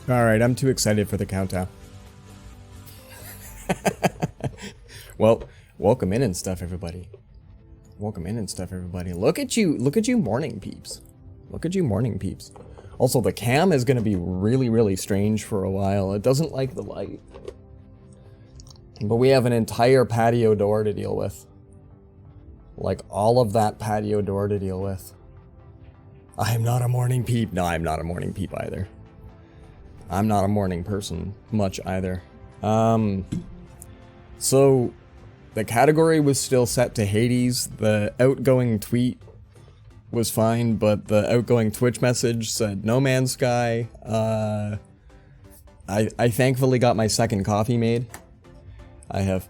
Alright, I'm too excited for the countdown. Well, welcome in and stuff, everybody. Welcome in and stuff, everybody. Look at you morning peeps. Look at you morning peeps. Also, the cam is going to be really, really strange for a while. It doesn't like the light. But we have an entire patio door to deal with. Like, all of that patio door to deal with. I am not a morning peep. No, I'm not a morning peep either. I'm not a morning person much either. So the category was still set to Hades. The outgoing tweet was fine, but the outgoing Twitch message said No Man's Sky. I thankfully got my second coffee made. I have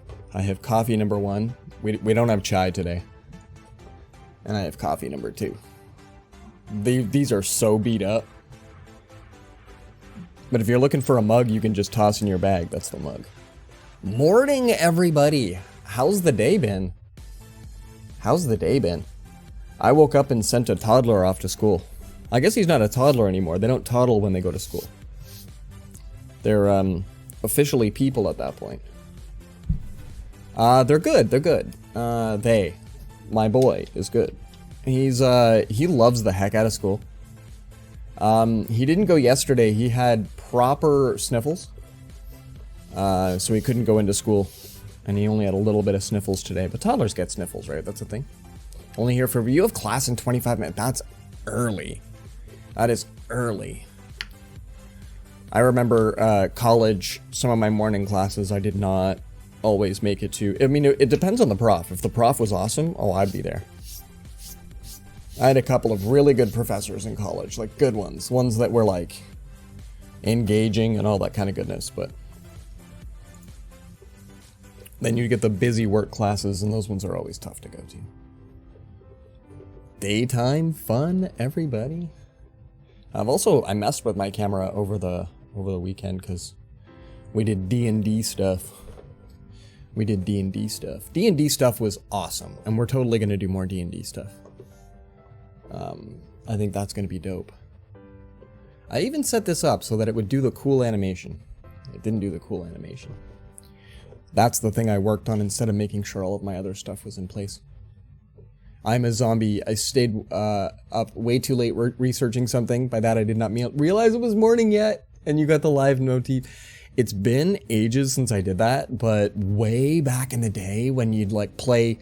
coffee number 1. We don't have chai today. And I have coffee number 2. These are so beat up. But if you're looking for a mug, you can just toss in your bag. That's the mug. Morning, everybody. How's the day been? How's the day been? I woke up and sent a toddler off to school. I guess he's not a toddler anymore. They don't toddle when they go to school. They're officially people at that point. They're good. They're good. My boy is good. He loves the heck out of school. He didn't go yesterday. He had proper sniffles. So he couldn't go into school. And he only had a little bit of sniffles today. But toddlers get sniffles, right? That's the thing. Only here for you have class in 25 minutes. That's early. That is early. I remember college, some of my morning classes I did not always make it to. I mean, it depends on the prof. If the prof was awesome, oh, I'd be there. I had a couple of really good professors in college, like good ones. Ones that were like engaging and all that kind of goodness, but then you get the busy work classes and those ones are always tough to go to. Daytime fun, everybody. I messed with my camera over the weekend because we did D&D stuff. D&D stuff was awesome, and we're totally going to do more D&D stuff. I think that's going to be dope. I even set this up so that it would do the cool animation. It didn't do the cool animation. That's the thing I worked on instead of making sure all of my other stuff was in place. I'm a zombie. I stayed up way too late researching something. By that I did not realize it was morning yet, and you got the live notif. It's been ages since I did that, but way back in the day when you'd like play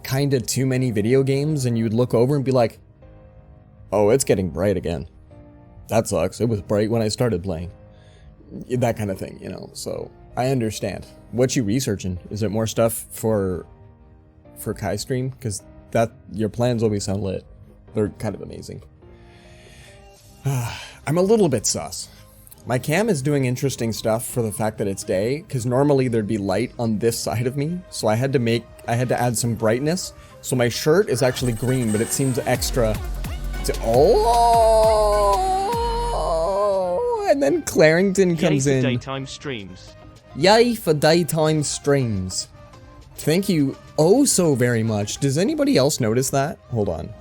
kind of too many video games and you'd look over and be like, oh, it's getting bright again. That sucks. It was bright when I started playing. That kind of thing, you know, so I understand. What you researching? Is it more stuff for Kai stream? Because your plans always sound lit. They're kind of amazing. I'm a little bit sus. My cam is doing interesting stuff for the fact that it's day, because normally there'd be light on this side of me, so I had to add some brightness. So my shirt is actually green, but it seems extra. Oh, and then Clarington comes in. Yay for daytime streams. Yay for daytime streams. Thank you oh so very much. Does anybody else notice that? Hold on.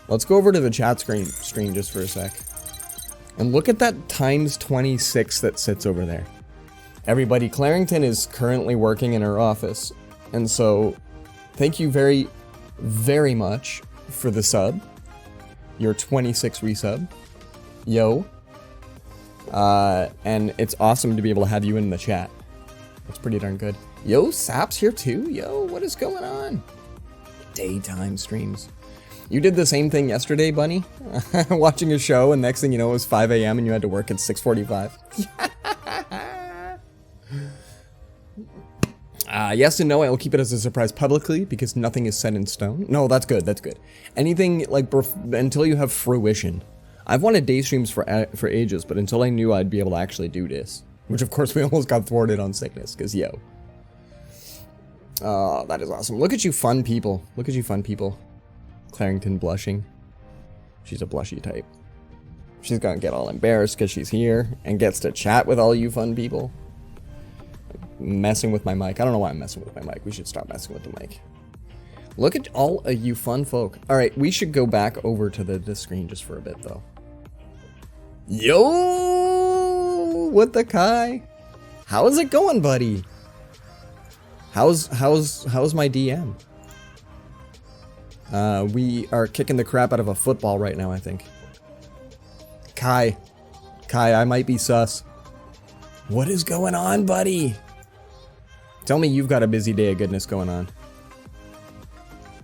Let's go over to the chat stream just for a sec. And look at that times 26 that sits over there. Everybody, Clarington is currently working in her office. And so, thank you very, very much for the sub. Your 26 resub. Yo. And it's awesome to be able to have you in the chat. That's pretty darn good. Yo, Sap's here too? Yo, what is going on? Daytime streams. You did the same thing yesterday, Bunny? Watching a show, and next thing you know, it was 5 a.m. and you had to work at 6:45. Yes and no, I'll keep it as a surprise publicly because nothing is set in stone. No, that's good, that's good. Anything, like, until you have fruition. I've wanted day streams for ages, but until I knew I'd be able to actually do this. Which, of course, we almost got thwarted on sickness, because, yo. That is awesome. Look at you fun people. Look at you fun people. Clarington blushing. She's a blushy type. She's gonna get all embarrassed because she's here and gets to chat with all you fun people. Messing with my mic. I don't know why I'm messing with my mic. We should stop messing with the mic. Look at all of you fun folk. Alright, we should go back over to the screen just for a bit, though. Yo! What the Kai? How is it going, buddy? How's my DM? We are kicking the crap out of a football right now, I think. Kai, I might be sus. What is going on, buddy? Tell me you've got a busy day of goodness going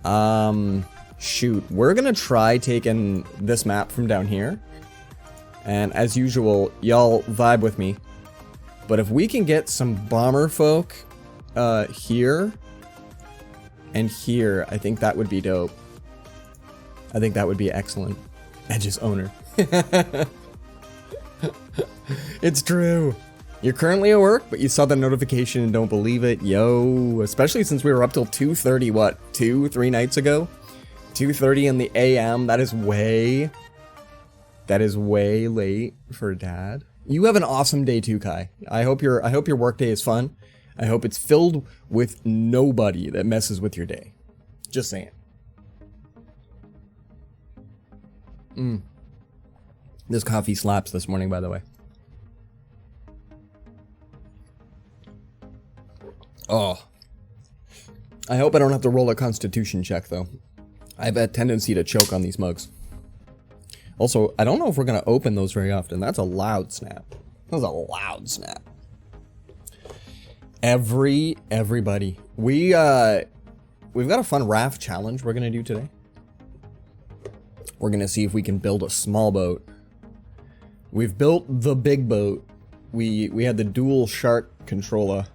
on. Shoot. We're gonna try taking this map from down here. And as usual, y'all vibe with me. But if we can get some bomber folk, here and here, I think that would be dope. I think that would be excellent. Edge's owner. It's true. You're currently at work, but you saw the notification and don't believe it. Yo, especially since we were up till 2:30, what, 3 nights ago? 2:30 in the AM, that is way late for dad. You have an awesome day too, Kai. I hope your work day is fun. I hope it's filled with nobody that messes with your day. Just saying. This coffee slaps this morning, by the way. Oh. I hope I don't have to roll a constitution check, though. I have a tendency to choke on these mugs. Also, I don't know if we're going to open those very often. That's a loud snap. That was a loud snap. Everybody. We've got a fun raft challenge we're going to do today. We're going to see if we can build a small boat. We've built the big boat. We had the dual shark controller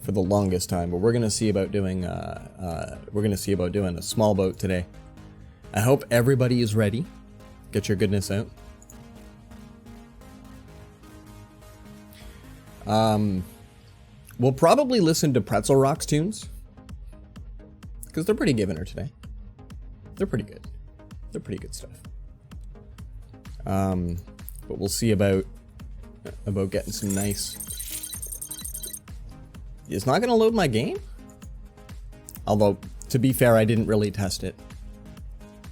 for the longest time, but we're going to see about doing a small boat today. I hope everybody is ready. Get your goodness out. We'll probably listen to Pretzel Rocks tunes because they're pretty giving her today. They're pretty good. They're pretty good stuff. But we'll see about getting some nice. It's not gonna load my game. Although, to be fair, I didn't really test it.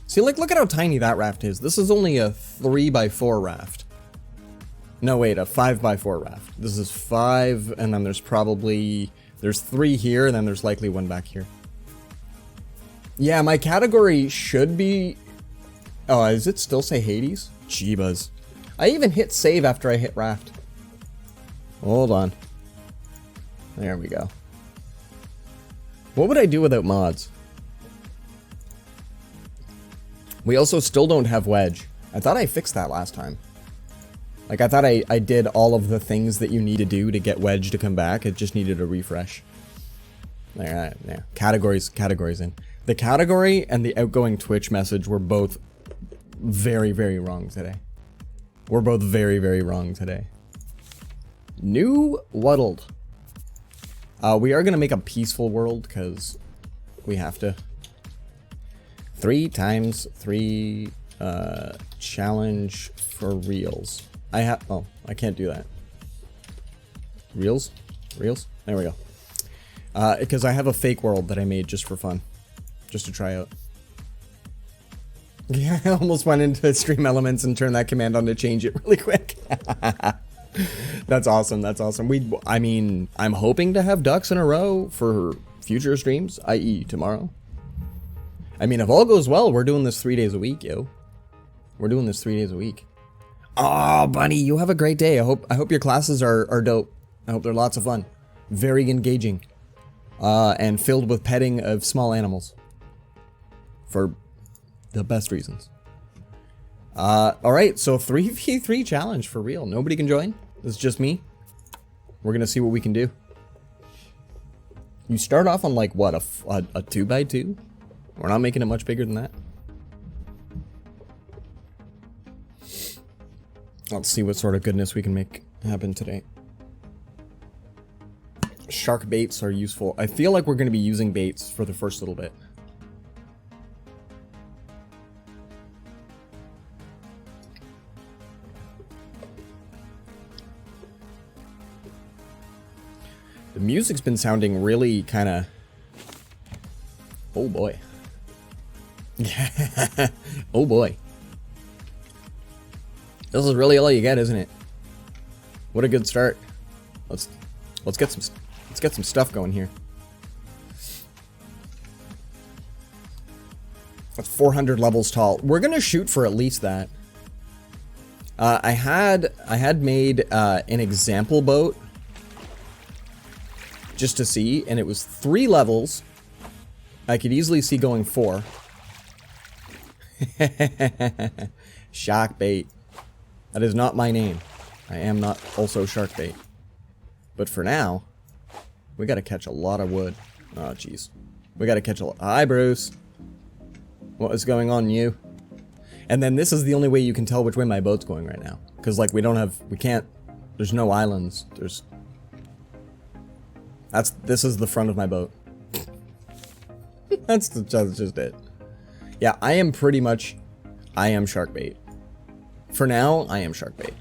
See, like, look at how tiny that raft is. This is only a 3x4 raft. No, wait, a 5x4 raft. This is 5, and then there's 3 here, and then there's likely one back here. Yeah, my category should be... Oh, does it still say Hades? Jeebas. I even hit save after I hit raft. Hold on. There we go. What would I do without mods? We also still don't have wedge. I thought I fixed that last time. Like, I thought I did all of the things that you need to do to get wedge to come back. It just needed a refresh. There. Categories in. The category and the outgoing Twitch message were both very, very wrong today. We're both very, very wrong today. New Wuddled. We are going to make a peaceful world, because we have to. 3 times 3 challenge for reels. Oh, I can't do that. Reels? There we go. Because I have a fake world that I made just for fun. Just to try out. Yeah, I almost went into Stream Elements and turned that command on to change it really quick. That's awesome, that's awesome. I mean, I'm hoping to have ducks in a row for future streams, i.e. tomorrow. I mean, if all goes well, we're doing this 3 days a week, yo. We're doing this 3 days a week. Oh, buddy, you have a great day. I hope your classes are dope. I hope they're lots of fun. very engaging, and filled with petting of small animals. For the best reasons. Alright, so 3v3 challenge for real. Nobody can join. It's just me. We're gonna see what we can do. You start off on like, what, a 2x2? We're not making it much bigger than that. Let's see what sort of goodness we can make happen today. Shark baits are useful. I feel like we're gonna be using baits for the first little bit. The music's been sounding really kind of... Oh boy. Oh boy. This is really all you get, isn't it? What a good start. Let's get some stuff going here. That's 400 levels tall. We're gonna shoot for at least that. I had made an example boat just to see, and it was 3 levels. I could easily see going 4. Shark bait. That is not my name. I am not also shark bait. But for now, we gotta catch a lot of wood. Oh, jeez. We gotta catch a lot. Hi, Bruce. What is going on, you? And then this is the only way you can tell which way my boat's going right now. Because, like, we can't, there's no islands. This is the front of my boat. That's just it. Yeah, I am shark bait. For now, I am shark bait.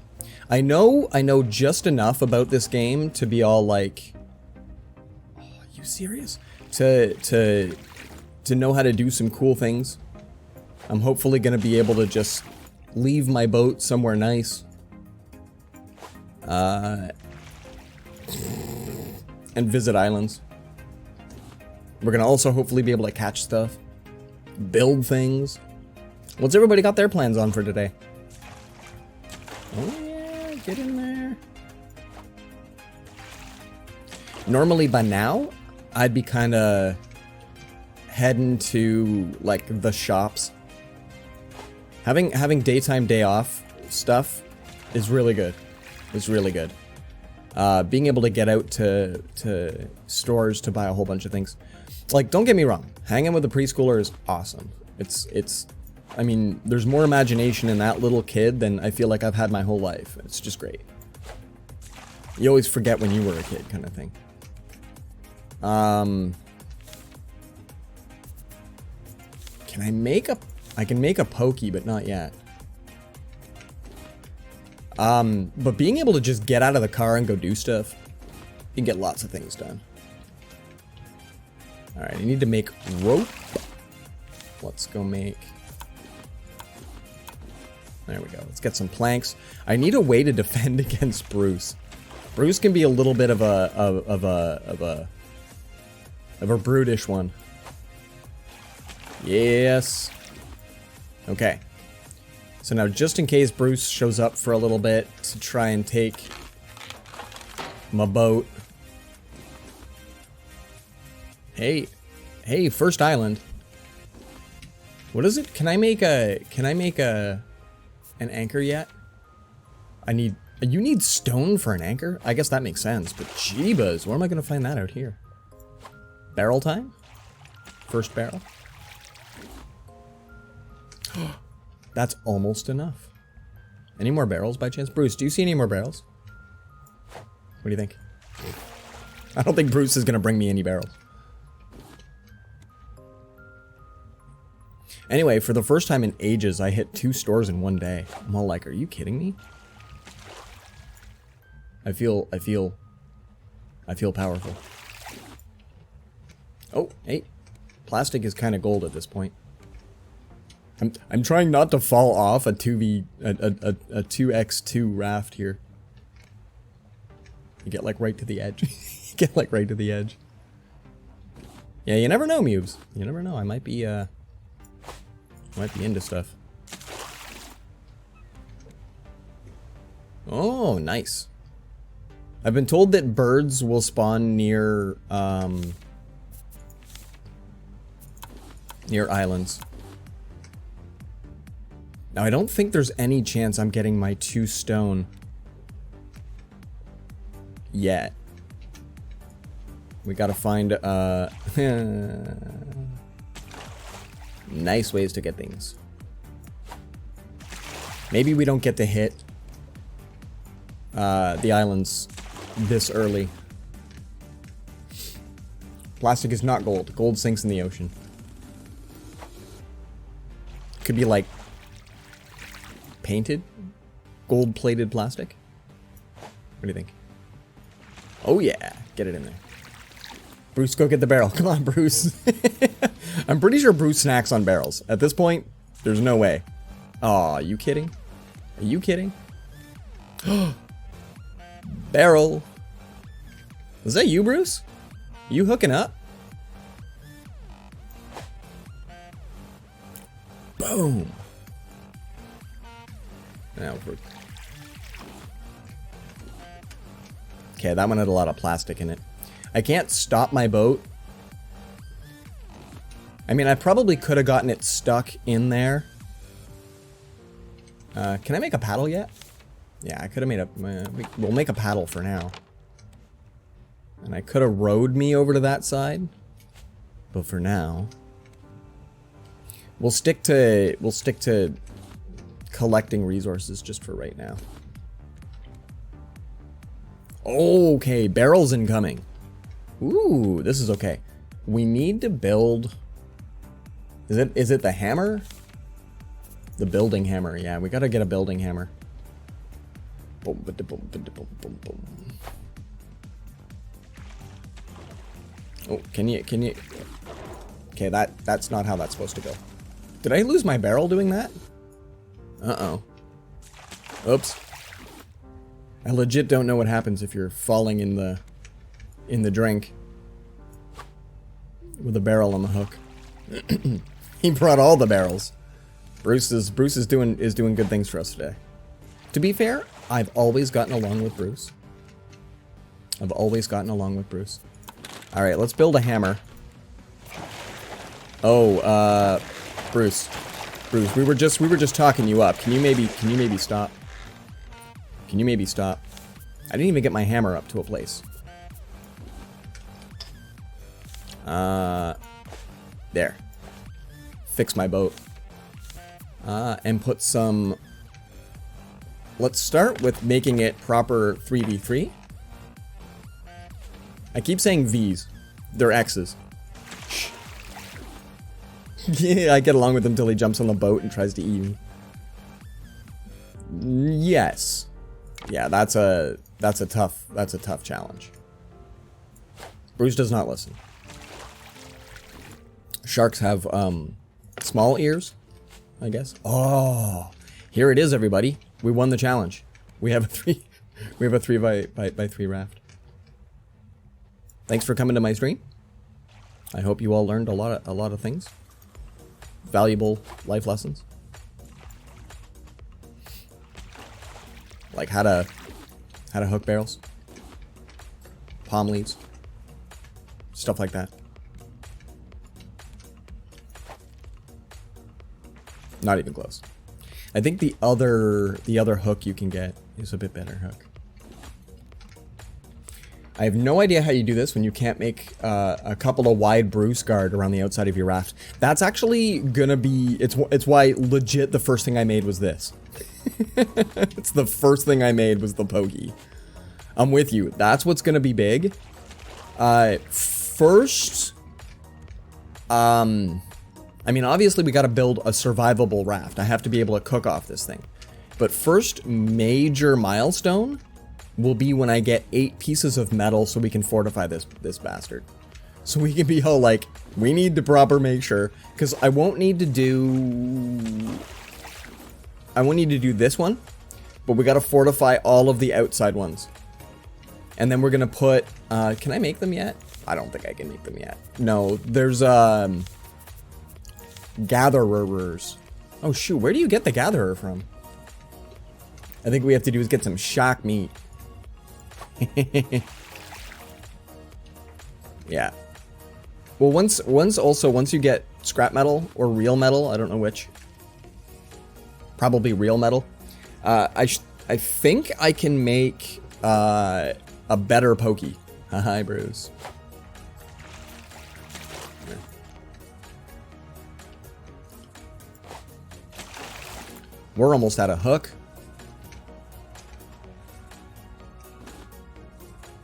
I know just enough about this game to be all like, oh, are you serious? To know how to do some cool things. I'm hopefully gonna be able to just leave my boat somewhere nice. And visit islands. We're gonna also hopefully be able to catch stuff. Build things. What's everybody got their plans on for today? Oh yeah, get in there. Normally by now, I'd be kinda heading to like the shops. Having daytime, day off stuff is really good. It's really good. Being able to get out to stores to buy a whole bunch of things. Like, don't get me wrong, hanging with a preschooler is awesome. I mean, there's more imagination in that little kid than I feel like I've had my whole life. It's just great. You always forget when you were a kid, kind of thing. I can make a pokey, but not yet. But being able to just get out of the car and go do stuff, you can get lots of things done. Alright, I need to make rope. Let's go make... There we go. Let's get some planks. I need a way to defend against Bruce. Bruce can be a little bit of a brutish one. Yes. Okay. So now, just in case Bruce shows up for a little bit to try and take my boat. Hey, first island. What is it? Can I make an anchor yet? You need stone for an anchor? I guess that makes sense, but jeebus, where am I gonna find that out here? Barrel time? First barrel? That's almost enough. Any more barrels by chance? Bruce, do you see any more barrels? What do you think? I don't think Bruce is gonna bring me any barrels. Anyway, for the first time in ages, I hit 2 stores in one day. I'm all like, are you kidding me? I feel powerful. Oh, hey. Plastic is kind of gold at this point. I'm trying not to fall off a 2x2 raft here. You get like right to the edge. You get like right to the edge. Yeah, you never know, Mubes. You never know. I might be into stuff. Oh, nice. I've been told that birds will spawn near, near islands. Now, I don't think there's any chance I'm getting my 2 stone yet. We gotta find, nice ways to get things. Maybe we don't get to hit the islands this early. Plastic is not gold. Gold sinks in the ocean. Could be like painted, gold-plated plastic. What do you think? Oh yeah, get it in there. Bruce, go get the barrel. Come on, Bruce. I'm pretty sure Bruce snacks on barrels. At this point, there's no way. Aw, are you kidding? Are you kidding? Barrel. Was that you, Bruce? You hooking up? Boom. Now we're... Okay, that one had a lot of plastic in it. I can't stop my boat. I mean, I probably could have gotten it stuck in there. Can I make a paddle yet? Yeah, I could have made a... we'll make a paddle for now. And I could have rowed me over to that side. But for now... We'll stick to collecting resources just for right now. Okay, barrels incoming. Ooh, this is okay. We need to build... Is it the hammer? The building hammer, yeah, we gotta get a building hammer. Boom, boom, boom, boom, boom, boom. Oh, can you... Okay, that's not how that's supposed to go. Did I lose my barrel doing that? Uh-oh. Oops. I legit don't know what happens if you're falling in the drink with a barrel on the hook. He brought all the barrels. Bruce is doing good things for us today. To be fair, I've always gotten along with Bruce. I've always gotten along with Bruce. All right, let's build a hammer. Oh, Bruce, we were just talking you up. Can you maybe stop? Can you maybe stop? I didn't even get my hammer up to a place. There. Fix my boat. And put some... Let's start with making it proper 3v3. I keep saying V's. They're X's. Yeah, I get along with him until he jumps on the boat and tries to eat me. Yes. Yeah, that's a tough challenge. Bruce does not listen. Sharks have small ears, I guess. Oh, here it is, everybody. We won the challenge. We have a 3 by 3 raft. Thanks for coming to my stream. I hope you all learned a lot of things. Valuable life lessons. Like how to hook barrels. Palm leaves. Stuff like that. Not even close. I think the other hook you can get is a bit better hook. I have no idea how you do this when you can't make a couple of wide Bruce guard around the outside of your raft. That's actually gonna be... It's why legit the first thing I made was this. It's the first thing I made was the pokey. I'm with you. That's what's gonna be big. First... I mean, obviously we gotta build a survivable raft. I have to be able to cook off this thing. But first major milestone will be when I get 8 pieces of metal so we can fortify this bastard. So we can be all like, we need to proper make sure, because I won't need to do this one, but we gotta fortify all of the outside ones. And then we're gonna put, can I make them yet? I don't think I can make them yet. No, there's, gatherers. Oh shoot, where do you get the gatherer from? I think what we have to do is get some shark meat. Yeah. Well, once you get scrap metal or real metal, I don't know which. Probably real metal. I think I can make a better pokey. Hi, Bruce. We're almost at a hook.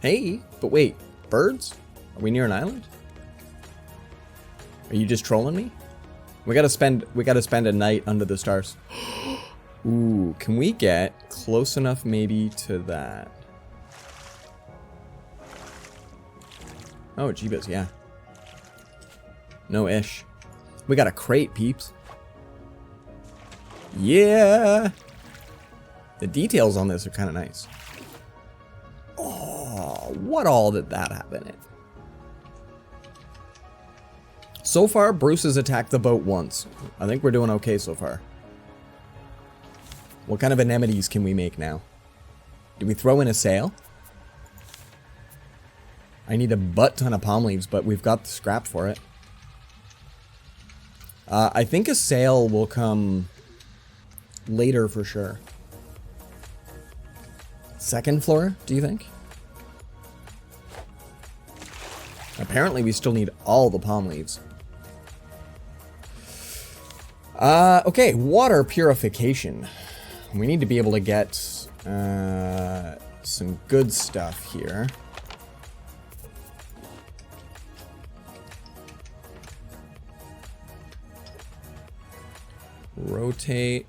Hey, but wait, birds? Are we near an island? Are you just trolling me? We gotta spend a night under the stars. Ooh, can we get close enough maybe to that? Oh, jeebus, yeah. No ish. We got a crate, peeps. Yeah! The details on this are kind of nice. Oh, what all did that happen in? So far, Bruce has attacked the boat once. I think we're doing okay so far. What kind of anemones can we make now? Do we throw in a sail? I need a butt ton of palm leaves, but we've got the scrap for it. I think a sail will come later for sure. Second floor, do you think? Apparently we still need all the palm leaves. Okay, water purification. We need to be able to get some good stuff here. Rotate.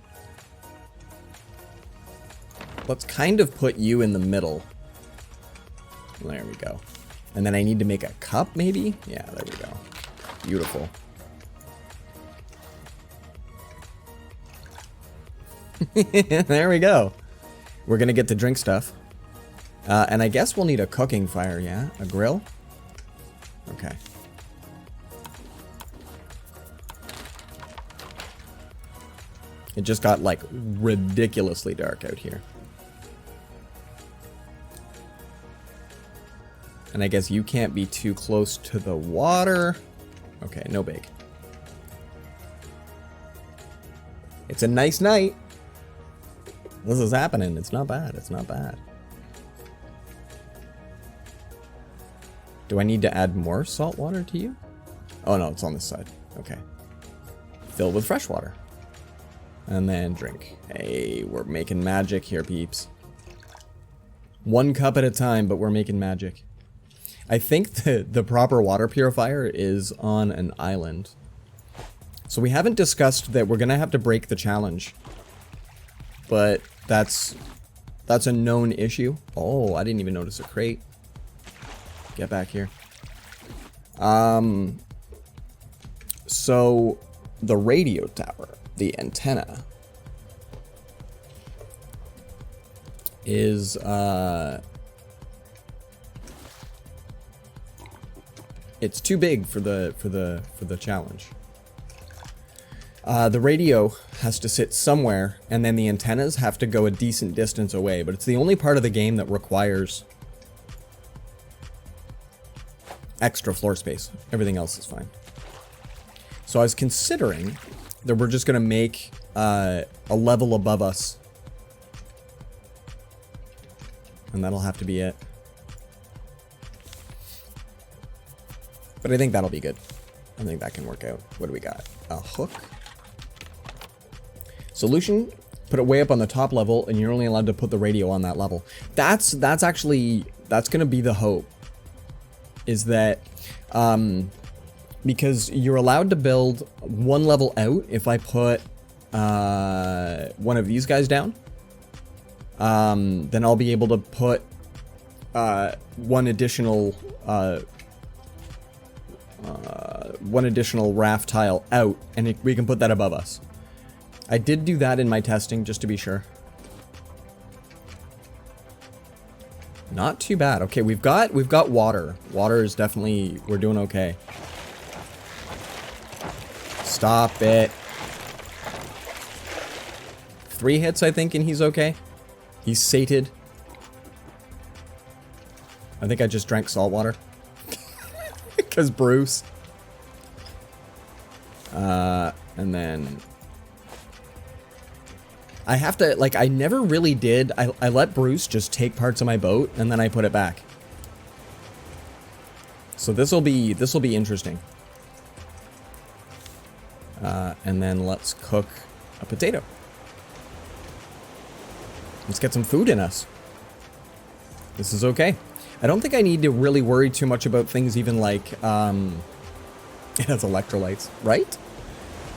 Let's kind of put you in the middle. There we go. And then I need to make a cup, maybe? Yeah, there we go. Beautiful. There we go. We're gonna get to drink stuff. And I guess we'll need a cooking fire, yeah? A grill? Okay. It just got, like, ridiculously dark out here. And I guess you can't be too close to the water. Okay, no big. It's a nice night. This is happening. It's not bad. It's not bad. Do I need to add more salt water to you? Oh, no, it's on this side. Okay. Fill with fresh water. And then drink. Hey, we're making magic here, peeps. One cup at a time, but we're making magic. I think the proper water purifier is on an island. So we haven't discussed that we're going to have to break the challenge. But that's a known issue. Oh, I didn't even notice a crate. Get back here. So the radio tower, the antenna, is it's too big for the challenge. The radio has to sit somewhere, and then the antennas have to go a decent distance away, but it's the only part of the game that requires extra floor space. Everything else is fine. So I was considering that we're just going to make a level above us. And that'll have to be it. But I think that'll be good. I think that can work out. What do we got? A hook. Solution, put it way up on the top level, and you're only allowed to put the radio on that level. That's going to be the hope. Is that, because you're allowed to build one level out if I put one of these guys down. Then I'll be able to put one additional raft tile out, and we can put that above us. I did do that in my testing, just to be sure. Not too bad. Okay, we've got water. Water is definitely, we're doing okay. Stop it. 3 hits, I think, and he's okay. He's sated. I think I just drank salt water. Because Bruce. And then... I have to, like, I never really did. I let Bruce just take parts of my boat, and then I put it back. So this'll be interesting. And then let's cook a potato. Let's get some food in us. This is okay. I don't think I need to really worry too much about things even like, it has electrolytes, right?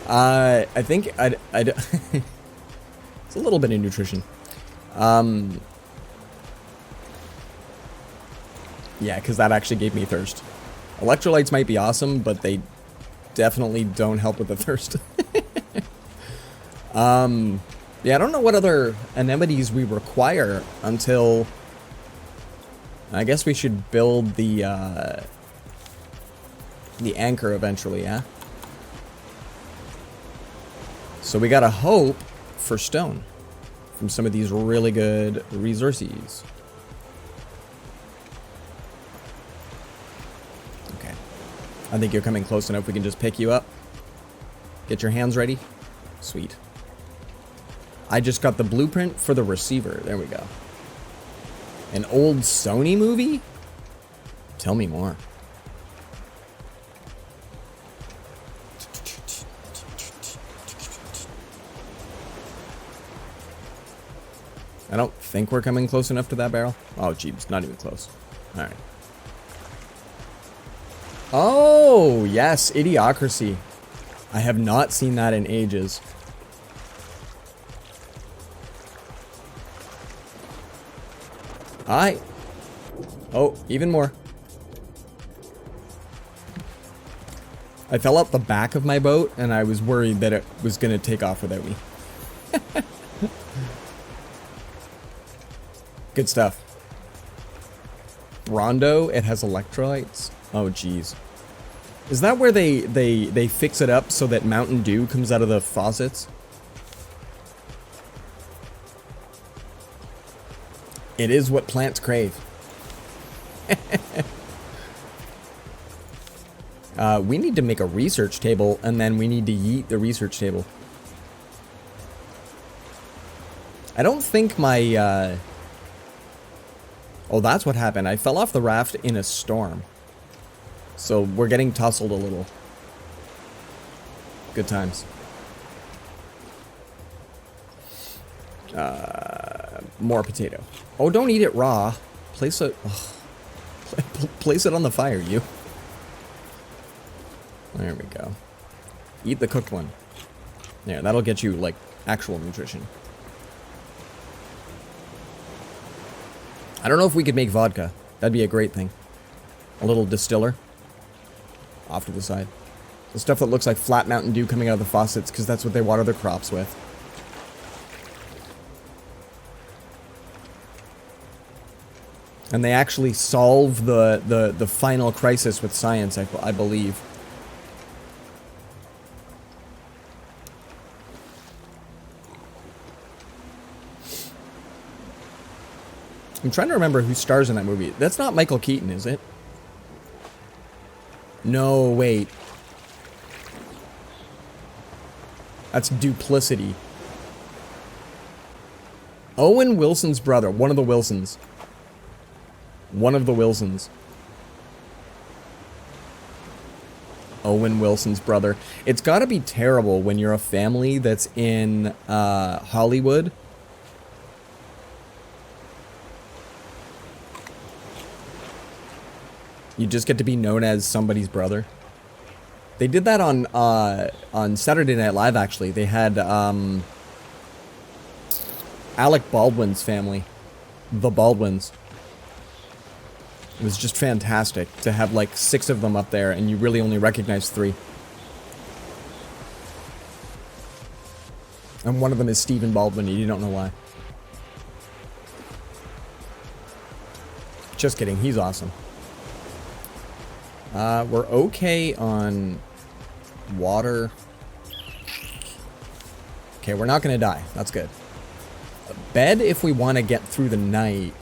I think I'd it's a little bit of nutrition. Yeah, because that actually gave me thirst. Electrolytes might be awesome, but they definitely don't help with the thirst. Yeah, I don't know what other anemones we require until... I guess we should build the anchor eventually, yeah? So we gotta hope for stone from some of these really good resources. Okay. I think you're coming close enough. We can just pick you up. Get your hands ready. Sweet. I just got the blueprint for the receiver. There we go. An old Sony movie? Tell me more. I don't think we're coming close enough to that barrel. Oh, jeez, not even close. All right. Oh, yes, Idiocracy. I have not seen that in ages. Hi. Oh, even more. I fell out the back of my boat, and I was worried that it was going to take off without me. Good stuff. Rondo, it has electrolytes. Oh, jeez. Is that where they fix it up so that Mountain Dew comes out of the faucets? It is what plants crave. We need to make a research table, and then we need to yeet the research table. I don't think my... Oh, that's what happened. I fell off the raft in a storm. So we're getting tussled a little. Good times. More potato. Oh, don't eat it raw. Place it... Oh. Place it on the fire, you. There we go. Eat the cooked one. Yeah, that'll get you, like, actual nutrition. I don't know if we could make vodka. That'd be a great thing. A little distiller. Off to the side. The stuff that looks like flat Mountain Dew coming out of the faucets, because that's what they water their crops with. And they actually solve the final crisis with science, I believe. I'm trying to remember who stars in that movie. That's not Michael Keaton, is it? No, wait. That's Duplicity. Owen Wilson's brother. One of the Wilsons. One of the Wilsons. Owen Wilson's brother. It's gotta be terrible when you're a family that's in Hollywood. You just get to be known as somebody's brother. They did that on Saturday Night Live, actually. They had Alec Baldwin's family. The Baldwins. It was just fantastic to have like 6 of them up there, and you really only recognize 3. And one of them is Stephen Baldwin, and you don't know why. Just kidding, he's awesome. We're okay on water. Okay, we're not gonna die. That's good. A bed if we want to get through the night.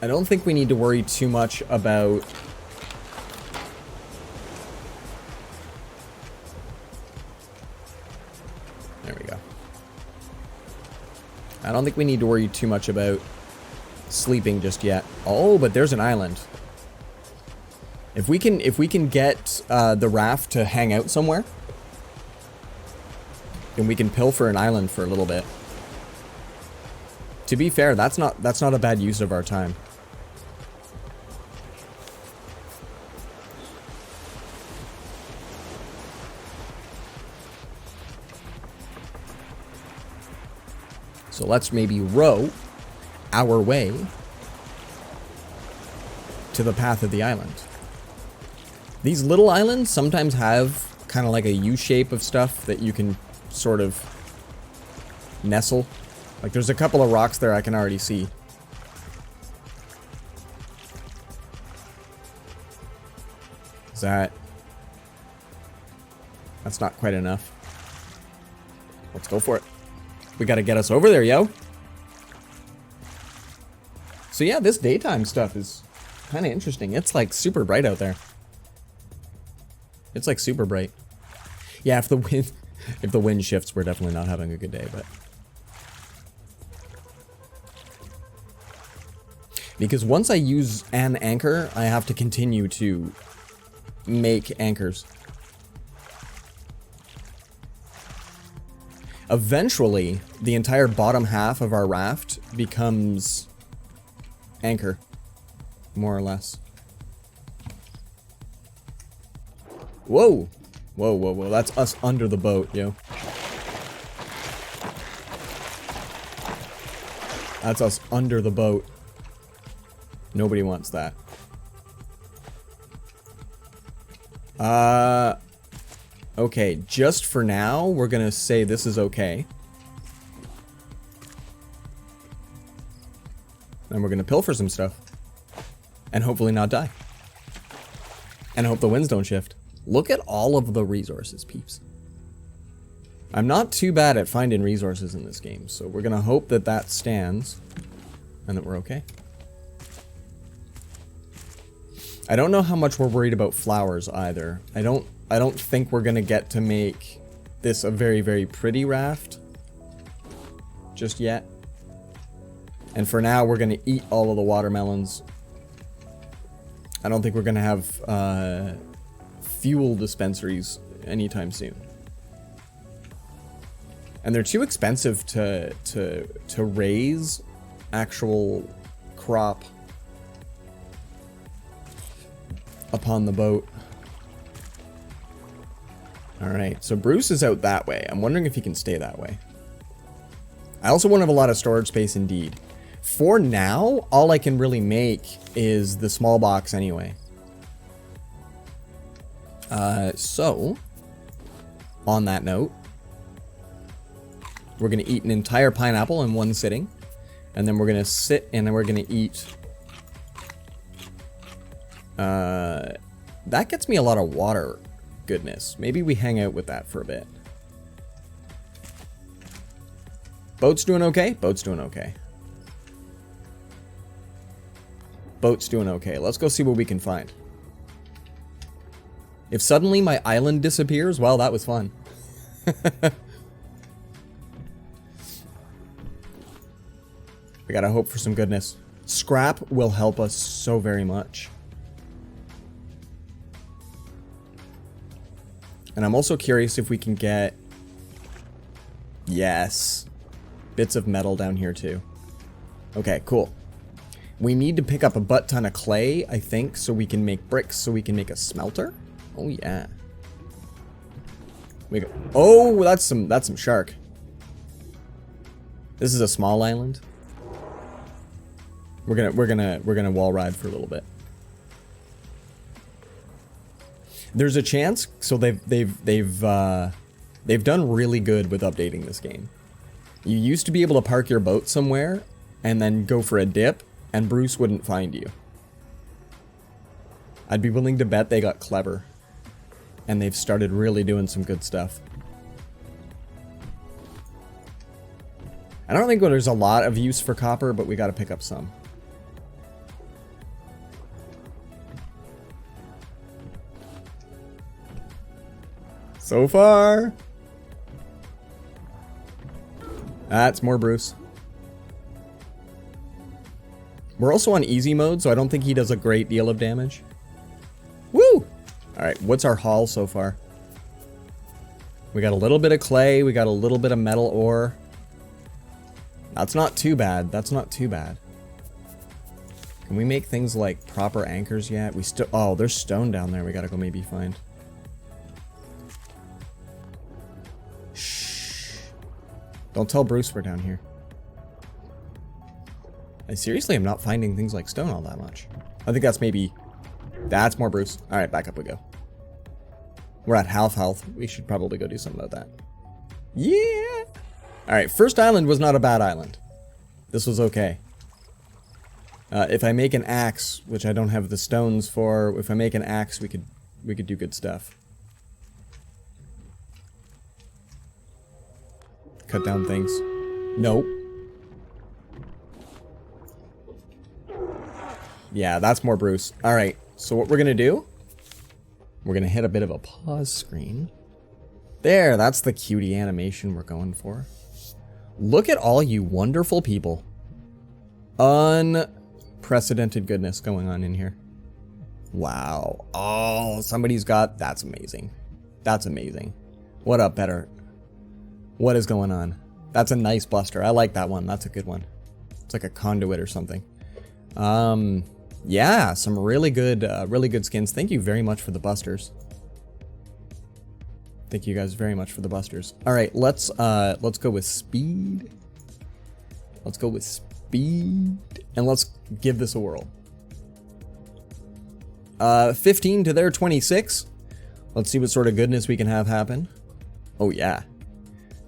I don't think we need to worry too much about... There we go. I don't think we need to worry too much about sleeping just yet. Oh, but there's an island. If we can get the raft to hang out somewhere, then we can pilfer an island for a little bit. To be fair, that's not a bad use of our time. So let's maybe row our way to the path of the island. These little islands sometimes have kind of like a U shape of stuff that you can sort of nestle. Like there's a couple of rocks there I can already see. Is that... That's not quite enough. Let's go for it. We gotta get us over there, yo. So yeah, this daytime stuff is kind of interesting. It's like super bright out there. It's like super bright. Yeah, if the wind shifts, we're definitely not having a good day, but... Because once I use an anchor, I have to continue to make anchors. Eventually, the entire bottom half of our raft becomes anchor, more or less. Whoa! Whoa, whoa, whoa. That's us under the boat, yo. That's us under the boat. Nobody wants that. Okay, just for now, we're gonna say this is okay. And we're gonna pilfer some stuff. And hopefully not die. And hope the winds don't shift. Look at all of the resources, peeps. I'm not too bad at finding resources in this game, so we're gonna hope that that stands. And that we're okay. I don't know how much we're worried about flowers either. I don't think we're gonna get to make this a very, very pretty raft just yet. And for now, we're gonna eat all of the watermelons. I don't think we're gonna have fuel dispensaries anytime soon. And they're too expensive to raise actual crop upon the boat. Alright, so Bruce is out that way. I'm wondering if he can stay that way. I also want to have a lot of storage space indeed. For now, all I can really make is the small box anyway. So, on that note, we're going to eat an entire pineapple in one sitting. And then we're going to sit and then we're going to eat... that gets me a lot of water goodness. Maybe we hang out with that for a bit. Boat's doing okay? Boat's doing okay. Boat's doing okay. Let's go see what we can find. If suddenly my island disappears, well, that was fun. We gotta hope for some goodness. Scrap will help us so very much. And I'm also curious if we can get... Yes. Bits of metal down here too. Okay, cool. We need to pick up a butt ton of clay, I think, so we can make bricks, so we can make a smelter. Oh yeah. We go. Oh, that's some shark. This is a small island. We're gonna wall ride for a little bit. There's a chance. So they've done really good with updating this game. You used to be able to park your boat somewhere and then go for a dip, and Bruce wouldn't find you. I'd be willing to bet they got clever, and they've started really doing some good stuff. I don't think there's a lot of use for copper, but we got to pick up some. So far. That's more Bruce. We're also on easy mode, so I don't think he does a great deal of damage. Woo! Alright, what's our haul so far? We got a little bit of clay, we got a little bit of metal ore. That's not too bad, that's not too bad. Can we make things like proper anchors yet? We still... Oh, there's stone down there we gotta go maybe find. Shh. Don't tell Bruce we're down here. I seriously am not finding things like stone all that much. I think that's maybe... That's more Bruce. Alright, back up we go. We're at half health. We should probably go do something about that. Yeah! Alright, first island was not a bad island. This was okay. If I make an axe, which I don't have the stones for, if I make an axe, we could do good stuff. Cut down things. Nope. Yeah, that's more Bruce. Alright, so what we're gonna do, we're gonna hit a bit of a pause screen. There, that's the cutie animation we're going for. Look at all you wonderful people. Unprecedented goodness going on in here. Wow. Oh, somebody's got... That's amazing. That's amazing. What up, better? What is going on? That's a nice buster. I like that one. That's a good one. It's like a conduit or something. Yeah, some really good skins. Thank you very much for the busters. Thank you guys very much for the busters. All right, let's go with speed. Let's go with speed, and let's give this a whirl. 15 to their 26. Let's see what sort of goodness we can have happen. Oh yeah,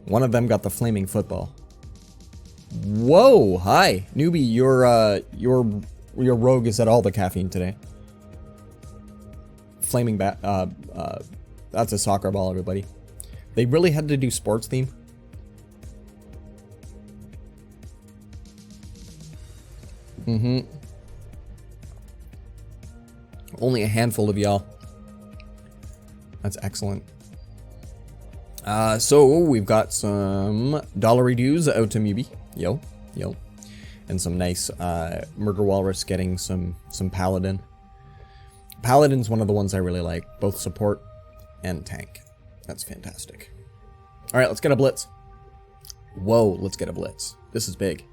one of them got the flaming football. Whoa, hi, newbie. Your rogue is at all the caffeine today. Flaming bat. That's a soccer ball, everybody. They really had to do sports theme. Only a handful of y'all. That's excellent. So we've got some dollary dues out to Mubi. Yo. And some nice Murder Walrus getting some Paladin. Paladin's one of the ones I really like, both support and tank. That's fantastic. Alright, let's get a blitz. Whoa, let's get a blitz. This is big.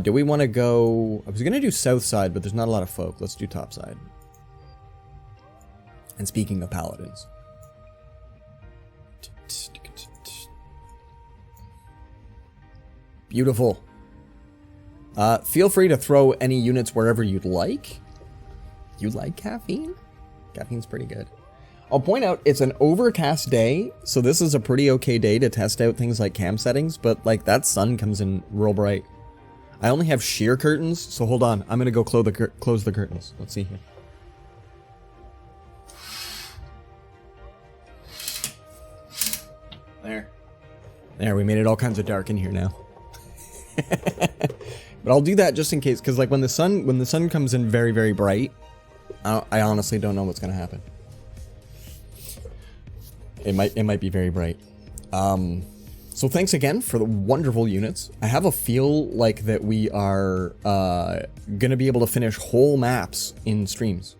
Do we want to go... I was going to do south side, but there's not a lot of folk. Let's do top side. And speaking of paladins... Beautiful. Feel free to throw any units wherever you'd like. You like caffeine? Caffeine's pretty good. I'll point out it's an overcast day, so this is a pretty okay day to test out things like cam settings, but like that sun comes in real bright. I only have sheer curtains, so hold on. I'm gonna go close the curtains. Let's see here. There, we made it all kinds of dark in here now. But I'll do that just in case, because like when the sun comes in very, very bright, I honestly don't know what's gonna happen. It might be very bright. So thanks again for the wonderful units. I have a feel like that we are gonna be able to finish whole maps in streams.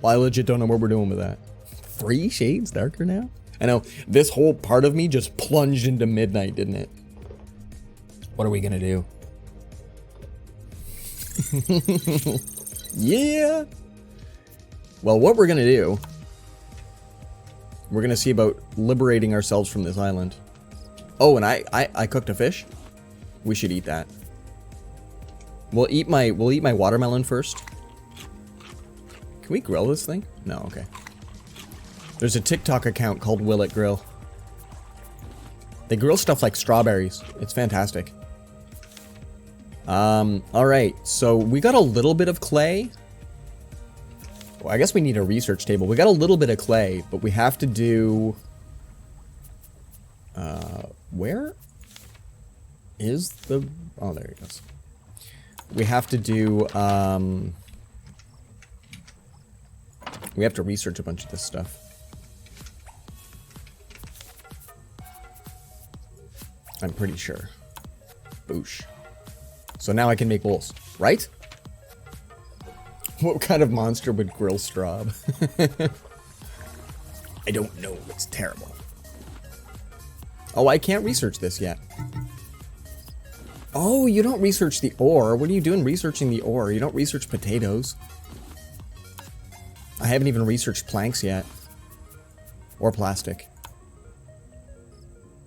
Well, I legit don't know what we're doing with that. 3 shades darker now? I know, this whole part of me just plunged into midnight, didn't it? What are we gonna do? Yeah! Well, what we're gonna do... We're gonna see about liberating ourselves from this island. Oh, and I cooked a fish. We should eat that. We'll eat my watermelon first. Can we grill this thing? No, okay. There's a TikTok account called Will It Grill. They grill stuff like strawberries. It's fantastic. Alright, so we got a little bit of clay. Well, I guess we need a research table. We got a little bit of clay, but we have to do... where is the... Oh, there it goes. We have to do, we have to research a bunch of this stuff. I'm pretty sure. Boosh. So now I can make bowls, right? What kind of monster would grill straw? I don't know. It's terrible. Oh, I can't research this yet. Oh, you don't research the ore. What are you doing researching the ore? You don't research potatoes. I haven't even researched planks yet. Or plastic.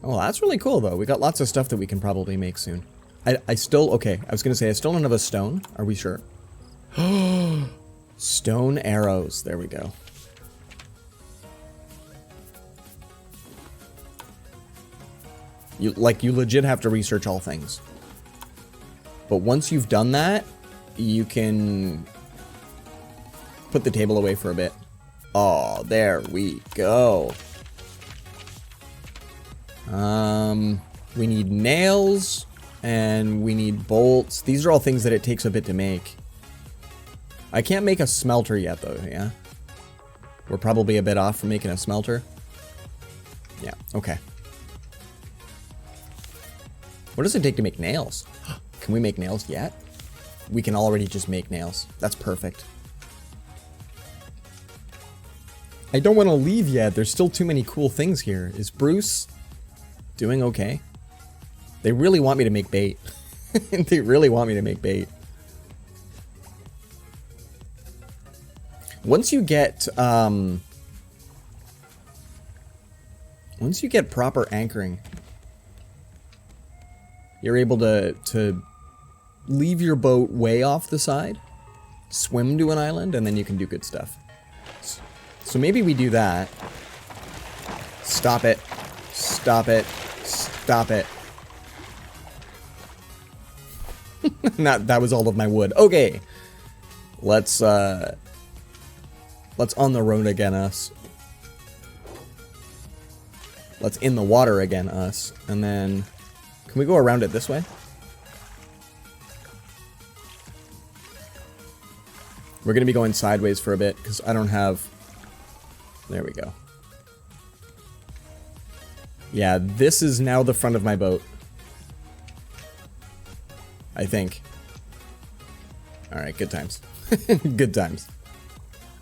Oh, that's really cool, though. We got lots of stuff that we can probably make soon. I still... Okay, I was going to say, I still don't have a stone. Are we sure? Stone arrows. There we go. You legit have to research all things. But once you've done that, you can put the table away for a bit. Oh, there we go. We need nails, and we need bolts. These are all things that it takes a bit to make. I can't make a smelter yet, though, yeah? We're probably a bit off from making a smelter. Yeah, okay. What does it take to make nails? Can we make nails yet? We can already just make nails. That's perfect. I don't want to leave yet. There's still too many cool things here. Is Bruce doing okay? They really want me to make bait. They really want me to make bait. Once you get proper anchoring, you're able to leave your boat way off the side, swim to an island, and then you can do good stuff. So maybe we do that. Stop it. Stop it. Stop it. That was all of my wood. Okay. Let's on the road again us. Let's in the water again us. And then can we go around it this way? We're going to be going sideways for a bit because I don't have... There we go. Yeah, this is now the front of my boat. I think. Alright, good times. Good times.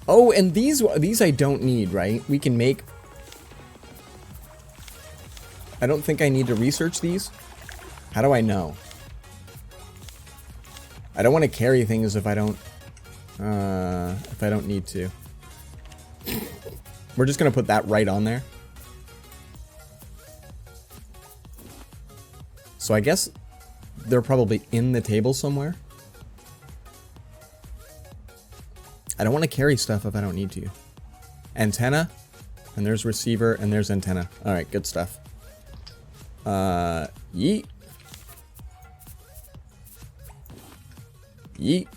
Oh, and these I don't need, right? We can make... I don't think I need to research these. How do I know? I don't want to carry things if I don't need to. We're just gonna put that right on there. So I guess they're probably in the table somewhere. I don't want to carry stuff if I don't need to. Antenna, and there's receiver, and there's antenna. All right, good stuff. Yeet. Yeet.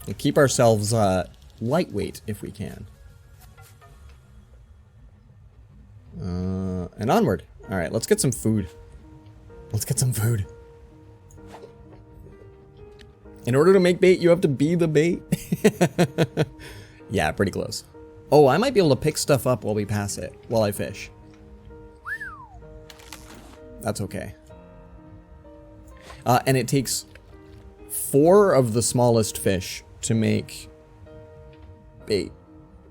And keep ourselves lightweight if we can. And onward. All right, let's get some food. Let's get some food. In order to make bait, you have to be the bait. Yeah, pretty close. Oh, I might be able to pick stuff up while we pass it, while I fish. That's okay. And it takes 4 of the smallest fish to make bait.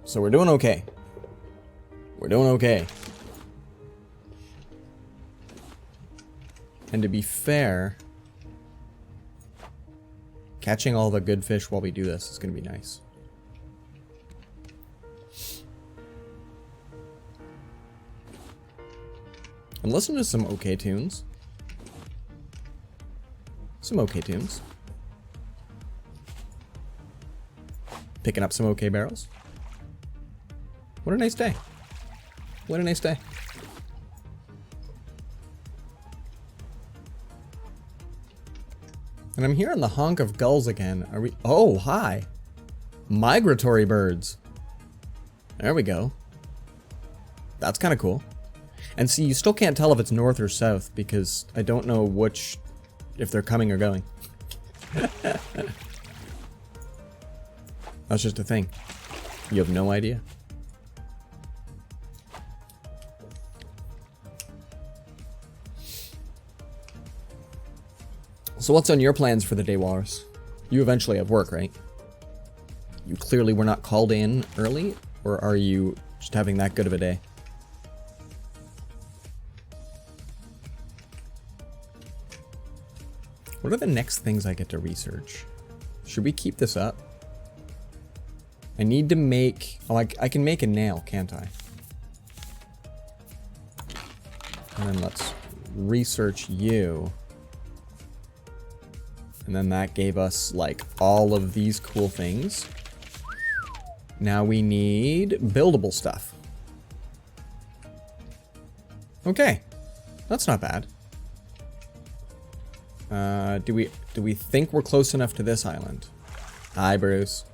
So we're doing okay. We're doing okay. And to be fair, catching all the good fish while we do this is going to be nice. I'm listening to some okay tunes. Some okay tunes. Picking up some okay barrels. What a nice day. What a nice day. And I'm hearing the honk of gulls again. Are we? Oh, hi. Migratory birds. There we go. That's kind of cool. And see, you still can't tell if it's north or south because I don't know which, if they're coming or going. That's just a thing. You have no idea. So what's on your plans for the day, Walrus? You eventually have work, right? You clearly were not called in early, or are you just having that good of a day? What are the next things I get to research? Should we keep this up? I need to make... Oh, I can make a nail, can't I? And then let's research you. And then that gave us, like, all of these cool things. Now we need buildable stuff. Okay. That's not bad. Do we think we're close enough to this island? Hi, Bruce.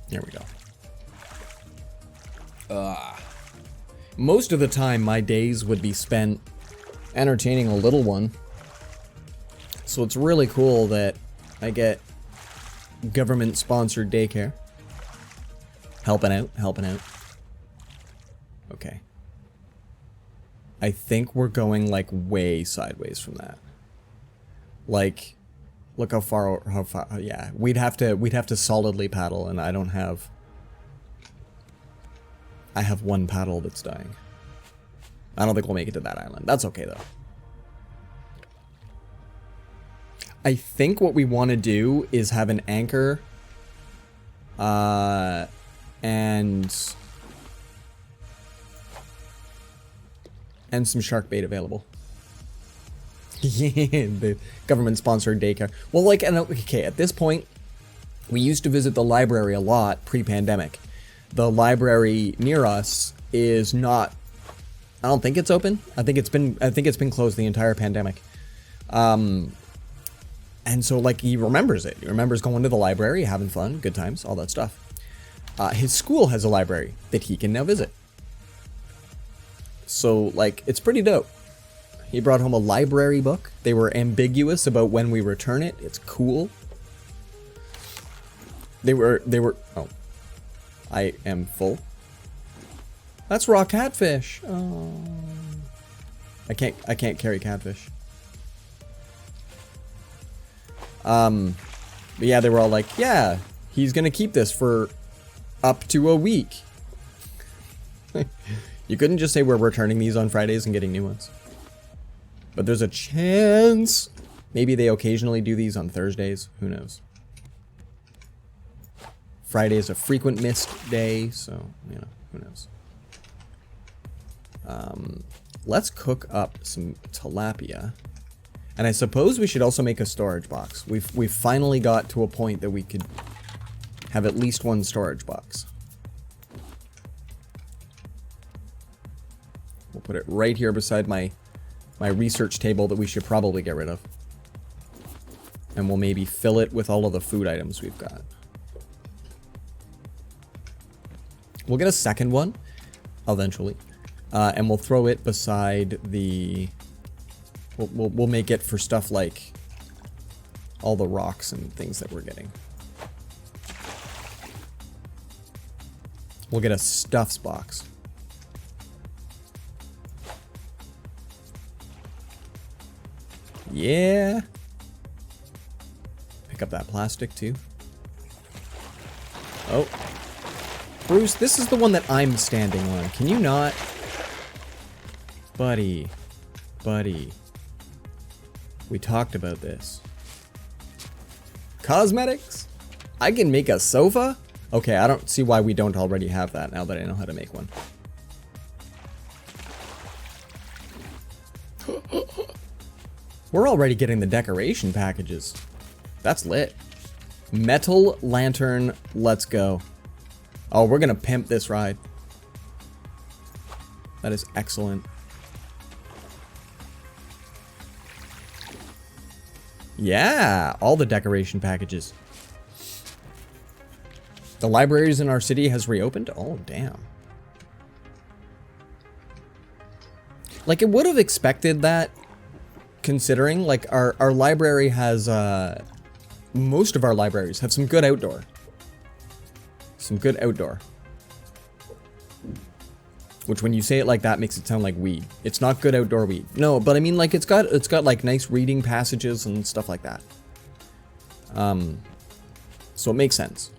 There we go. Most of the time, my days would be spent entertaining a little one. So it's really cool that I get government-sponsored daycare. Helping out. Okay. I think we're going, like, way sideways from that. Like, look how far, yeah. We'd have to solidly paddle, and I don't have... I have one paddle that's dying. I don't think we'll make it to that island. That's okay, though. I think what we want to do is have an anchor, and some shark bait available. The government-sponsored daycare. Well, like, okay, at this point, we used to visit the library a lot pre-pandemic. The library near us is not... I don't think it's open. I think it's been closed the entire pandemic. And so, like, he remembers it. He remembers going to the library, having fun, good times, all that stuff. His school has a library that he can now visit. So, like, it's pretty dope. He brought home a library book. They were ambiguous about when we return it. It's cool. They were, oh. I am full. That's raw catfish. Oh. I can't carry catfish. But yeah, they were all like, yeah, he's gonna keep this for up to a week. You couldn't just say we're returning these on Fridays and getting new ones. But there's a chance. Maybe they occasionally do these on Thursdays. Who knows? Friday is a frequent missed day, so, you know, who knows? Let's cook up some tilapia. And I suppose we should also make a storage box. We've finally got to a point that we could have at least one storage box. We'll put it right here beside my research table that we should probably get rid of. And we'll maybe fill it with all of the food items we've got. We'll get a second one eventually. And we'll throw it beside the... We'll make it for stuff like all the rocks and things that we're getting. We'll get a stuffs box. Yeah. Pick up that plastic too. Oh. Bruce, this is the one that I'm standing on. Can you not? Buddy. We talked about this. Cosmetics? I can make a sofa? Okay, I don't see why we don't already have that now that I know how to make one. We're already getting the decoration packages. That's lit. Metal lantern, let's go. Oh, we're gonna pimp this ride. That is excellent. Yeah, all the decoration packages. The libraries in our city has reopened? Oh, damn. Like, it would have expected that, considering, like, our library has, most of our libraries have some good outdoor. Which when you say it like that makes it sound like weed. It's not good outdoor weed. No, but I mean like it's got like nice reading passages and stuff like that. So it makes sense.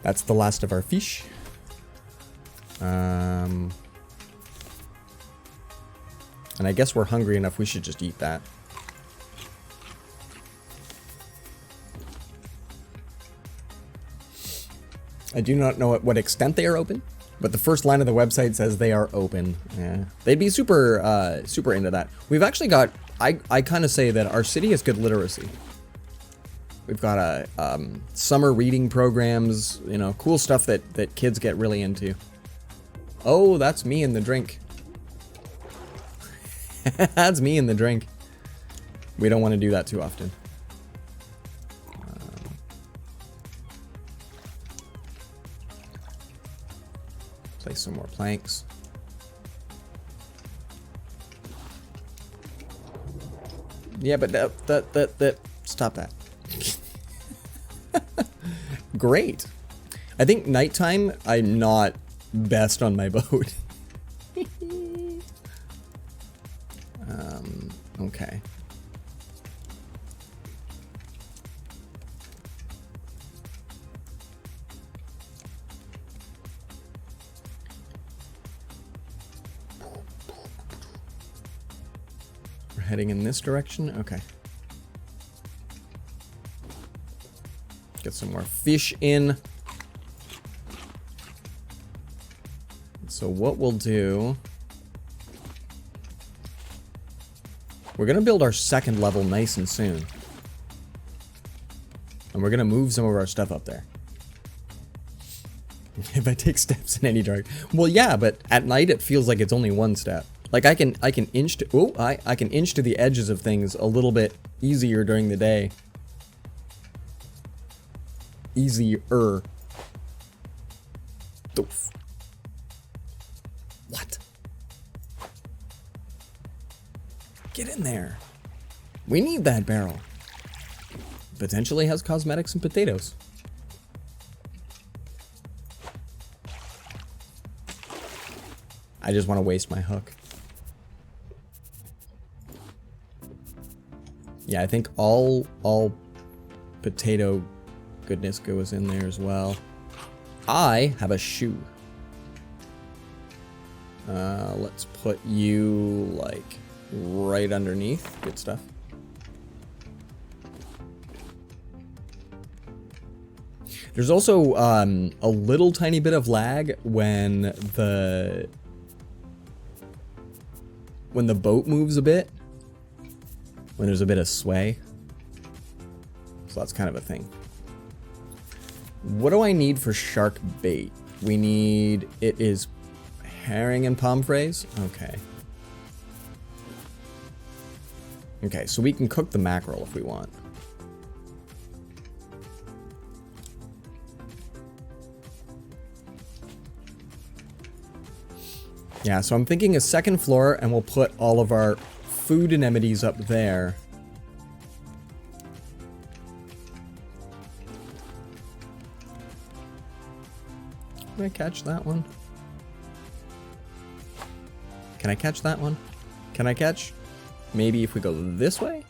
That's the last of our fish. And I guess we're hungry enough, we should just eat that. I do not know at what extent they are open, but the first line of the website says they are open. Yeah. They'd be super, super into that. We've actually got, I kind of say that our city has good literacy. We've got summer reading programs, you know, cool stuff that kids get really into. Oh, that's me in the drink. That's me in the drink. We don't want to do that too often. Place some more planks. Yeah, but stop that. Great. I think nighttime, I'm not best on my boat. Okay. We're heading in this direction? Okay. Get some more fish in. So what we'll do... We're going to build our second level nice and soon. And we're going to move some of our stuff up there. If I take steps in any direction. Well, yeah, but at night it feels like it's only one step. Like I can inch to... I can inch to the edges of things a little bit easier during the day. Easier. Doof. What? Get in there. We need that barrel. Potentially has cosmetics and potatoes. I just want to waste my hook. Yeah, I think all potato goodness goes in there as well. I have a shoe. Let's put you like right underneath. Good stuff. There's also a little tiny bit of lag when the boat moves a bit. When there's a bit of sway. So that's kind of a thing. What do I need for shark bait? We need... It is herring and pomfreys? Okay. Okay, so we can cook the mackerel if we want. Yeah, so I'm thinking a second floor, and we'll put all of our food anemones up there. Can I catch that one? Can I catch that one? Can I catch? Maybe if we go this way?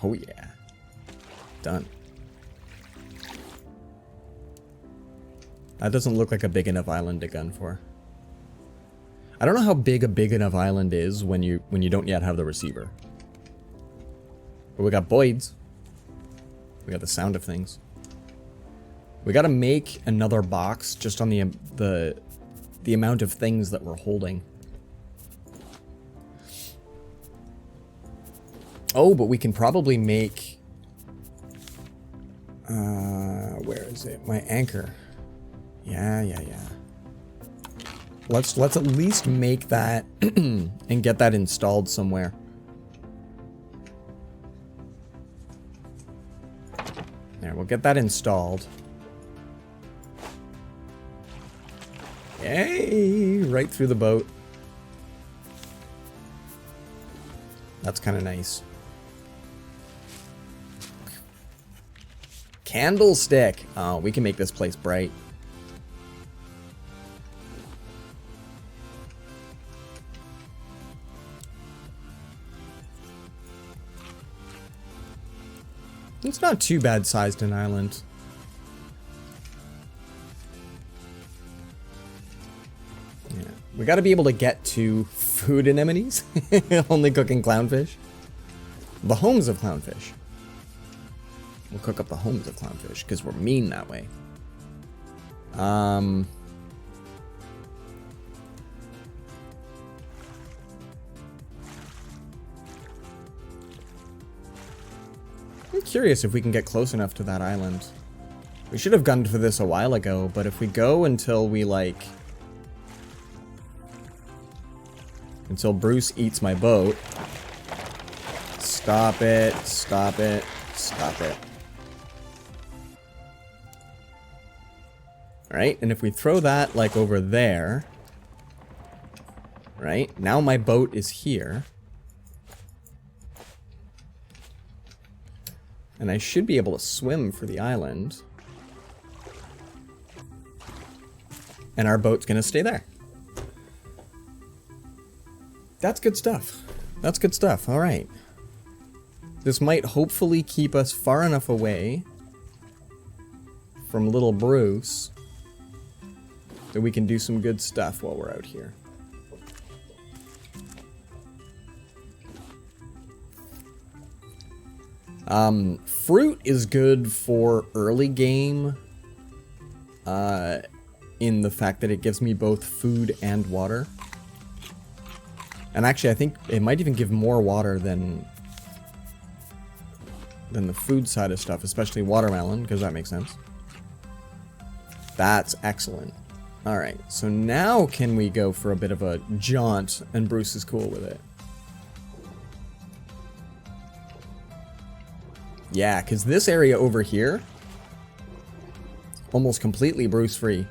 Oh yeah. Done. That doesn't look like a big enough island to gun for. I don't know how big a big enough island is when you don't yet have the receiver. But we got Boyd's. We got the sound of things. We gotta make another box just on the amount of things that we're holding. Oh, but we can probably make... where is it? My anchor. Yeah. Let's at least make that and get that installed somewhere. There, we'll get that installed. Hey, right through the boat. That's kind of nice. Candlestick. Oh, we can make this place bright. It's not too bad sized an island. Yeah. We gotta be able to get to food anemones. Only cooking clownfish. The homes of clownfish. We'll cook up the homes of clownfish because we're mean that way. I'm curious if we can get close enough to that island. We should have gone for this a while ago, but if we go until we like... Until Bruce eats my boat. Stop it, stop it, stop it. Alright, and if we throw that like over there... Right, now my boat is here. And I should be able to swim for the island. And our boat's gonna stay there. That's good stuff. That's good stuff, alright. This might hopefully keep us far enough away from little Bruce that we can do some good stuff while we're out here. Fruit is good for early game, in the fact that it gives me both food and water. And actually, I think it might even give more water than the food side of stuff, especially watermelon, because that makes sense. That's excellent. Alright, so now can we go for a bit of a jaunt, and Bruce is cool with it. Yeah, because this area over here, almost completely Bruce free.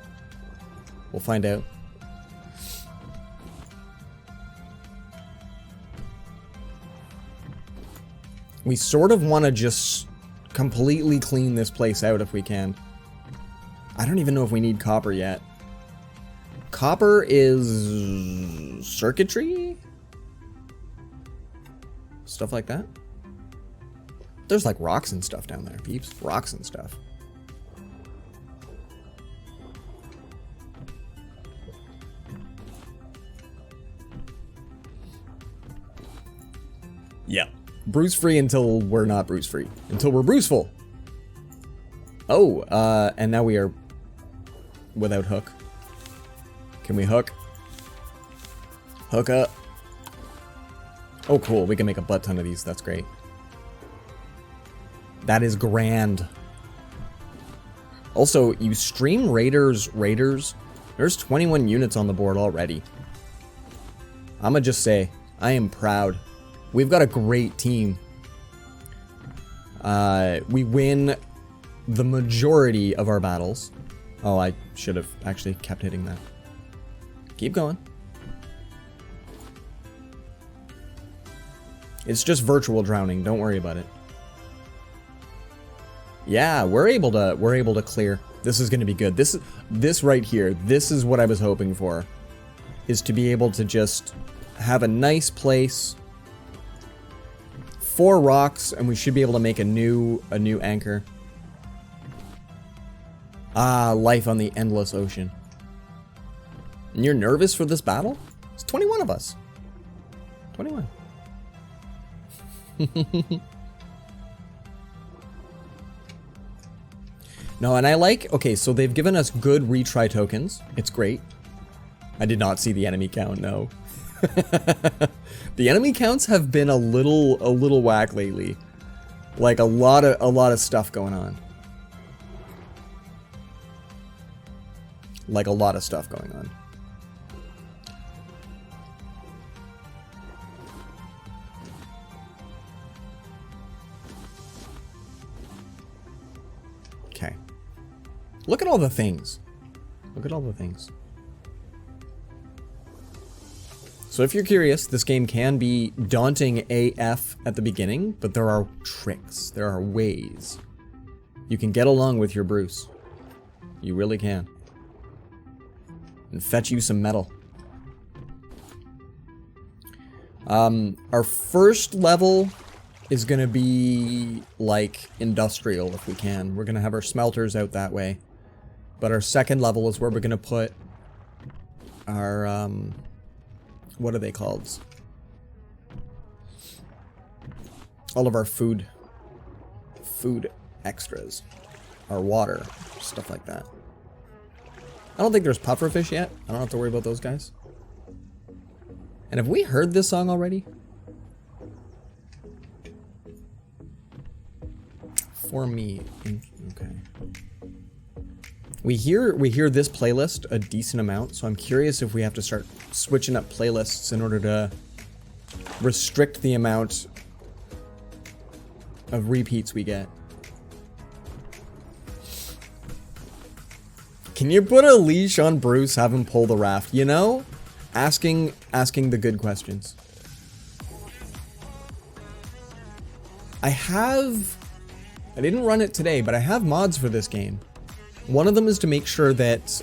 We'll find out. We sort of want to just completely clean this place out if we can. I don't even know if we need copper yet. Copper is circuitry? Stuff like that? There's like rocks and stuff down there, peeps. Rocks and stuff. Yeah. Bruce free until we're not Bruce free. Until we're Bruceful. Oh, and now we are without hook. Can we hook? Hook up. Oh, cool. We can make a butt ton of these. That's great. That is grand. Also, you stream Raiders. There's 21 units on the board already. I'ma just say, I am proud. We've got a great team. We win the majority of our battles. Oh, I should have actually kept hitting that. Keep going. It's just virtual drowning. Don't worry about it. Yeah, we're able to clear. This is going to be good. This right here. This is what I was hoping for. Is to be able to just have a nice place. 4 rocks, and we should be able to make a new anchor. Ah, life on the endless ocean. And you're nervous for this battle? It's 21 of us. 21. No, and I like... Okay, so they've given us good retry tokens. It's great. I did not see the enemy count, no. The enemy counts have been a little whack lately. Like a lot of stuff going on. Like a lot of stuff going on. Okay. Look at all the things. Look at all the things. So if you're curious, this game can be daunting AF at the beginning, but there are tricks. There are ways. You can get along with your Bruce. You really can. And fetch you some metal. Our first level is going to be like industrial if we can. We're going to have our smelters out that way. But our second level is where we're going to put our, what are they called? All of our food extras. Our water, stuff like that. I don't think there's pufferfish yet. I don't have to worry about those guys. And have we heard this song already? For me, okay. We hear this playlist a decent amount, so I'm curious if we have to start switching up playlists in order to restrict the amount of repeats we get. Can you put a leash on Bruce, have him pull the raft? You know? Asking the good questions. I didn't run it today, but I have mods for this game. One of them is to make sure that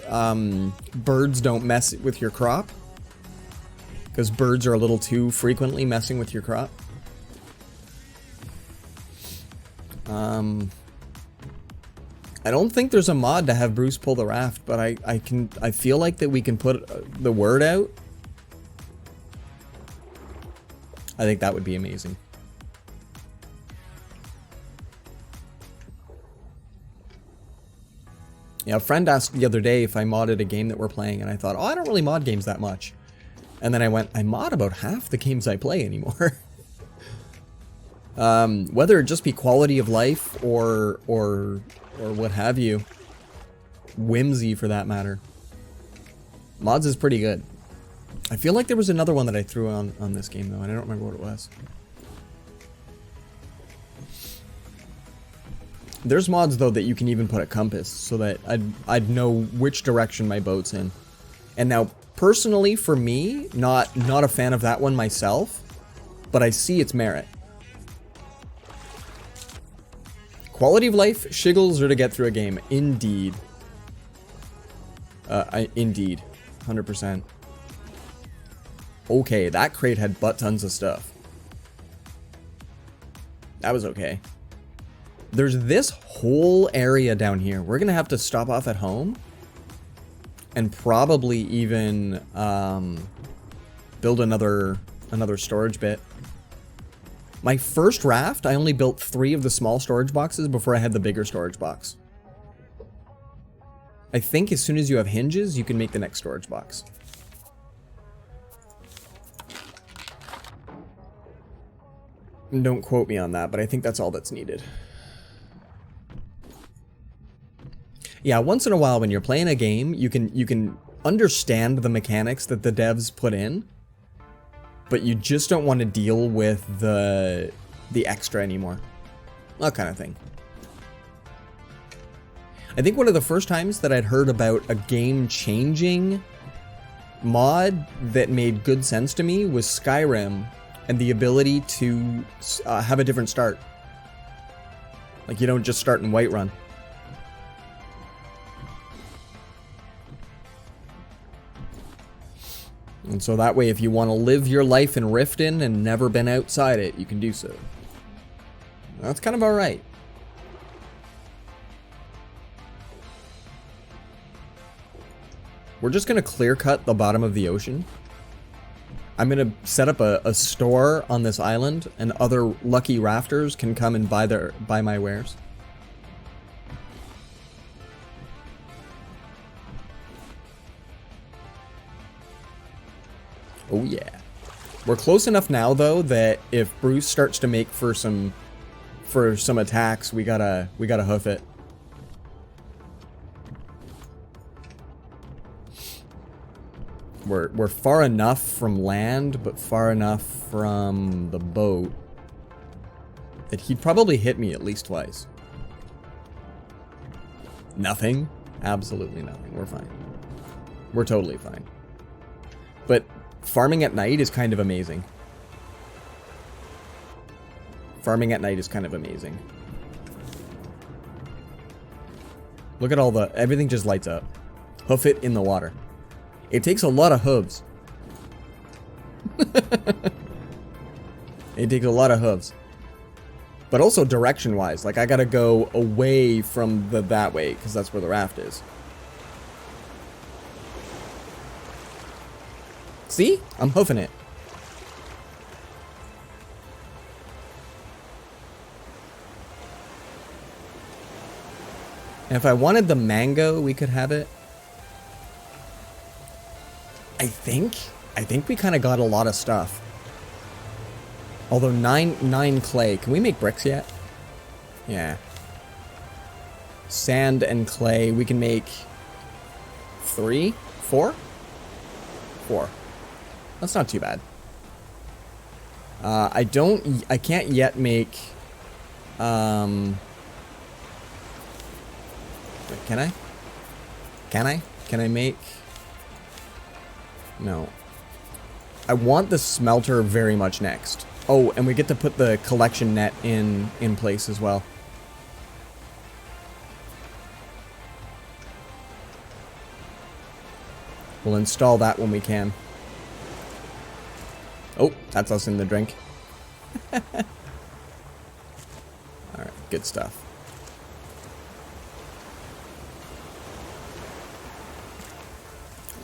birds don't mess with your crop. Because birds are a little too frequently messing with your crop. I don't think there's a mod to have Bruce pull the raft, but I feel like that we can put the word out. I think that would be amazing. Yeah, a friend asked the other day if I modded a game that we're playing, and I thought, oh, I don't really mod games that much. And then I went, I mod about half the games I play anymore. Whether it just be quality of life or what have you. Whimsy, for that matter. Mods is pretty good. I feel like there was another one that I threw on this game, though, and I don't remember what it was. There's mods, though, that you can even put a compass, so that I'd know which direction my boat's in. And now, personally, for me, not a fan of that one myself, but I see its merit. Quality of life, shiggles are to get through a game. Indeed. Indeed. 100%. Okay, that crate had butt tons of stuff. That was okay. There's this whole area down here. We're gonna have to stop off at home and probably even build another storage bit. My first raft, I only built 3 of the small storage boxes before I had the bigger storage box. I think as soon as you have hinges, you can make the next storage box. Don't quote me on that, but I think that's all that's needed. Yeah, once in a while when you're playing a game, you can understand the mechanics that the devs put in, but you just don't want to deal with the extra anymore. That kind of thing. I think one of the first times that I'd heard about a game-changing mod that made good sense to me was Skyrim and the ability to have a different start. Like, you don't just start in Whiterun. And so that way, if you want to live your life in Riften and never been outside it, you can do so. That's kind of alright. We're just going to clear cut the bottom of the ocean. I'm going to set up a store on this island, and other lucky rafters can come and buy my wares. Oh yeah. We're close enough now, though, that if Bruce starts to make for some attacks, we gotta hoof it. We're far enough from land, but far enough from the boat that he'd probably hit me at least twice. Nothing? Absolutely nothing. We're fine. We're totally fine. But Farming at night is kind of amazing. Farming at night is kind of amazing. Look at all the... Everything just lights up. Hoof it in the water. It takes a lot of hooves. It takes a lot of hooves. But also direction-wise. Like, I gotta go away from that way, because that's where the raft is. See? I'm hoofing it. And if I wanted the mango, we could have it. I think we kind of got a lot of stuff. Although 9 clay. Can we make bricks yet? Yeah. Sand and clay. We can make 3? 4? 4. That's not too bad. I can't yet make... Wait, can I? Can I? Can I make... No. I want the smelter very much next. Oh, and we get to put the collection net in place as well. We'll install that when we can. Oh, that's us in the drink. Alright, good stuff.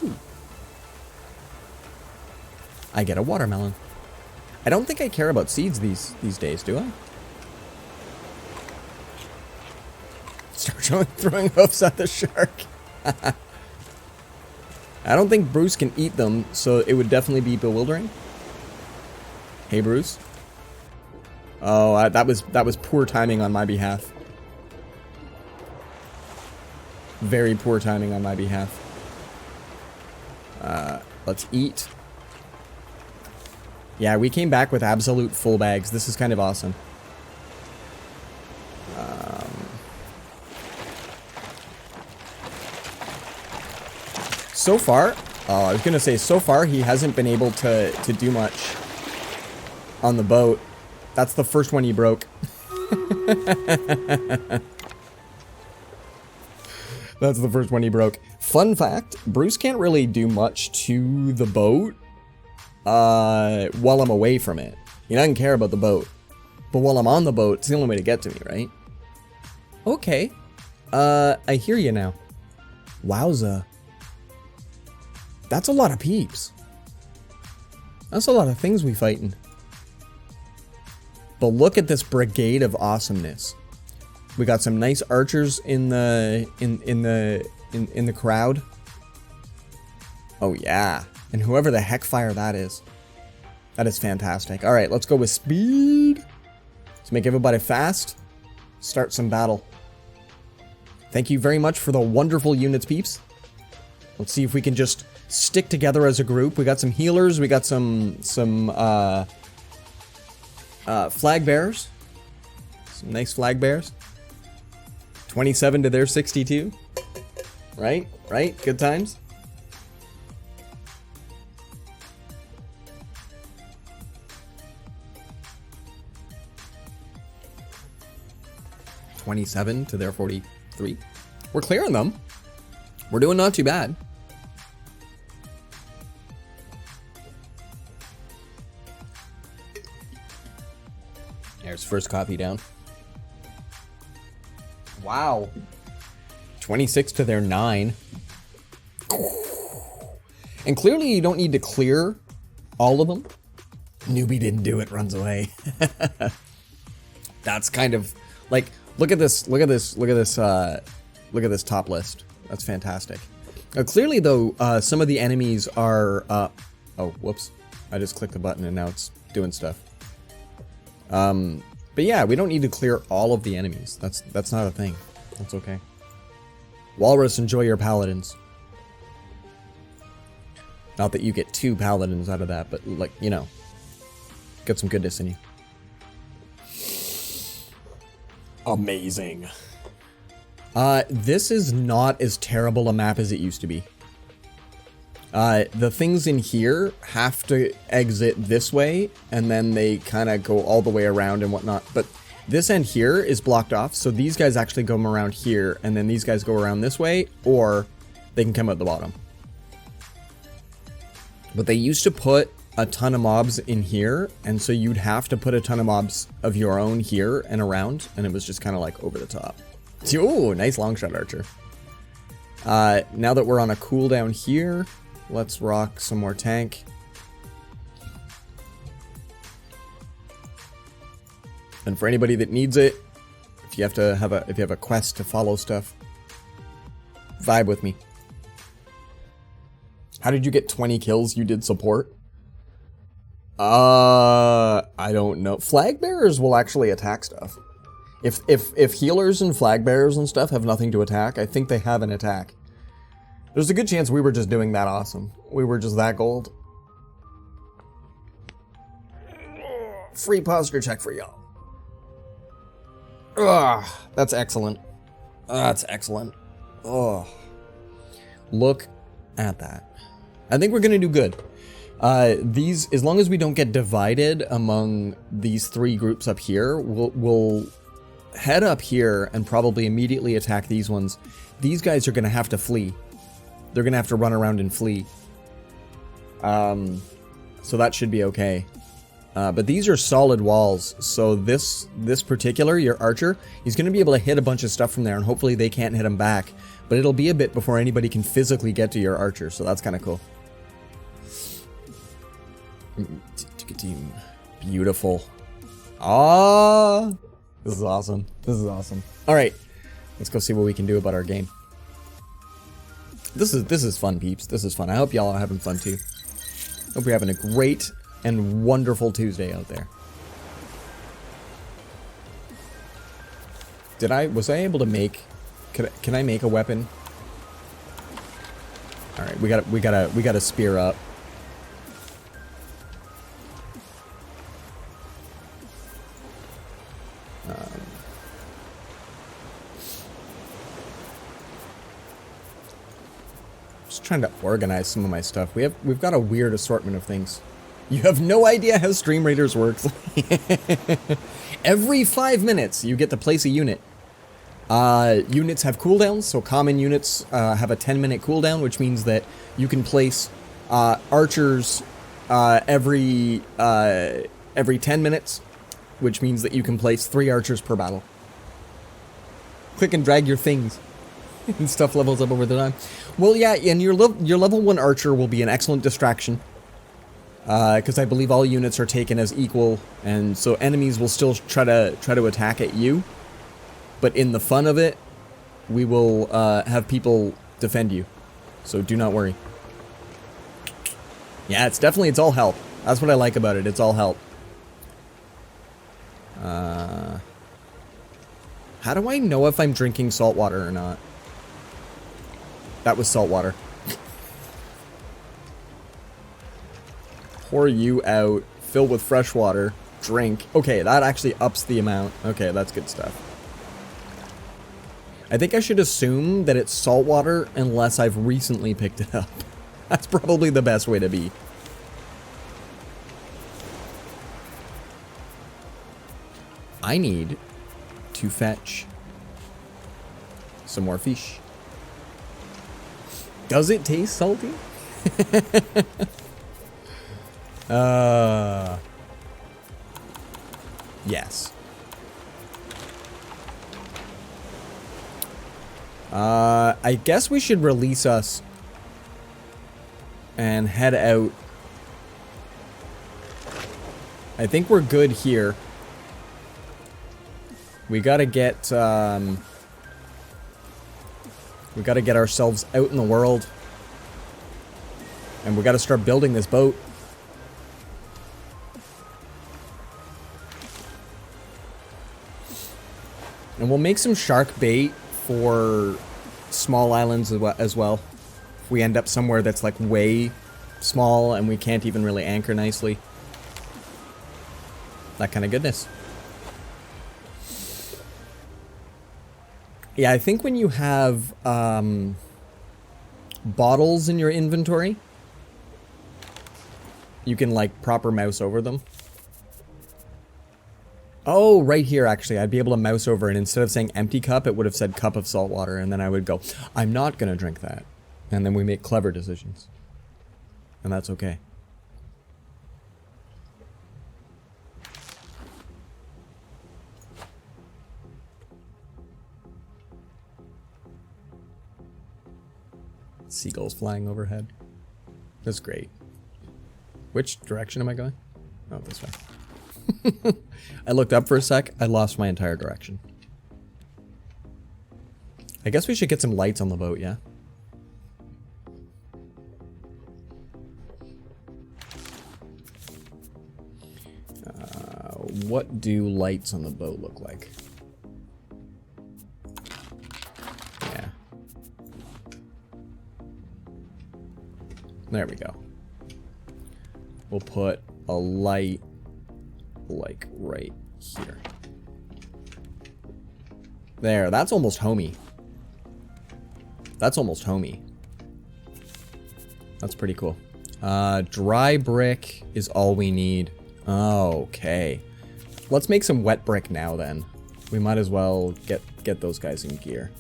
Ooh. I get a watermelon. I don't think I care about seeds these days, do I? Start throwing hoofs at the shark. I don't think Bruce can eat them, so it would definitely be bewildering. Hey, Bruce. Oh, that was poor timing on my behalf. Very poor timing on my behalf. Let's eat. Yeah, we came back with absolute full bags. This is kind of awesome. So far, I was gonna say, so far he hasn't been able to do much on the boat. That's the first one he broke. That's the first one he broke. Fun fact, Bruce can't really do much to the boat while I'm away from it. He doesn't care about the boat. But while I'm on the boat, it's the only way to get to me, right? Okay. I hear you now. Wowza. That's a lot of peeps. That's a lot of things we fighting. But look at this brigade of awesomeness. We got some nice archers in the crowd. Oh yeah. And whoever the heck fire that is. That is fantastic. Alright, let's go with speed. Let's make everybody fast. Start some battle. Thank you very much for the wonderful units, peeps. Let's see if we can just stick together as a group. We got some healers. We got some flag bearers. Some nice flag bearers. 27 to their 62. Right? Right? Good times. $27 to their 43. We're clearing them. We're doing not too bad. There's first copy down. Wow. 26 to their 9. And clearly you don't need to clear all of them. Newbie didn't do it, runs away. That's kind of like, look at this top list. That's fantastic. Clearly though, some of the enemies are, oh, whoops. I just clicked the button and now it's doing stuff. But yeah, we don't need to clear all of the enemies. That's not a thing. That's okay. Walrus, enjoy your paladins. Not that you get 2 paladins out of that, but like, you know, get some goodness in you. Amazing. This is not as terrible a map as it used to be. The things in here have to exit this way, and then they kind of go all the way around and whatnot. But this end here is blocked off, so these guys actually go around here, and then these guys go around this way, or they can come out the bottom. But they used to put a ton of mobs in here, and so you'd have to put a ton of mobs of your own here and around, and it was just kind of like over the top. Oh, nice long shot archer. Now that we're on a cooldown here, let's rock some more tank. And for anybody that needs it, if you have a quest to follow stuff, vibe with me. How did you get 20 kills? You did support? I don't know. Flag bearers will actually attack stuff. If healers and flag bearers and stuff have nothing to attack, I think they have an attack. There's a good chance we were just doing that awesome. We were just that gold. Free posture check for y'all. Ugh, that's excellent. That's excellent. Oh, look at that. I think we're gonna do good. These, as long as we don't get divided among these three groups up here, we'll head up here and probably immediately attack these ones. These guys are gonna have to flee. They're gonna have to run around and flee. So that should be okay. But these are solid walls, so this particular, your archer, he's going to be able to hit a bunch of stuff from there, and hopefully they can't hit him back. But it'll be a bit before anybody can physically get to your archer, so that's kind of cool. Beautiful. Ah, this is awesome. This is awesome. All right, let's go see what we can do about our game. This is fun, peeps. This is fun. I hope y'all are having fun too. Hope you're having a great and wonderful Tuesday out there. Was I able to make, can I make a weapon? All right, we gotta spear up. Just trying to organize some of my stuff. We've got a weird assortment of things. You have no idea how Stream Raiders works. Every 5 minutes, you get to place a unit. Units have cooldowns, so common units have a 10-minute cooldown, which means that you can place archers every 10 minutes, which means that you can place 3 archers per battle. Click and drag your things, and stuff levels up over the time. Well, yeah, and your level 1 archer will be an excellent distraction. Because I believe all units are taken as equal, and so enemies will still try to attack at you. But in the fun of it, we will have people defend you. So do not worry. Yeah, it's all help. That's what I like about it. It's all help. How do I know if I'm drinking salt water or not? That was salt water. Pour you out, fill with fresh water, drink. Okay, that actually ups the amount. Okay, that's good stuff. I think I should assume that it's salt water unless I've recently picked it up. That's probably the best way to be. I need to fetch some more fish. Does it taste salty? Yes. I guess we should release us and head out. I think we're good here. We gotta get ourselves out in the world. And we gotta start building this boat. And we'll make some shark bait for small islands as well. If we end up somewhere that's like way small and we can't even really anchor nicely. That kind of goodness. Yeah, I think when you have bottles in your inventory, you can like proper mouse over them. Oh, right here, actually, I'd be able to mouse over, and instead of saying empty cup, it would have said cup of salt water, and then I would go, I'm not gonna drink that. And then we make clever decisions. And that's okay. Seagulls flying overhead. That's great. Which direction am I going? Oh, this way. I looked up for a sec. I lost my entire direction. I guess we should get some lights on the boat, yeah? What do lights on the boat look like? Yeah. There we go. We'll put a light like right here. There, that's almost homey. That's almost homey. That's pretty cool. Dry brick is all we need. Okay. Let's make some wet brick now then. We might as well get those guys in gear.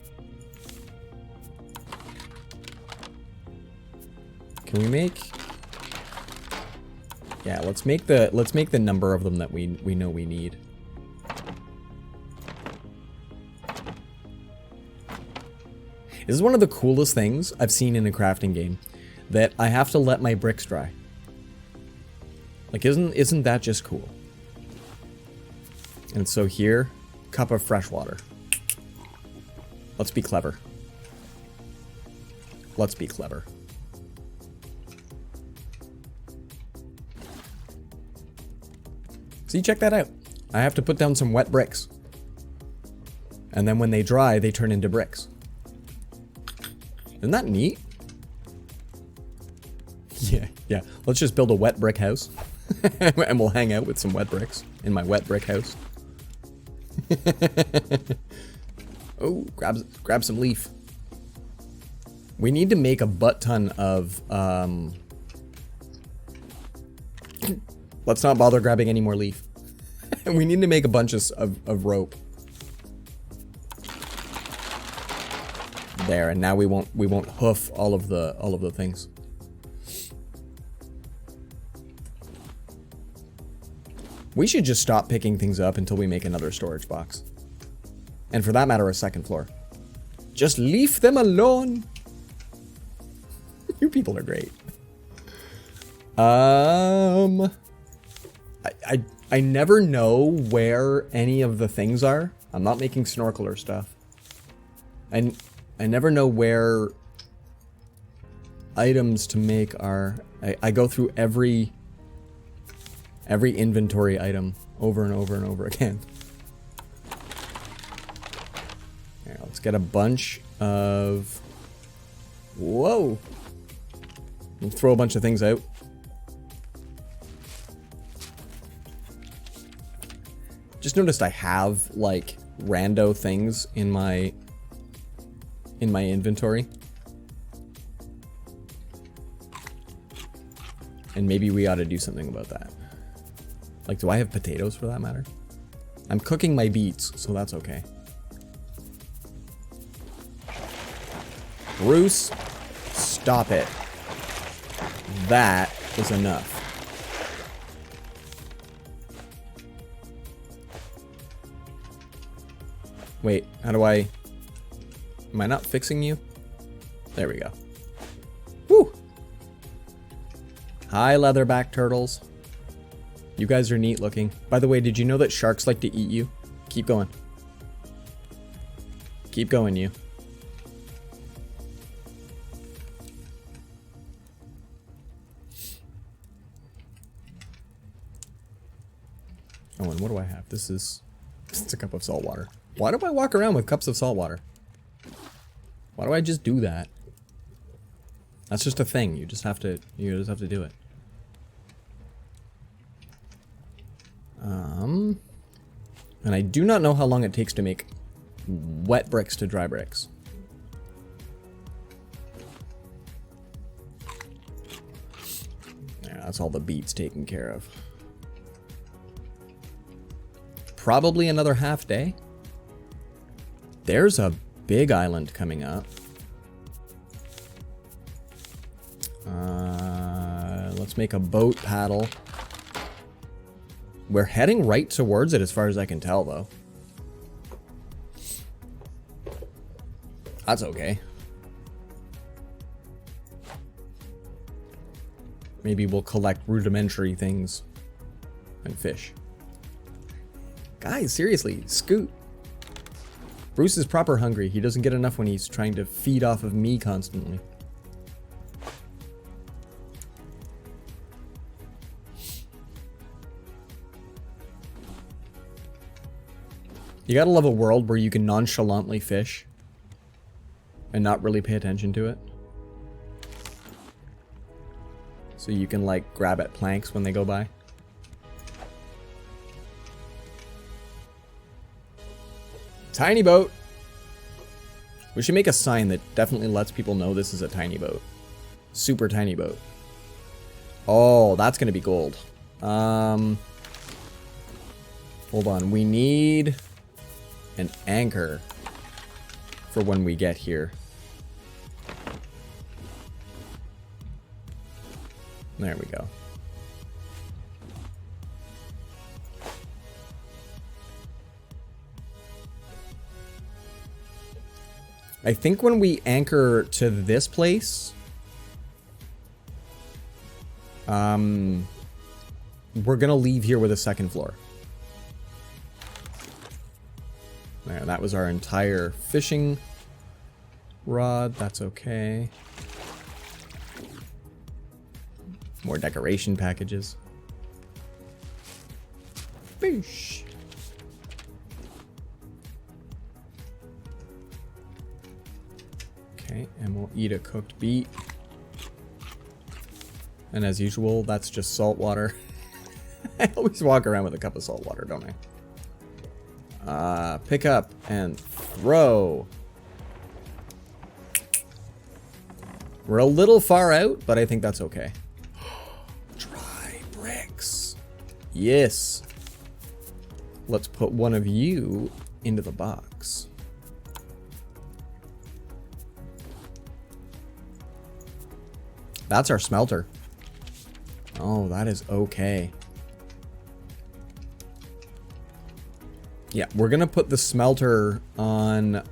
Can we make... Yeah, let's make the number of them that we know we need. This is one of the coolest things I've seen in a crafting game, that I have to let my bricks dry. Like, isn't that just cool? And so here, cup of fresh water. Let's be clever. Let's be clever. See, check that out. I have to put down some wet bricks. And then when they dry, they turn into bricks. Isn't that neat? Yeah. Let's just build a wet brick house. And we'll hang out with some wet bricks in my wet brick house. Oh, grab some leaf. We need to make a butt ton of... Let's not bother grabbing any more leaf. We need to make a bunch of rope. There, and now we won't hoof all of the things. We should just stop picking things up until we make another storage box. And for that matter, a second floor. Just leave them alone. You people are great. I never know where any of the things are. I'm not making snorkeler stuff. I never know where items to make are. I go through every inventory item over and over and over again. Here, let's get a bunch of... Whoa! We'll throw a bunch of things out. Just noticed I have, like, rando things in my inventory. And maybe we ought to do something about that. Like, do I have potatoes for that matter? I'm cooking my beets, so that's okay. Bruce, stop it. That is enough. Wait, how do I... Am I not fixing you? There we go. Woo! Hi, leatherback turtles. You guys are neat looking. By the way, did you know that sharks like to eat you? Keep going. Keep going, you. Oh, and what do I have? This is... It's a cup of salt water. Why do I walk around with cups of salt water? Why do I just do that? That's just a thing. You just have to do it. And I do not know how long it takes to make wet bricks to dry bricks. Yeah, That's all the beets taken care of. Probably another half day. There's a big island coming up. Let's make a boat paddle. We're heading right towards it as far as I can tell, though. That's okay. Maybe we'll collect rudimentary things and fish. Guys, seriously, scoot. Bruce is proper hungry. He doesn't get enough when he's trying to feed off of me constantly. You gotta love a world where you can nonchalantly fish and not really pay attention to it. So you can, like, grab at planks when they go by. Tiny boat! We should make a sign that definitely lets people know this is a tiny boat. Super tiny boat. Oh, that's gonna be gold. Hold on, we need an anchor for when we get here. There we go. I think when we anchor to this place, we're gonna leave here with a second floor. There, that was our entire fishing rod. That's okay. More decoration packages. Fish. Okay, and we'll eat a cooked beet. And as usual, that's just salt water. I always walk around with a cup of salt water, don't I? Pick up and throw. We're a little far out, but I think that's okay. Dry bricks. Yes. Let's put one of you into the box. That's our smelter. Oh, that is okay. Yeah, we're gonna put the smelter on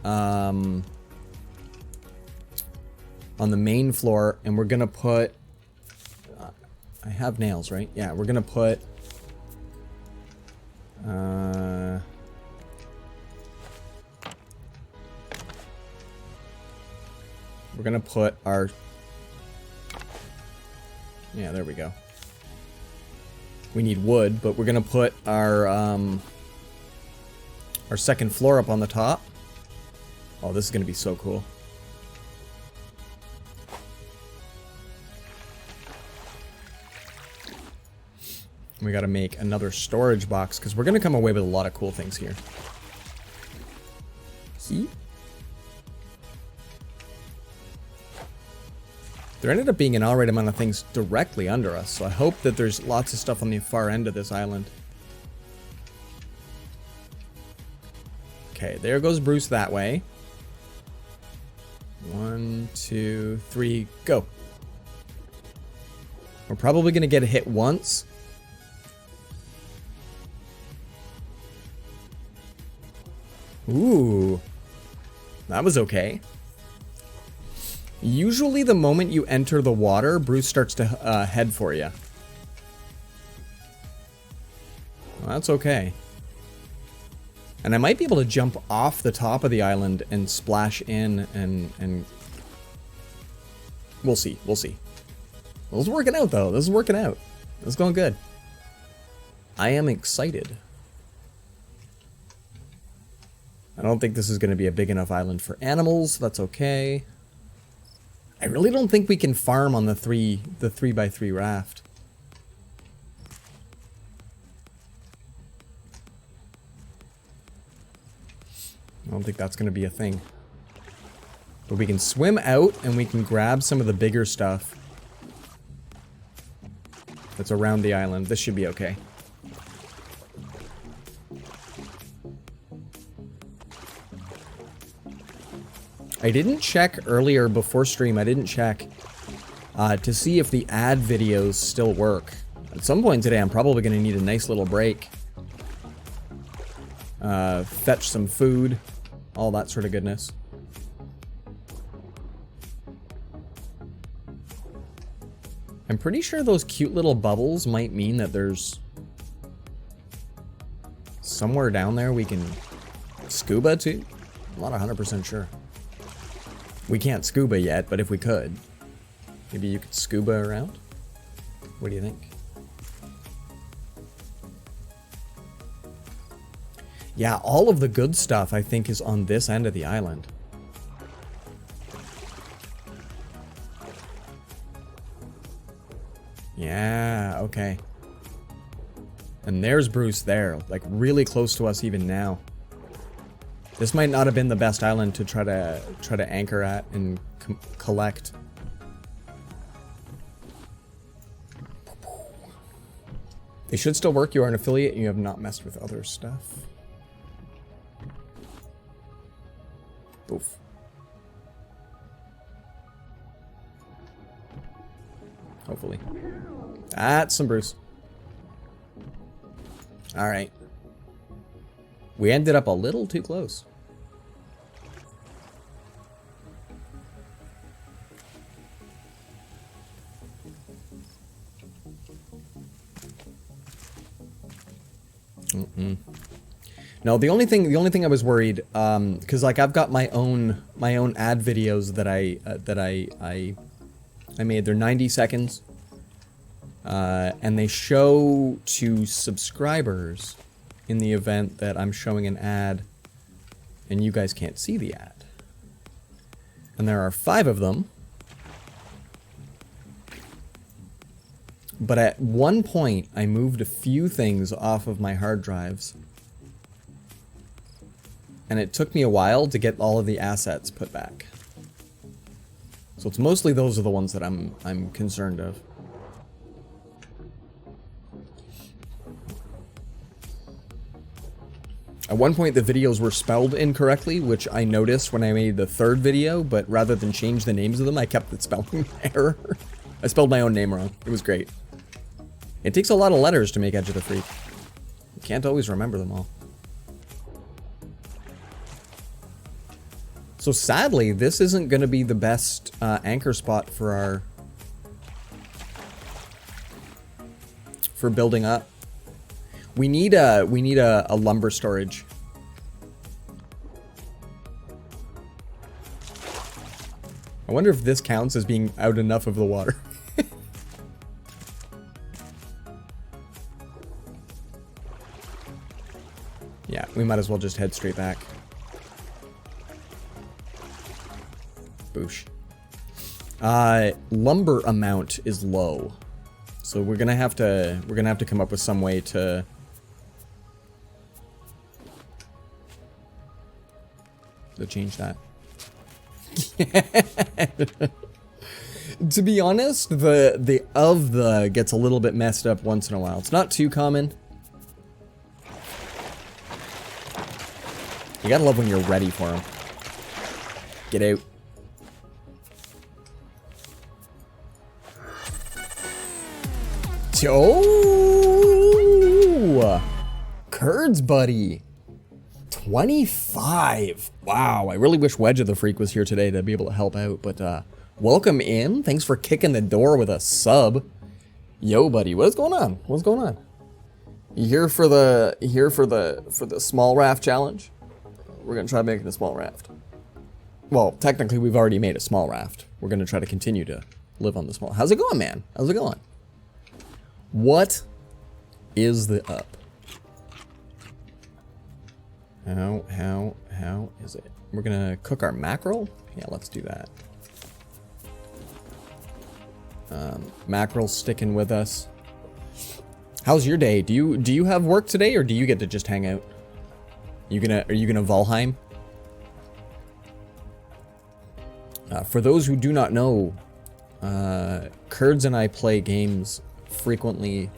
the main floor, and we're gonna put. I have nails, right? Yeah, we're gonna put. We're gonna put our. Yeah, there we go. We need wood, but we're gonna put our second floor up on the top. Oh, this is gonna be so cool. We gotta make another storage box, because we're gonna come away with a lot of cool things here. See? There ended up being an alright amount of things directly under us, so I hope that there's lots of stuff on the far end of this island. Okay, there goes Bruce that way. 1, 2, 3, go. We're probably gonna get a hit once. Ooh, that was okay. Usually the moment you enter the water, Bruce starts to head for you. Well, that's okay. And I might be able to jump off the top of the island and splash in and... We'll see, we'll see. This is working out, though. This is working out. This is going good. I am excited. I don't think this is going to be a big enough island for animals. That's okay. I really don't think we can farm on the 3x3 raft. I don't think that's going to be a thing. But we can swim out and we can grab some of the bigger stuff. that's around the island. This should be okay. I didn't check earlier before stream. I didn't check to see if the ad videos still work. At some point today, I'm probably going to need a nice little break. Fetch some food, all that sort of goodness. I'm pretty sure those cute little bubbles might mean that there's somewhere down there we can scuba to. I'm not 100% sure. We can't scuba yet, but if we could, maybe you could scuba around? What do you think? Yeah, all of the good stuff, I think, is on this end of the island. Yeah, okay. And there's Bruce there, like really close to us even now. This might not have been the best island to try to anchor at and collect. They should still work. You are an affiliate and you have not messed with other stuff. Oof. Hopefully. That's some Bruce. Alright. We ended up a little too close. No, the only thing I was worried, because like I've got my own ad videos that I made. They're 90 seconds, and they show to subscribers in the event that I'm showing an ad, and you guys can't see the ad. And there are 5 of them. But at one point, I moved a few things off of my hard drives. And it took me a while to get all of the assets put back. So it's mostly those are the ones that I'm concerned of. At one point, the videos were spelled incorrectly, which I noticed when I made the 3rd video, but rather than change the names of them, I kept the spelling error. I spelled my own name wrong. It was great. It takes a lot of letters to make Edge of the Freak. You can't always remember them all. So sadly, this isn't going to be the best anchor spot for building up. We need a lumber storage. I wonder if this counts as being out enough of the water. Yeah, we might as well just head straight back. Boosh. Lumber amount is low, so we're gonna have to come up with some way to change that. To be honest, the gets a little bit messed up once in a while. It's not too common. You gotta love when you're ready for them. Get out. Oh! Curds, buddy. 25. Wow, I really wish Wedge of the Freak was here today to be able to help out, but welcome in. Thanks for kicking the door with a sub. Yo, buddy, what's going on? What's going on? You here for the small raft challenge? We're gonna try making a small raft. Well, technically we've already made a small raft. We're gonna try to continue to live on the small. How's it going, man? How's it going? What is the up? How is it? We're gonna cook our mackerel? Yeah, let's do that. Mackerel sticking with us. How's your day? Do you have work today, or do you get to just hang out? Are you gonna Valheim? For those who do not know, Kurds and I play games infrequently,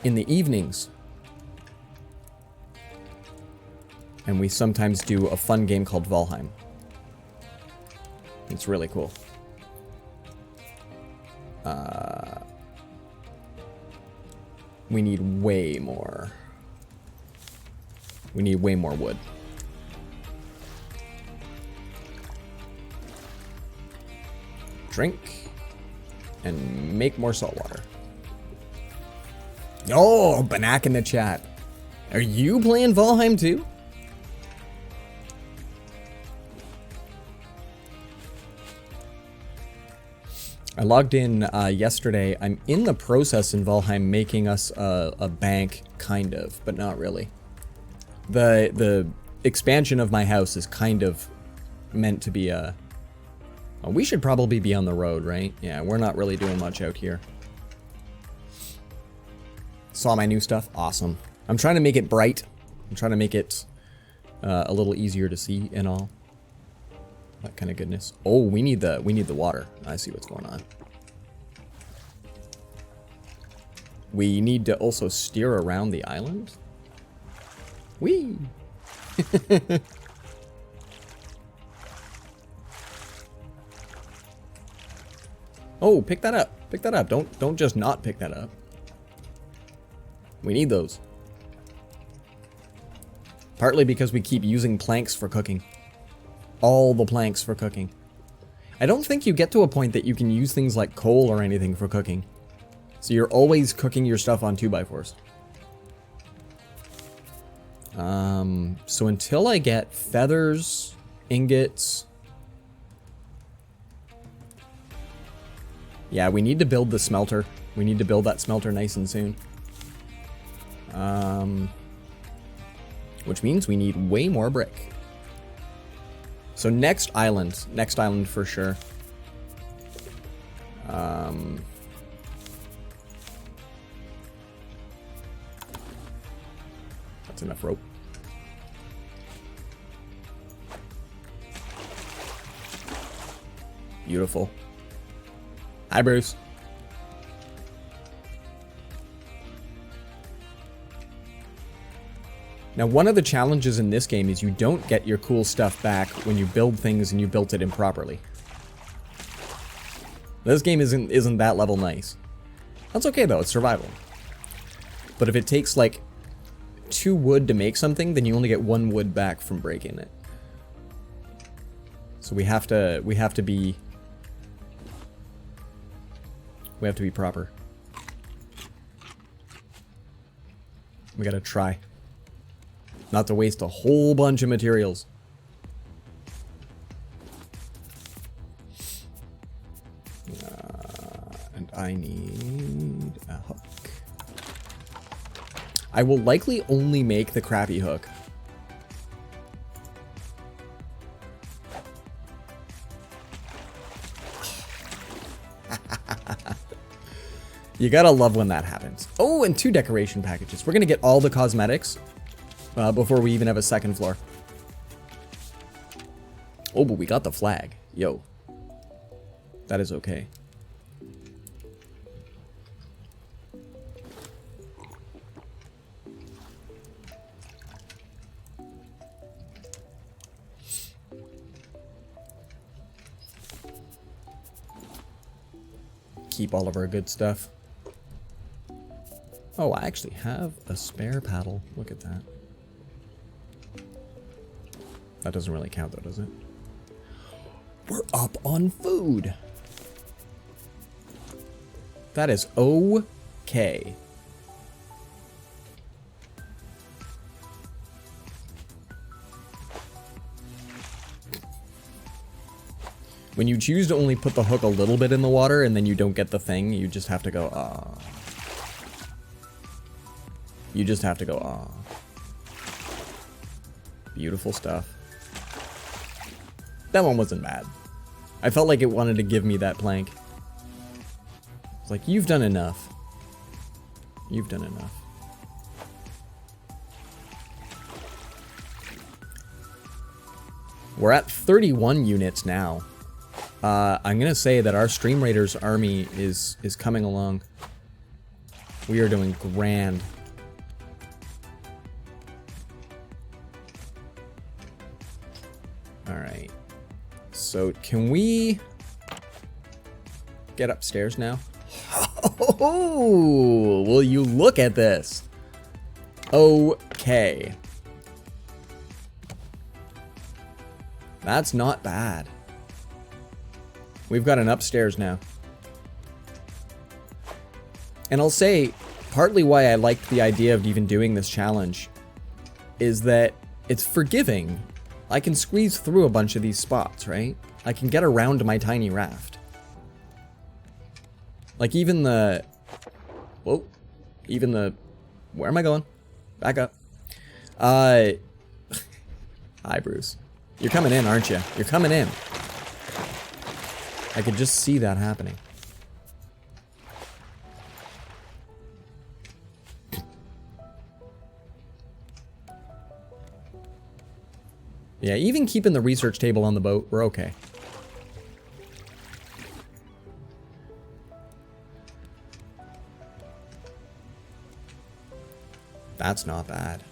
in the evenings. And we sometimes do a fun game called Valheim. It's really cool. We need way more. We need way more wood. Drink. And make more salt water. Oh, Banak in the chat. Are you playing Valheim too? I logged in yesterday. I'm in the process in Valheim making us a bank, kind of, but not really. The expansion of my house is kind of meant to be a... Oh, we should probably be on the road, right? Yeah, we're not really doing much out here. Saw my new stuff. Awesome. I'm trying to make it bright. I'm trying to make it a little easier to see and all. That kind of goodness. Oh, we need the water. I see what's going on. We need to also steer around the island. Whee! Oh, pick that up. Pick that up. Don't just not pick that up. We need those. Partly because we keep using planks for cooking. All the planks for cooking. I don't think you get to a point that you can use things like coal or anything for cooking. So you're always cooking your stuff on 2x4s. So until I get feathers, ingots... Yeah, we need to build the smelter. We need to build that smelter nice and soon. Which means we need way more brick. So next island for sure. That's enough rope. Beautiful. Hi, Bruce. Now, one of the challenges in this game is you don't get your cool stuff back when you build things and you built it improperly. This game isn't that level nice. That's okay though, it's survival. But if it takes like 2 wood to make something, then you only get 1 wood back from breaking it. So we have to be proper. We gotta try. Not to waste a whole bunch of materials. And I need a hook. I will likely only make the crappy hook. You gotta love when that happens. Oh, and 2 decoration packages. We're gonna get all the cosmetics before we even have a second floor. Oh, but we got the flag. Yo. That is okay. Keep all of our good stuff. Oh, I actually have a spare paddle. Look at that. That doesn't really count though, does it? We're up on food. That is okay. When you choose to only put the hook a little bit in the water and then you don't get the thing, you just have to go, ah. You just have to go, ah. Beautiful stuff. That one wasn't bad. I felt like it wanted to give me that plank. It's like, you've done enough. You've done enough. We're at 31 units now. I'm gonna say that our Stream Raiders army is coming along. We are doing grand. Alright. So, can we get upstairs now? Oh, will you look at this? Okay. That's not bad. We've got an upstairs now. And I'll say, partly why I liked the idea of even doing this challenge is that it's forgiving. I can squeeze through a bunch of these spots, right? I can get around my tiny raft. Like even the... Whoa. Even the... Where am I going? Back up. Hi, Bruce. You're coming in, aren't you? You're coming in. I could just see that happening. Yeah, even keeping the research table on the boat, we're okay. That's not bad.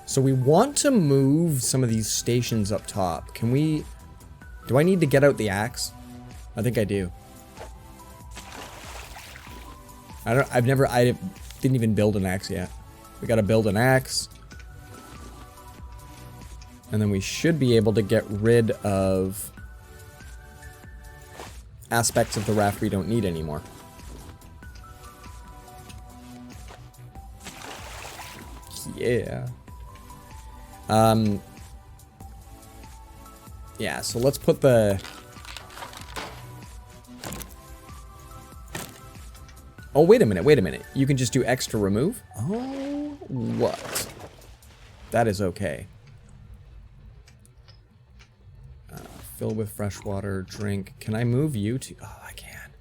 So we want to move some of these stations up top. Can we... Do I need to get out the axe? I think I do. I didn't even build an axe yet. We gotta build an axe. And then we should be able to get rid of aspects of the raft we don't need anymore. Yeah. Yeah, so let's put the... Oh, wait a minute. You can just do extra remove? Oh, what? That is okay. Fill with fresh water, drink. Can I move you to... Oh, I can.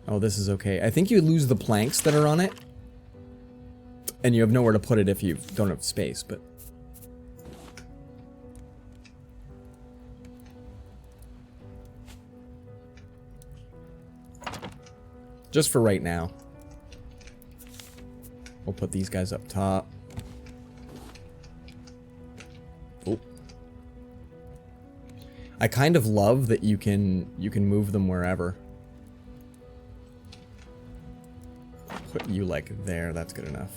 Oh, this is okay. I think you lose the planks that are on it. And you have nowhere to put it if you don't have space, but... Just for right now. We'll put these guys up top. Oh. I kind of love that you can move them wherever. Put you like there, that's good enough.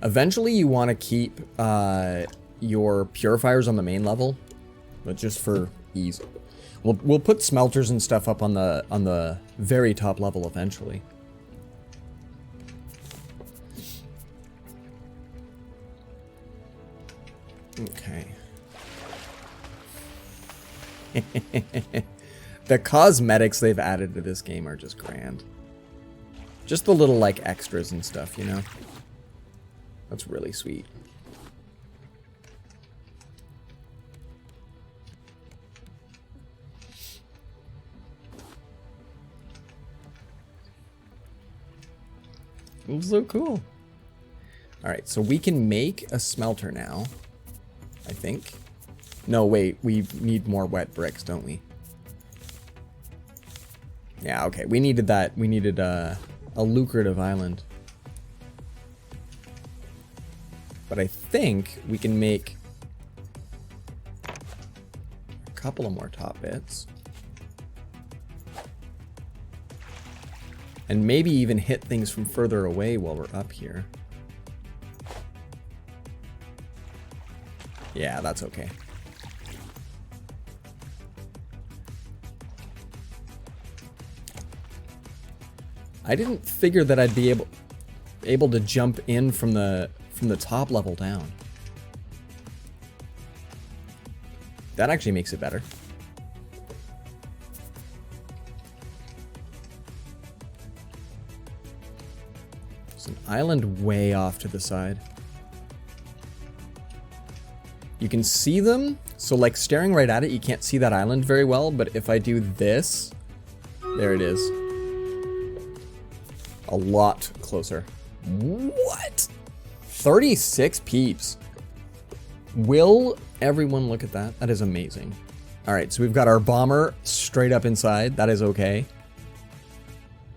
Eventually you want to keep your purifiers on the main level, but just for ease. We'll put smelters and stuff up on the very top level eventually. Okay. The cosmetics they've added to this game are just grand. Just the little like extras and stuff, you know? That's really sweet. It was so cool. Alright, so we can make a smelter now. I think. No, wait, we need more wet bricks, don't we? Yeah, okay, we needed that. We needed a lucrative island. But I think we can make a couple of more top bits. And maybe even hit things from further away while we're up here. Yeah, that's okay. I didn't figure that I'd be able to jump in from the top level down. That actually makes it better. There's an island way off to the side. You can see them, so like staring right at it, you can't see that island very well, but if I do this, there it is. A lot closer. What? 36 peeps. Will everyone look at that? That is amazing. All right, so we've got our bomber straight up inside. That is okay.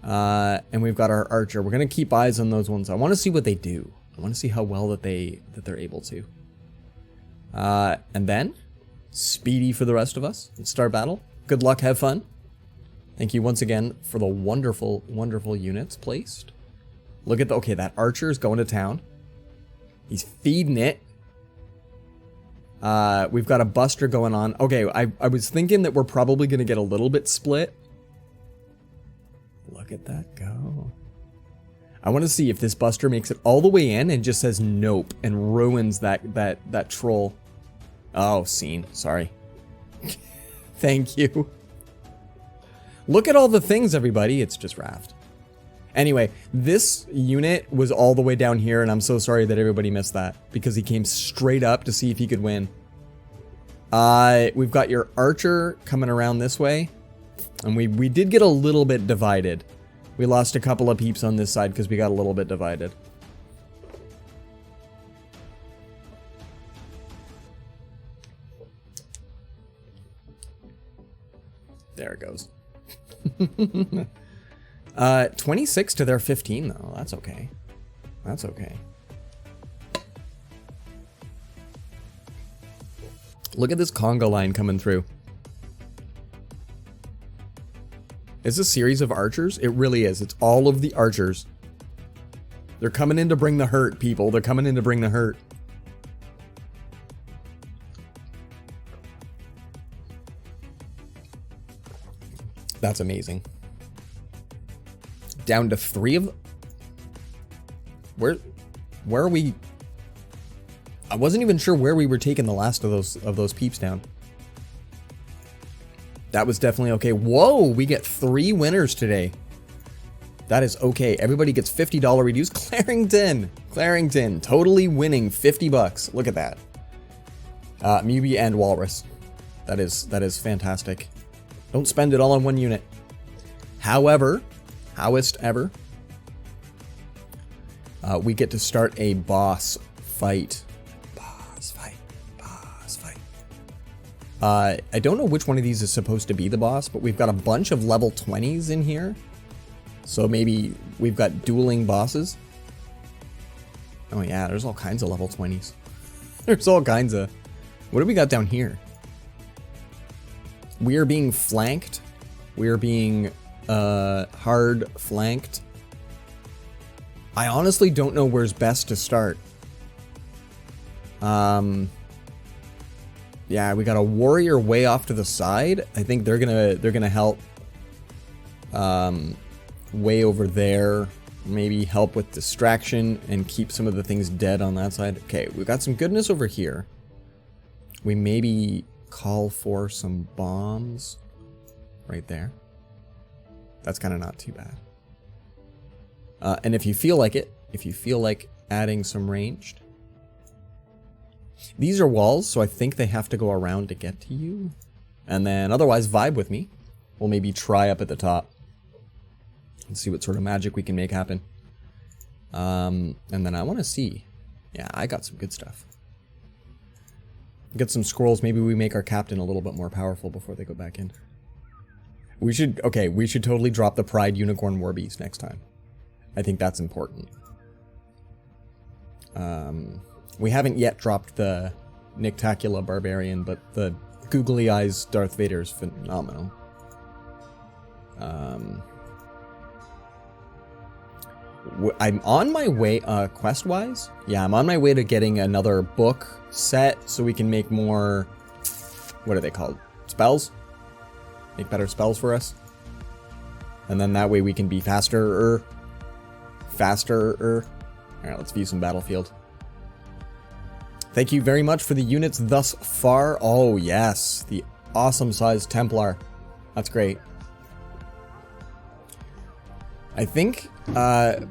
And we've got our archer. We're going to keep eyes on those ones. I want to see what they do. I want to see how well that they're able to. And then, speedy for the rest of us. Let's start battle. Good luck, have fun. Thank you once again for the wonderful, wonderful units placed. Look at the, okay, that archer's going to town. He's feeding it. We've got a buster going on. Okay, I was thinking that we're probably going to get a little bit split. Look at that go. I want to see if this buster makes it all the way in and just says nope and ruins that troll. Oh, scene. Sorry. Thank you. Look at all the things, everybody. It's just Raft. Anyway, this unit was all the way down here, and I'm so sorry that everybody missed that, because he came straight up to see if he could win. We've got your archer coming around this way, and we did get a little bit divided. We lost a couple of peeps on this side because we got a little bit divided. There it goes. 26 to their 15 though. That's okay. That's okay. Look at this conga line coming through. It's a series of archers. It really is. It's all of the archers. They're coming in to bring the hurt, people. They're coming in to bring the hurt. That's amazing. Down to 3 of... Where are we? I wasn't even sure where we were taking the last of those peeps down. That was definitely okay. Whoa, we get 3 winners today. That is okay. Everybody gets $50 reduced. Clarington, totally winning 50 bucks. Look at that. Mubi and Walrus. That is fantastic. Don't spend it all on one unit. However, howest ever, we get to start a boss fight. I don't know which one of these is supposed to be the boss, but we've got a bunch of level 20s in here. So maybe we've got dueling bosses. Oh yeah, there's all kinds of level 20s. There's all kinds of... What do we got down here? We are being flanked. We are being hard flanked. I honestly don't know where's best to start. Yeah, we got a warrior way off to the side. I think they're gonna help way over there. Maybe help with distraction and keep some of the things dead on that side. Okay, we've got some goodness over here. We maybe call for some bombs right there. That's kind of not too bad. And if you feel like it, if you feel like adding some ranged. These are walls, so I think they have to go around to get to you. And then otherwise, vibe with me. We'll maybe try up at the top. And see what sort of magic we can make happen. And then I want to see. Yeah, I got some good stuff. Get some scrolls. Maybe we make our captain a little bit more powerful before they go back in. We should, okay, we should totally drop the Pride Unicorn Warbeast next time. I think that's important. We haven't yet dropped the Nictacula Barbarian, but the Googly Eyes Darth Vader is phenomenal. I'm on my way, quest-wise? Yeah, I'm on my way to getting another book set so we can make more... What are they called? Spells? Make better spells for us. And then that way we can be faster-er. Alright, let's view some Battlefield. Thank you very much for the units thus far. Oh, yes. The awesome-sized Templar. That's great. I think that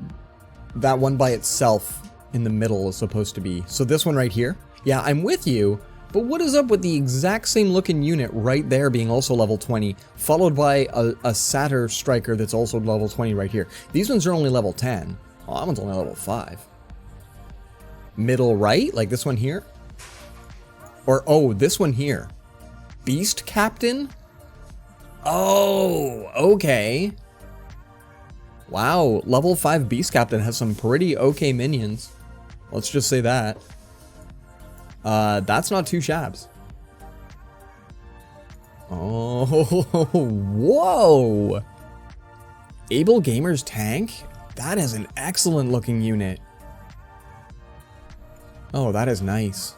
one by itself in the middle is supposed to be. So this one right here. Yeah, I'm with you. But what is up with the exact same looking unit right there being also level 20, followed by a Satyr Striker that's also level 20 right here? These ones are only level 10. Oh, that one's only level 5. Middle right, like this one here. Or, oh, this one here. Beast Captain? Oh, okay. Wow, level 5 Beast Captain has some pretty okay minions. Let's just say that. That's not too shabs. Oh, whoa! Able Gamer's tank? That is an excellent looking unit. Oh, that is nice.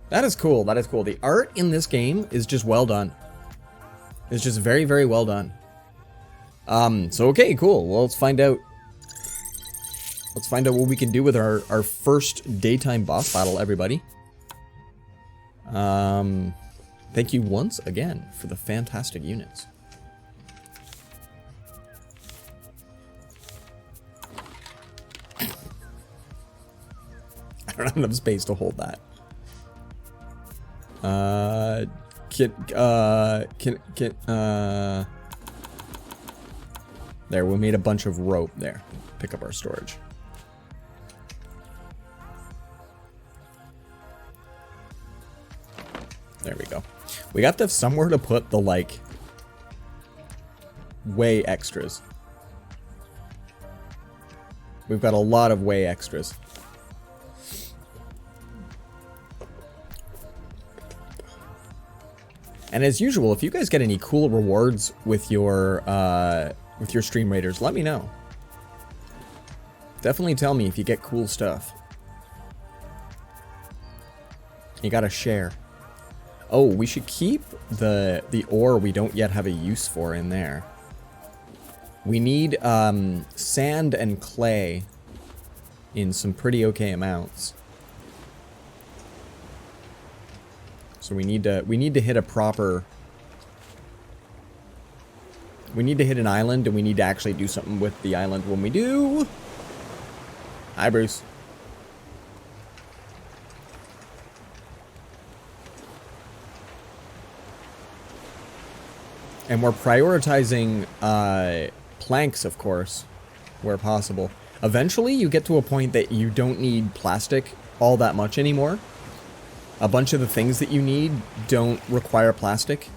That is cool, that is cool. The art in this game is just well done. It's just very, very well done. So okay, cool. Well, let's find out. Let's find out what we can do with our first daytime boss battle, everybody. Thank you once again for the fantastic units. I don't have enough space to hold that. There, we made a bunch of rope there. Pick up our storage. There we go. We got to have somewhere to put the, like, way extras. We've got a lot of way extras. And as usual, if you guys get any cool rewards with your stream raiders, let me know. Definitely tell me if you get cool stuff. You gotta share. Oh, we should keep the ore we don't yet have a use for in there. We need sand and clay in some pretty okay amounts. So we need to hit a proper. We need to hit an island, and we need to actually do something with the island when we do. Hi, Bruce. And we're prioritizing planks, of course, where possible. Eventually, you get to a point that you don't need plastic all that much anymore. A bunch of the things that you need don't require plastic.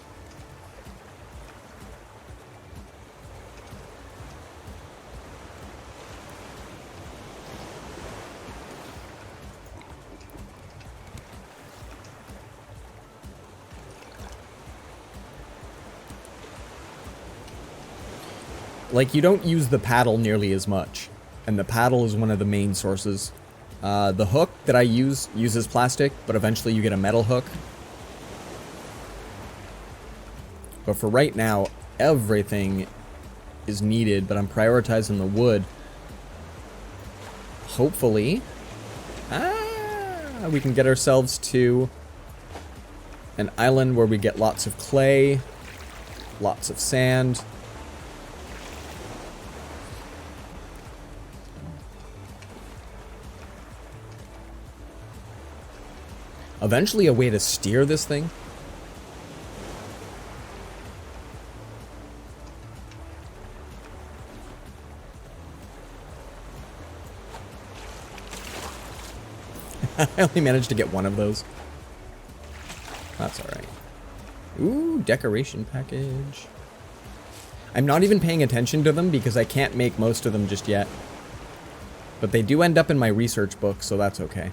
Like, you don't use the paddle nearly as much, and the paddle is one of the main sources. The hook that I use uses plastic, but eventually you get a metal hook. But for right now, everything is needed, but I'm prioritizing the wood. Hopefully, we can get ourselves to an island where we get lots of clay, lots of sand. Eventually a way to steer this thing. I only managed to get one of those. That's alright. Ooh, decoration package. I'm not even paying attention to them because I can't make most of them just yet. But they do end up in my research book, so that's okay.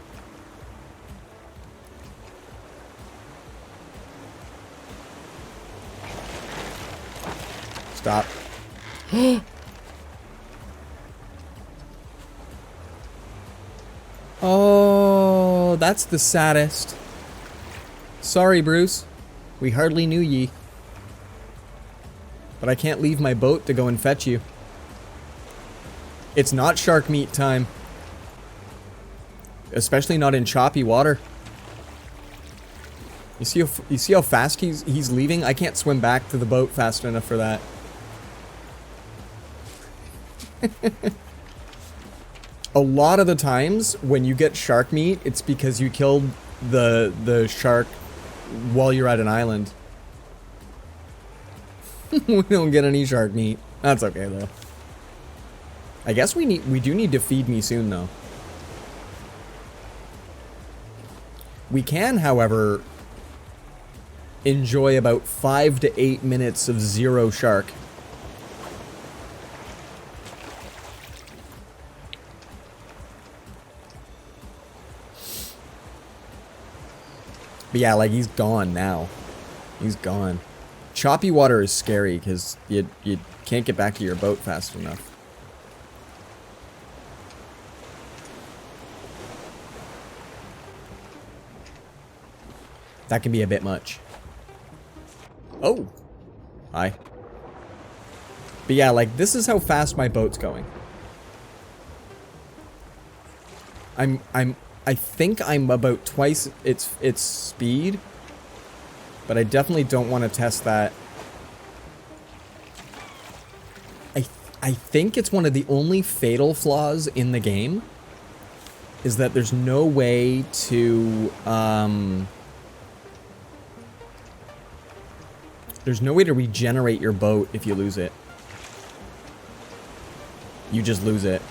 Stop. Oh, that's the saddest. Sorry, Bruce. We hardly knew ye. But I can't leave my boat to go and fetch you. It's not shark meat time. Especially not in choppy water. You see how fast he's leaving? I can't swim back to the boat fast enough for that. A lot of the times when you get shark meat, it's because you killed the shark while you're at an island. We don't get any shark meat. That's okay though. I guess we do need to feed me soon though. We can, however, enjoy about 5 to 8 minutes of zero shark. But yeah, like, he's gone now. He's gone. Choppy water is scary because you can't get back to your boat fast enough. That can be a bit much. Oh! Hi. But yeah, like, this is how fast my boat's going. I think I'm about twice its speed, but I definitely don't want to test that. I think it's one of the only fatal flaws in the game is that there's no way to there's no way to regenerate your boat if you lose it. You just lose it,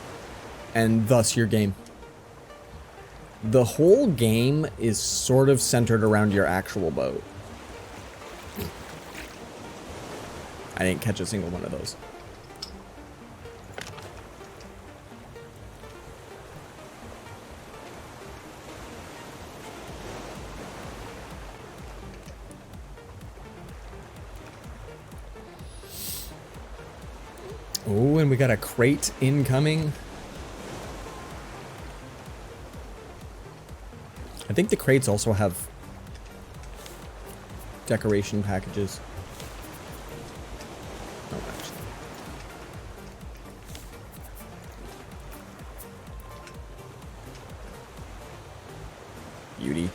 and thus your game. The whole game is sort of centered around your actual boat. I didn't catch a single one of those. Oh, and we got a crate incoming. I think the crates also have decoration packages. Oh, actually. Beauty.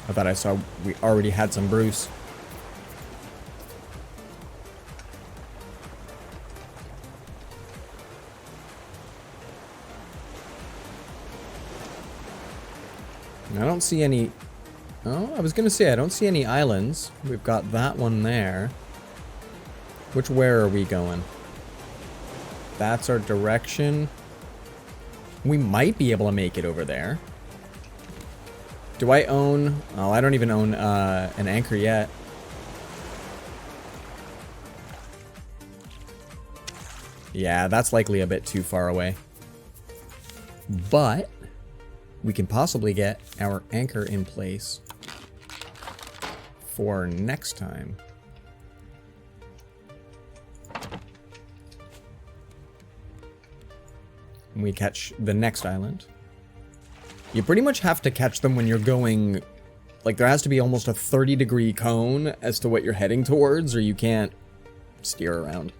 I thought I saw we already had some Bruce. I don't see any... Oh, I was gonna say, I don't see any islands. We've got that one there. Where are we going? That's our direction. We might be able to make it over there. Do I own... Oh, I don't even own an anchor yet. Yeah, that's likely a bit too far away. But we can possibly get our anchor in place for next time. When we catch the next island. You pretty much have to catch them when you're going... Like, there has to be almost a 30-degree cone as to what you're heading towards, or you can't steer around.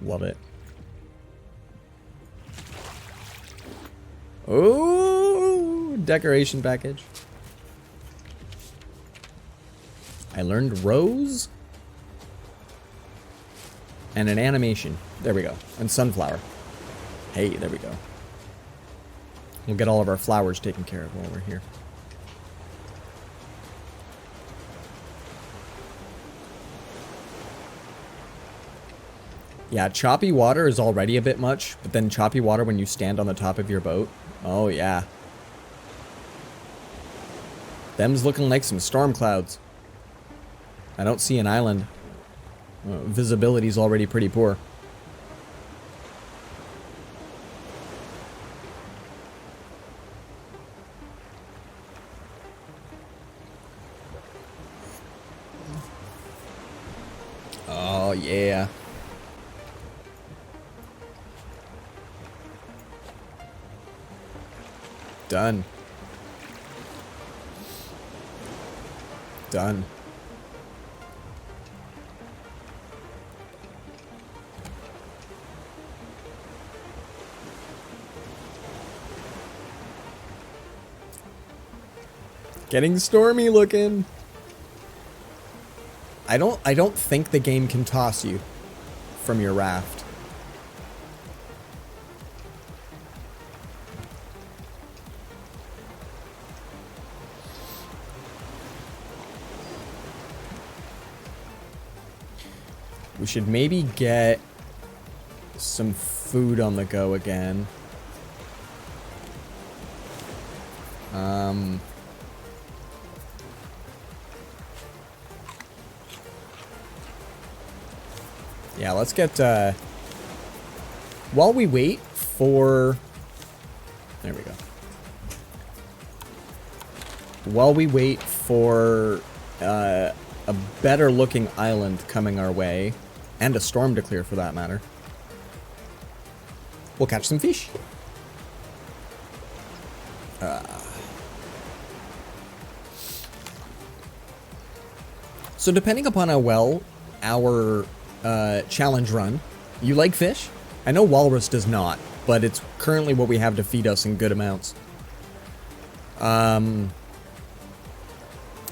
Love it. Oh, decoration package. I learned rose and an animation. There we go. And sunflower. Hey, there we go. We'll get all of our flowers taken care of while we're here. Yeah, choppy water is already a bit much, but then choppy water when you stand on the top of your boat. Oh, yeah. Them's looking like some storm clouds. I don't see an island. Visibility's already pretty poor. Oh, yeah. Done. Done. Getting stormy looking. I don't think the game can toss you from your raft. We should maybe get some food on the go again. Yeah, let's get, while we wait for, there we go. While we wait for, a better looking island coming our way, and a storm to clear for that matter, we'll catch some fish. So depending upon how well our challenge run, you like fish? I know Walrus does not, but it's currently what we have to feed us in good amounts.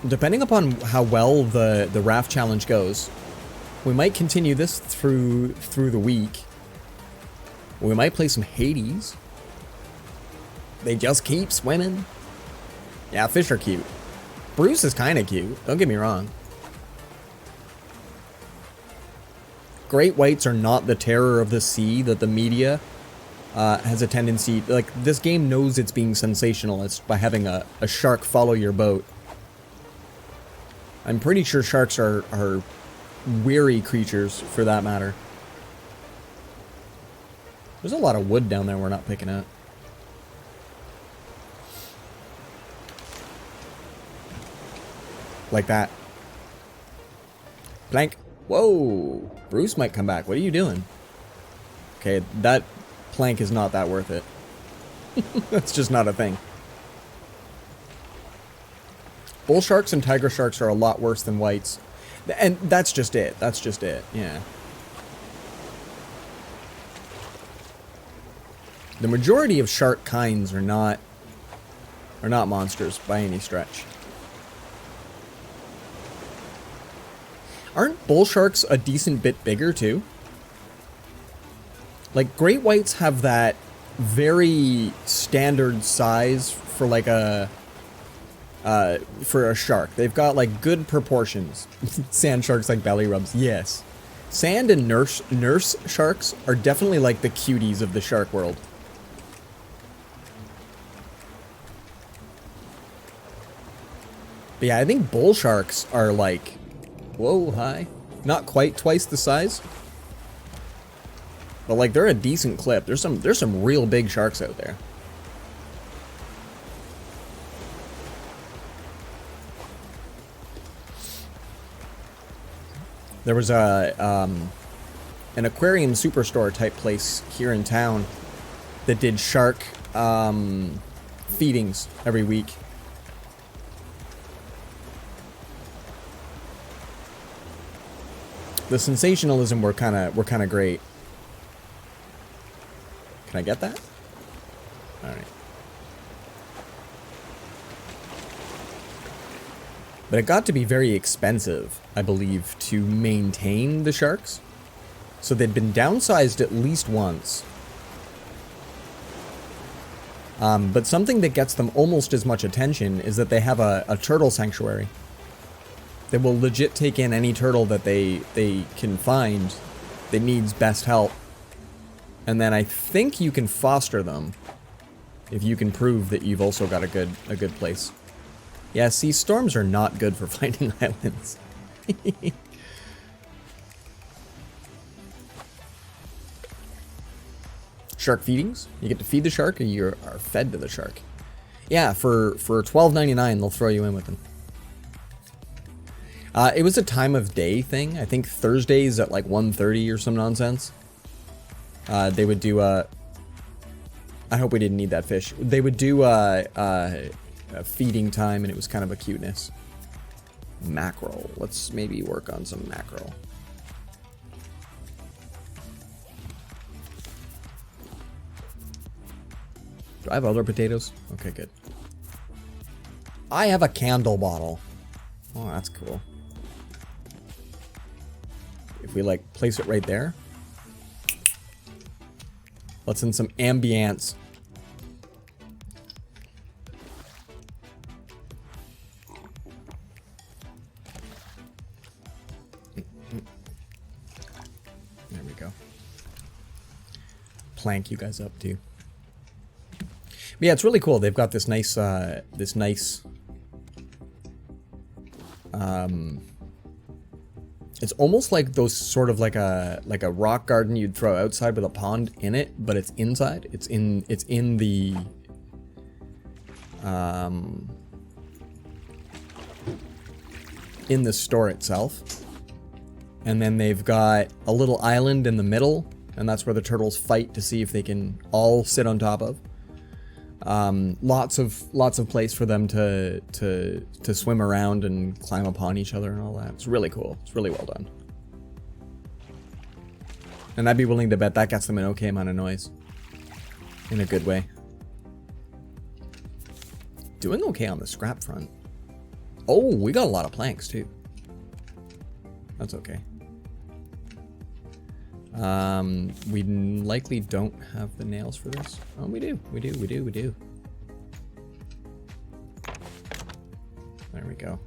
Depending upon how well the raft challenge goes, we might continue this through the week. We might play some Hades. They just keep swimming. Yeah, fish are cute. Bruce is kind of cute, don't get me wrong. Great whites are not the terror of the sea that the media has a tendency... Like, this game knows it's being sensationalist by having a shark follow your boat. I'm pretty sure sharks are weary creatures, for that matter. There's a lot of wood down there we're not picking up. Like that. Plank. Whoa! Bruce might come back. What are you doing? Okay, that plank is not that worth it. That's just not a thing. Bull sharks and tiger sharks are a lot worse than whites. And that's just it. That's just it. Yeah. The majority of shark kinds are not monsters by any stretch. Aren't bull sharks a decent bit bigger too? Like, great whites have that very standard size for like for a shark. They've got like good proportions. Sand sharks like belly rubs. Yes. Sand and nurse sharks are definitely like the cuties of the shark world. But yeah, I think bull sharks are like, whoa, hi. Not quite twice the size. But like, they're a decent clip. There's some real big sharks out there. There was an aquarium superstore type place here in town that did shark feedings every week. The sensationalism were kind of great. Can I get that? All right. But it got to be very expensive, I believe, to maintain the sharks. So they'd been downsized at least once. But something that gets them almost as much attention is that they have a turtle sanctuary. They will legit take in any turtle that they can find that needs best help. And then I think you can foster them if you can prove that you've also got a good place. Yeah, see, storms are not good for finding islands. Shark feedings? You get to feed the shark, or you are fed to the shark. Yeah, for $12.99, they'll throw you in with them. It was a time of day thing. I think Thursdays at like 1:30 or some nonsense. They would do I hope we didn't need that fish. They would do a feeding time, and it was kind of a cuteness. Mackerel. Let's maybe work on some mackerel. Do I have other potatoes? Okay, good. I have a candle bottle. Oh, that's cool. If we like place it right there. Let's in some ambience. There we go. Plank you guys up too. But yeah, it's really cool. They've got this nice, it's almost like those sort of like a rock garden you'd throw outside with a pond in it, but it's inside. It's in the store itself. And then they've got a little island in the middle, and that's where the turtles fight to see if they can all sit on top of. Lots of place for them to swim around and climb upon each other and all that. It's really cool. It's really well done. And I'd be willing to bet that gets them an okay amount of noise. In a good way. Doing okay on the scrap front. Oh, we got a lot of planks too. That's okay. We likely don't have the nails for this. Oh, we do. There we go.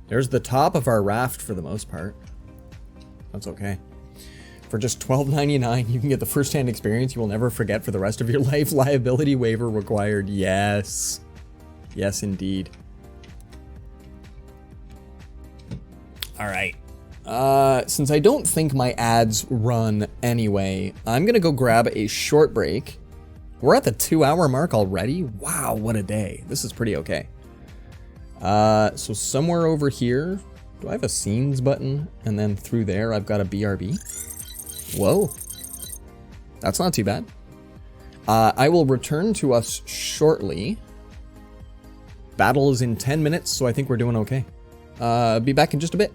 There's the top of our raft for the most part. That's okay. For just $12.99, you can get the first-hand experience you will never forget for the rest of your life. Liability waiver required. Yes. Yes, indeed. All right. Since I don't think my ads run anyway, I'm gonna go grab a short break. We're at the 2-hour mark already? Wow, what a day. This is pretty okay. So somewhere over here, do I have a scenes button? And then through there, I've got a BRB. Whoa. That's not too bad. I will return to us shortly. Battle is in 10 minutes, so I think we're doing okay. Be back in just a bit.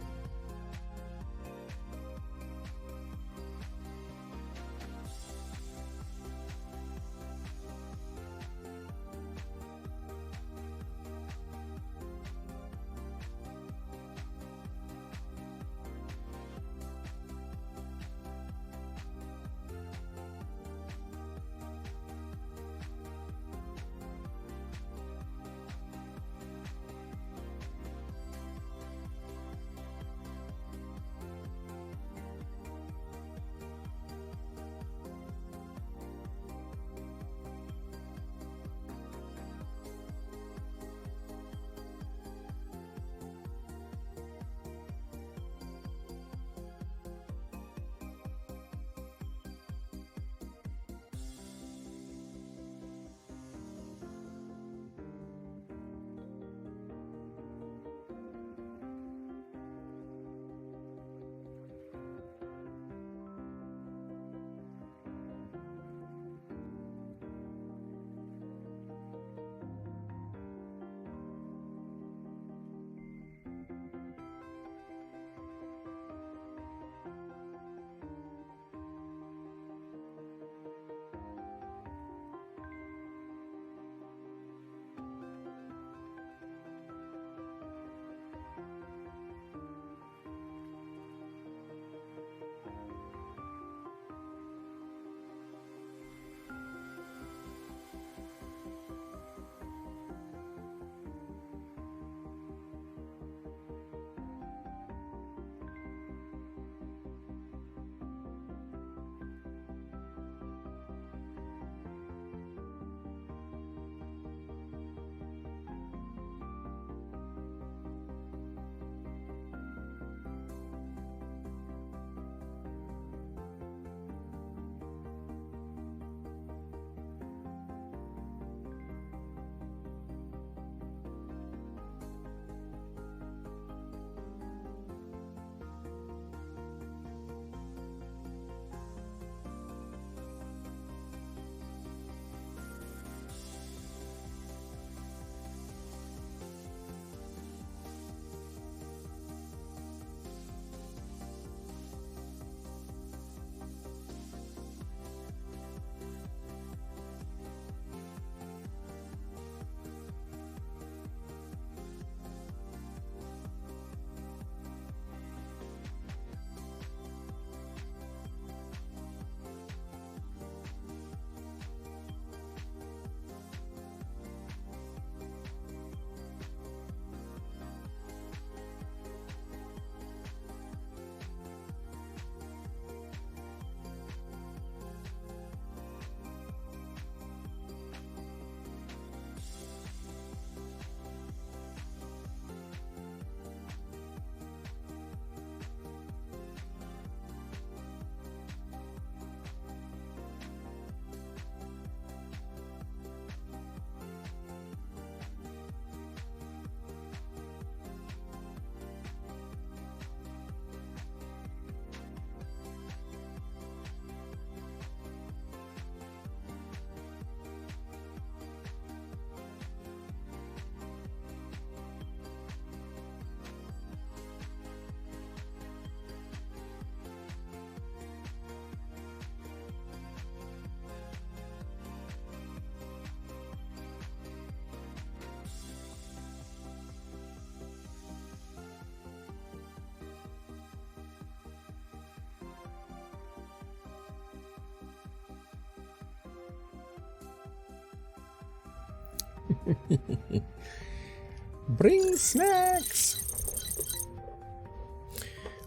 Bring snacks!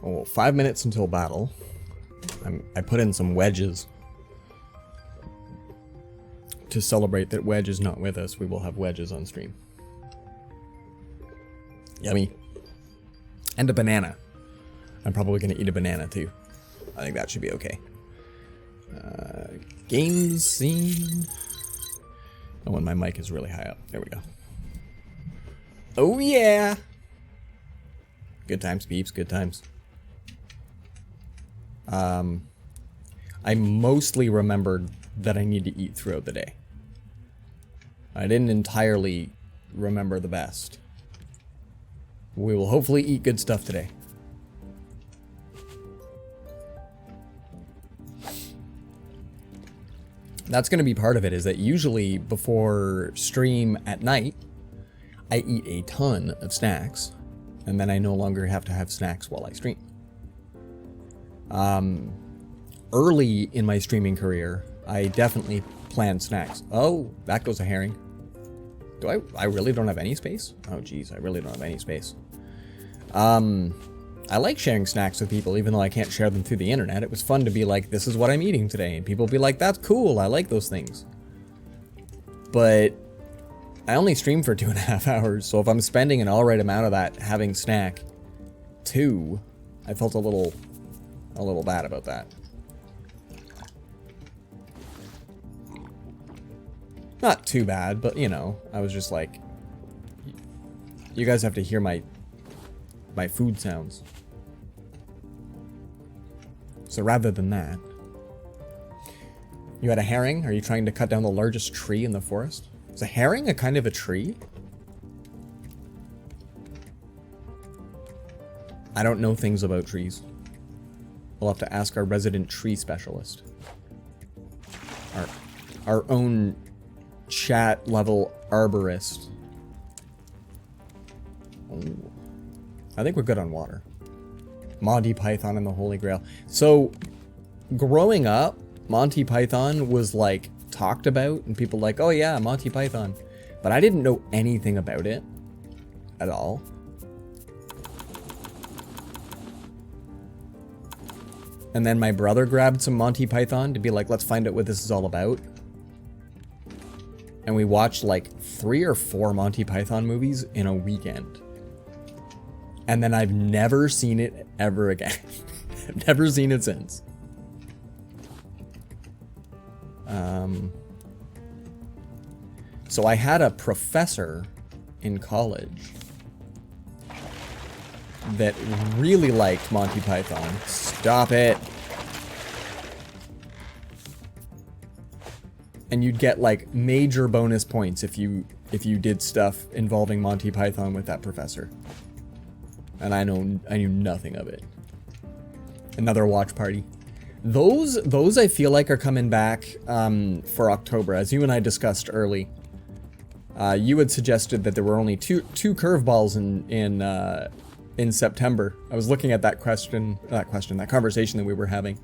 Oh, 5 minutes until battle. I put in some wedges. To celebrate that Wedge is not with us, we will have wedges on stream. Yummy. And a banana. I'm probably going to eat a banana too. I think that should be okay. Games scene. Oh, and my mic is really high up. There we go. Oh yeah! Good times, peeps. Good times. I mostly remembered that I need to eat throughout the day. I didn't entirely remember the best. We will hopefully eat good stuff today. That's going to be part of it, is that usually before stream at night, I eat a ton of snacks, and then I no longer have to have snacks while I stream. Early in my streaming career, I definitely planned snacks. Oh, that goes a herring. Do I really don't have any space? Oh geez, I really don't have any space. I like sharing snacks with people, even though I can't share them through the internet. It was fun to be like, this is what I'm eating today, and people be like, that's cool, I like those things. But I only stream for 2.5 hours, so if I'm spending an alright amount of that having snack 2, I felt a little bad about that. Not too bad, but you know, I was just like, you guys have to hear my food sounds. So rather than that, you had a herring? Are you trying to cut down the largest tree in the forest? Is a herring a kind of a tree? I don't know things about trees. We'll have to ask our resident tree specialist. Our own chat level arborist. Ooh. I think we're good on water. Monty Python and the Holy Grail. So, growing up, Monty Python was like talked about, and people like, oh yeah, Monty Python. But I didn't know anything about it at all. And then my brother grabbed some Monty Python to be like, let's find out what this is all about. And we watched like 3 or 4 Monty Python movies in a weekend. And then I've never seen it ever again. I've never seen it since. So I had a professor in college that really liked Monty Python. Stop it. And you'd get like major bonus points if you did stuff involving Monty Python with that professor. And I knew nothing of it. Another watch party. Those I feel like are coming back for October, as you and I discussed early. You had suggested that there were only two curveballs in September. I was looking at that conversation that we were having.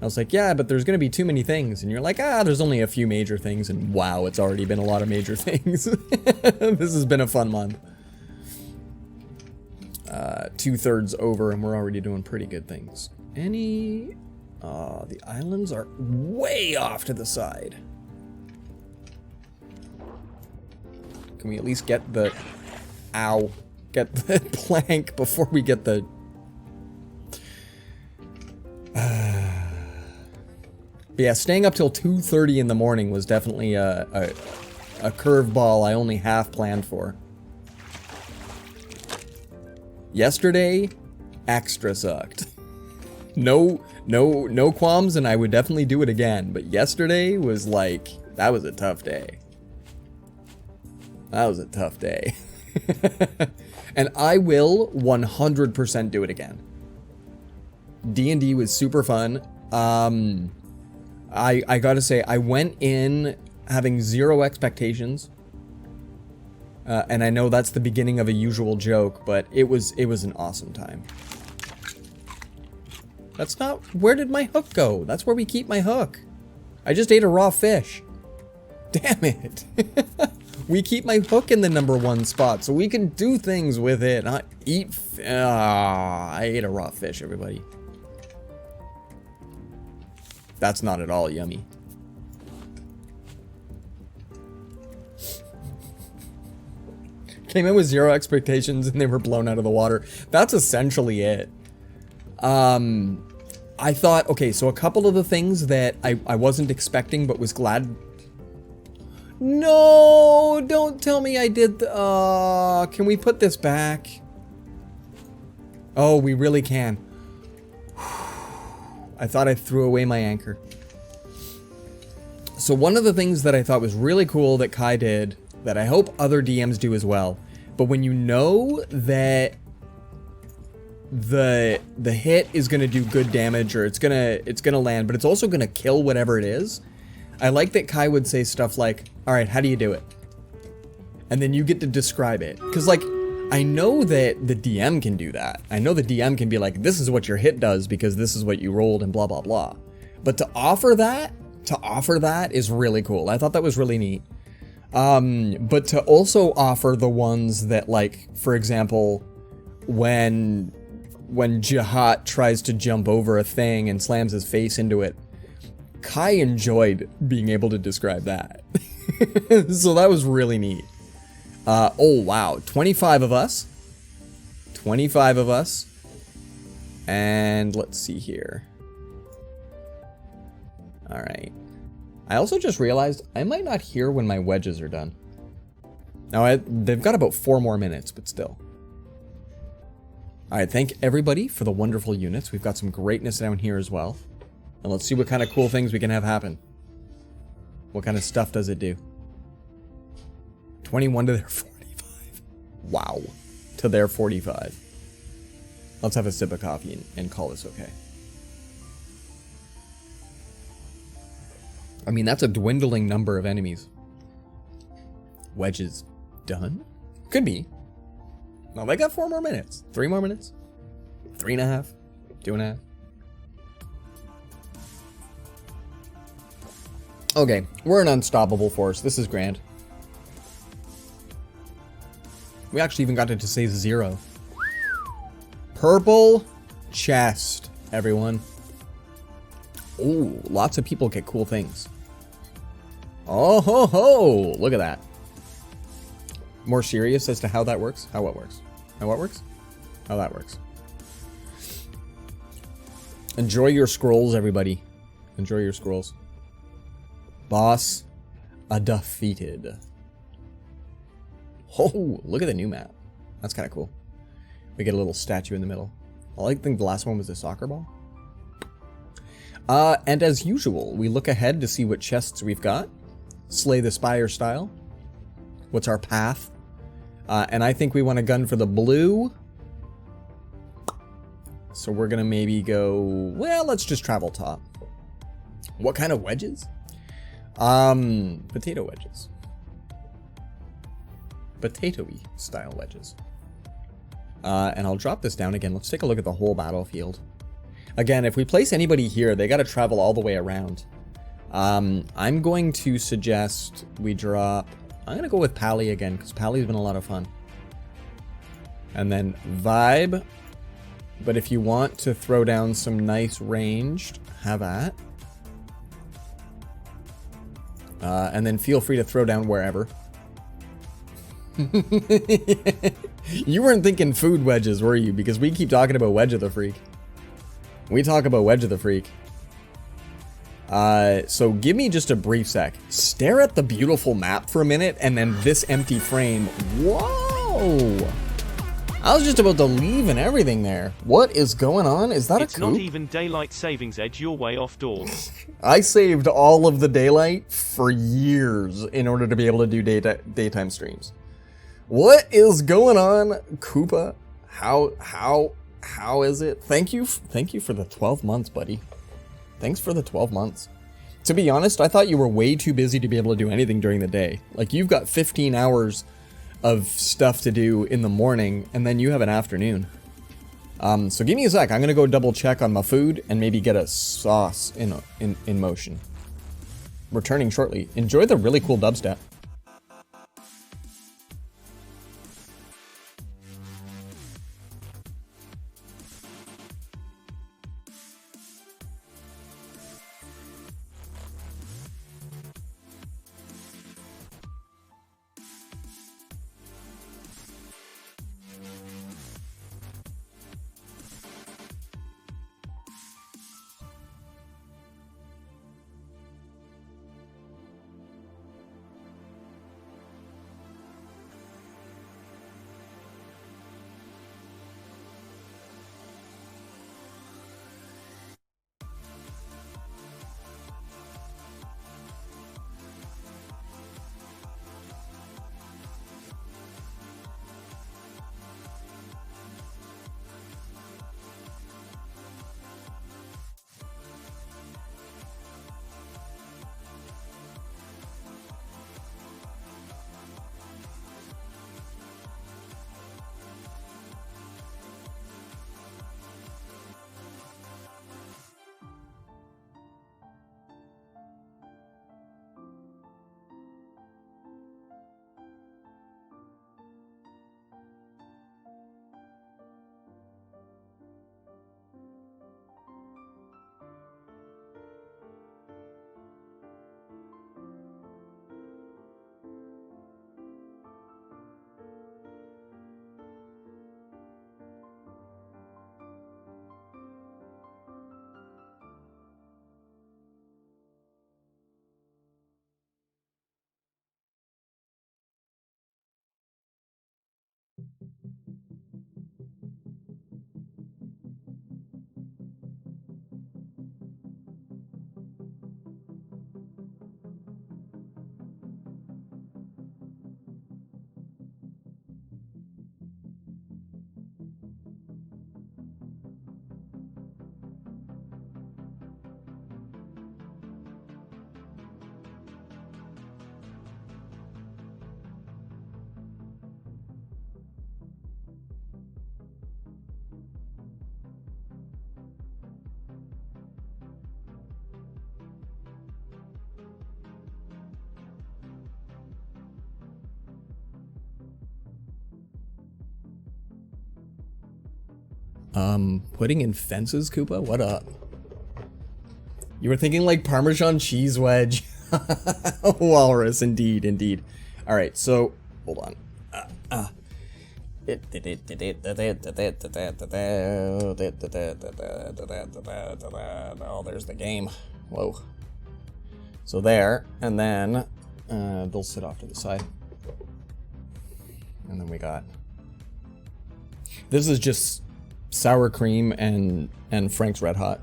I was like, yeah, but there's going to be too many things. And you're like, there's only a few major things. And wow, it's already been a lot of major things. This has been a fun month. 2/3 over and we're already doing pretty good things. The islands are way off to the side. Can we at least get the plank before we get the But yeah, staying up till 2:30 in the morning was definitely a curveball I only half planned for. Yesterday, extra sucked. No qualms, and I would definitely do it again. But yesterday was like, that was a tough day. That was a tough day. And I will 100% do it again. D&D was super fun. I gotta say, I went in having 0 expectations. And I know that's the beginning of a usual joke, but it was an awesome time. That's not... Where did my hook go? That's where we keep my hook. I just ate a raw fish. Damn it. We keep my hook in the #1 spot so we can do things with it, not eat. I ate a raw fish, everybody. That's not at all yummy. Came in with 0 expectations and they were blown out of the water. That's essentially it. I thought, okay, so a couple of the things that I wasn't expecting but was glad. No, don't tell me I did the, can we put this back? Oh, we really can. I thought I threw away my anchor. So one of the things that I thought was really cool that Kai did, that I hope other DMs do as well, but when you know that the hit is gonna do good damage, or it's gonna land, but it's also gonna kill whatever it is, I like that Kai would say stuff like, all right, how do you do it? And then you get to describe it. Because, like, I know that the DM can do that. I know the DM can be like, this is what your hit does because this is what you rolled and blah, blah, blah. But to offer that is really cool. I thought that was really neat. But to also offer the ones that, like, for example, when Jahat tries to jump over a thing and slams his face into it, Kai enjoyed being able to describe that. So that was really neat. Oh, wow. 25 of us. 25 of us. And let's see here. All right. I also just realized I might not hear when my wedges are done. Now, they've got about 4 more minutes, but still. All right, thank everybody for the wonderful units. We've got some greatness down here as well. And let's see what kind of cool things we can have happen. What kind of stuff does it do? 21 to their 45. Wow. To their 45. Let's have a sip of coffee and call this okay. I mean, that's a dwindling number of enemies. Wedges done? Could be. No, they got 4 more minutes. 3 more minutes. 3.5. 2.5. Okay, we're an unstoppable force. This is grand. We actually even got it to say 0. Purple chest, everyone. Ooh, lots of people get cool things. Oh ho ho! Look at that. More serious as to how that works? How what works? How what works? How that works. Enjoy your scrolls, everybody. Enjoy your scrolls. Boss defeated. Oh, look at the new map. That's kind of cool. We get a little statue in the middle. I think the last one was a soccer ball. And as usual, we look ahead to see what chests we've got. Slay the Spire style. What's our path? And I think we want a gun for the blue. So we're gonna maybe go, well, let's just travel top. What kind of wedges? Potato wedges. Potato-y style wedges. And I'll drop this down again. Let's take a look at the whole battlefield. Again, if we place anybody here, they got to travel all the way around. I'm going to suggest we drop... I'm going to go with Pally again, because Pally's been a lot of fun. And then Vibe. But if you want to throw down some nice ranged, have at. And then feel free to throw down wherever. You weren't thinking food wedges, were you? Because we keep talking about Wedge of the Freak. We talk about Wedge of the Freak. So give me just a brief sec. Stare at the beautiful map for a minute, and then this empty frame. Whoa! I was just about to leave and everything there. What is going on? Is that a coup? It's not even daylight savings edge your way off doors. I saved all of the daylight for years in order to be able to do daytime streams. What is going on, Koopa? How is it? Thank you for the 12 months, buddy. Thanks for the 12 months. To be honest, I thought you were way too busy to be able to do anything during the day. Like, you've got 15 hours of stuff to do in the morning, and then you have an afternoon. So give me a sec. I'm gonna go double check on my food and maybe get a sauce in motion. Returning shortly. Enjoy the really cool dubstep. Putting in fences, Koopa? What up? You were thinking like Parmesan cheese wedge. Walrus, indeed, indeed. Alright, so, hold on. Oh, there's the game. Whoa. So there, and then they'll sit off to the side. And then we got... This is just sour cream and Frank's Red Hot.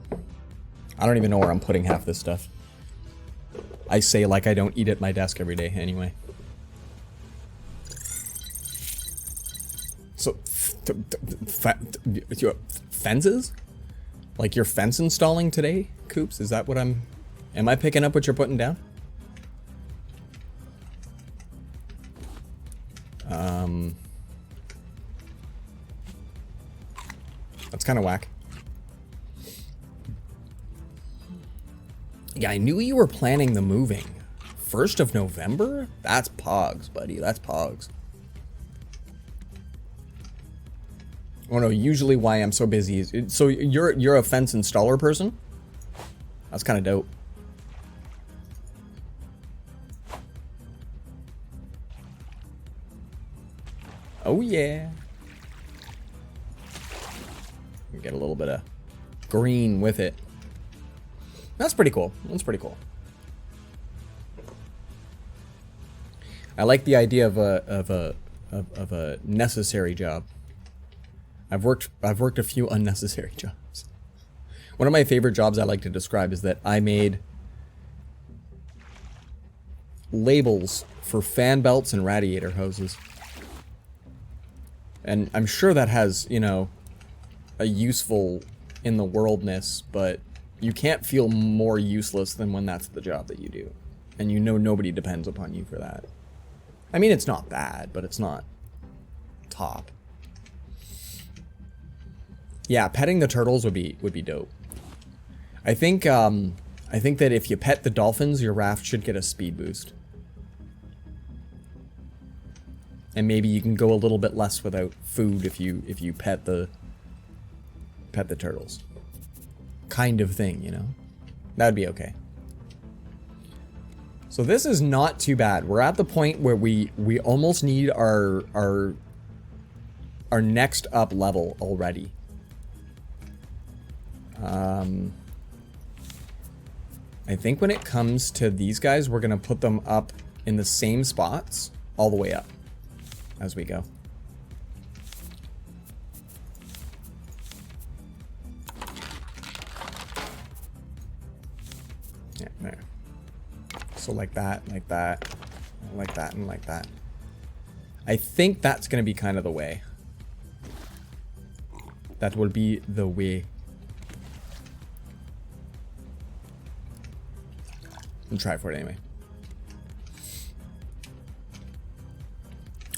I don't even know where I'm putting half this stuff. I say like I don't eat at my desk every day anyway. So, fences? Like you're fence installing today, Coops? Is that what am I picking up what you're putting down? That's kind of whack. Yeah, I knew you were planning the moving. 1st of November? That's pogs, buddy. That's pogs. Oh no, usually why I'm so busy is... So you're a fence installer person? That's kind of dope. Oh yeah. We get a little bit of green with it. That's pretty cool. That's pretty cool. I like the idea of a necessary job. I've worked a few unnecessary jobs. One of my favorite jobs I like to describe is that I made labels for fan belts and radiator hoses. And I'm sure that has, you know, a useful in the worldness, but you can't feel more useless than when that's the job that you do. And you know nobody depends upon you for that. I mean, it's not bad, but it's not top. Yeah, petting the turtles would be dope. I think that if you pet the dolphins, your raft should get a speed boost. And maybe you can go a little bit less without food if you pet the turtles. Kind of thing, you know? That'd be okay. So this is not too bad. We're at the point where we almost need our next up level already. I think when it comes to these guys, we're gonna put them up in the same spots all the way up as we go. Yeah, there. So like that, like that, like that, and like that. I think that's gonna be kind of the way. That will be the way. I'll try for it anyway.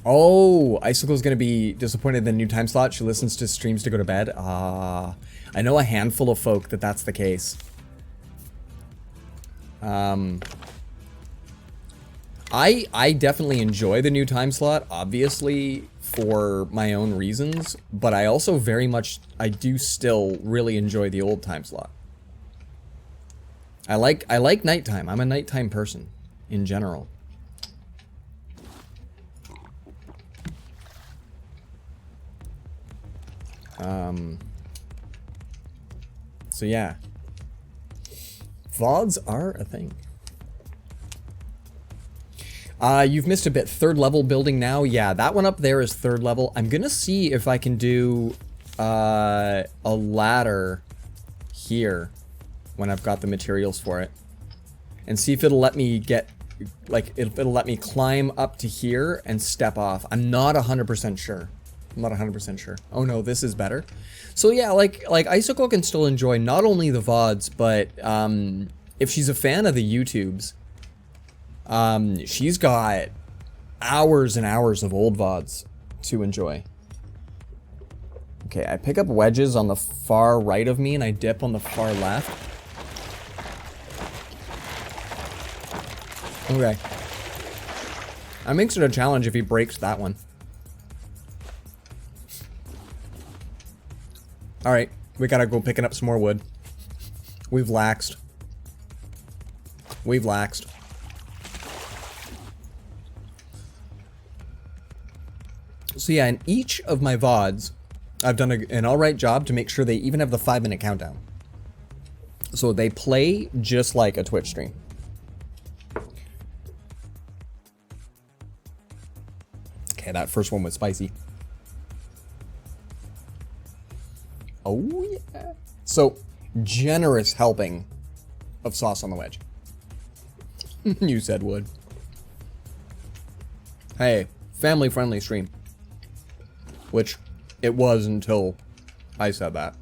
Oh, Icicle's gonna be disappointed in the new time slot. She listens to streams to go to bed. I know a handful of folk that's the case. I definitely enjoy the new time slot, obviously for my own reasons, but I also I do still really enjoy the old time slot. I like nighttime. I'm a nighttime person in general. So yeah. VODs are a thing. You've missed a bit. 3rd level building now. Yeah, that one up there is 3rd level. I'm gonna see if I can do a ladder here when I've got the materials for it, and see if it'll let me get, like, it'll let me climb up to here and step off. I'm not 100% sure. I'm not 100% sure. Oh no, this is better. So yeah, like Icicle can still enjoy not only the VODs, but if she's a fan of the YouTubes, she's got hours and hours of old VODs to enjoy. Okay, I pick up wedges on the far right of me and I dip on the far left. Okay. That makes it a challenge if he breaks that one. Alright, we gotta go picking up some more wood. We've laxed. We've laxed. So yeah, in each of my VODs, I've done an alright job to make sure they even have the 5-minute countdown. So they play just like a Twitch stream. Okay, that first one was spicy. Oh yeah. So, generous helping of sauce on the wedge. You said would. Hey, family-friendly stream. Which it was until I said that.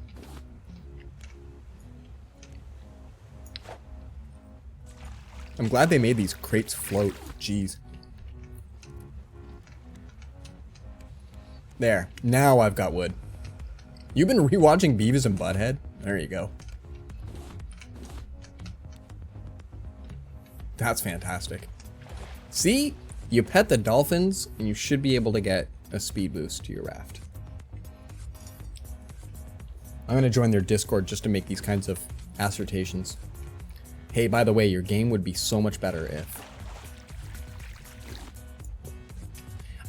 I'm glad they made these crates float. Jeez. There. Now I've got wood. You've been rewatching Beavis and Butthead? There you go. That's fantastic. See? You pet the dolphins, and you should be able to get a speed boost to your raft. I'm gonna join their Discord just to make these kinds of assertions. Hey, by the way, your game would be so much better if...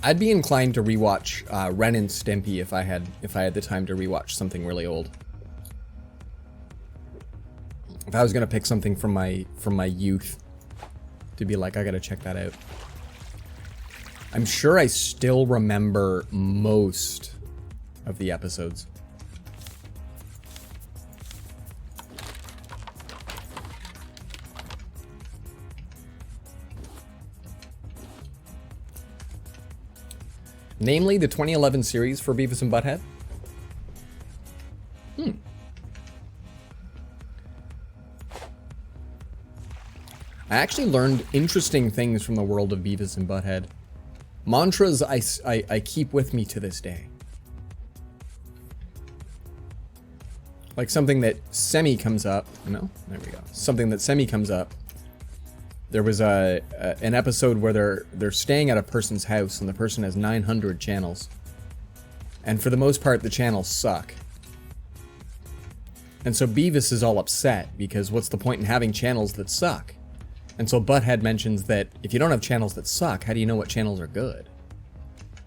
I'd be inclined to rewatch Ren and Stimpy if I had the time to rewatch something really old. If I was gonna pick something from my youth to be like, I gotta check that out. I'm sure I still remember most of the episodes. Namely, the 2011 series for Beavis and Butthead. I actually learned interesting things from the world of Beavis and Butthead. Mantras I keep with me to this day. Like something that semi comes up. No? There we go. Something that semi comes up. There was an episode where they're staying at a person's house and the person has 900 channels. And for the most part, the channels suck. And so Beavis is all upset because what's the point in having channels that suck? And so Butthead mentions that if you don't have channels that suck, how do you know what channels are good?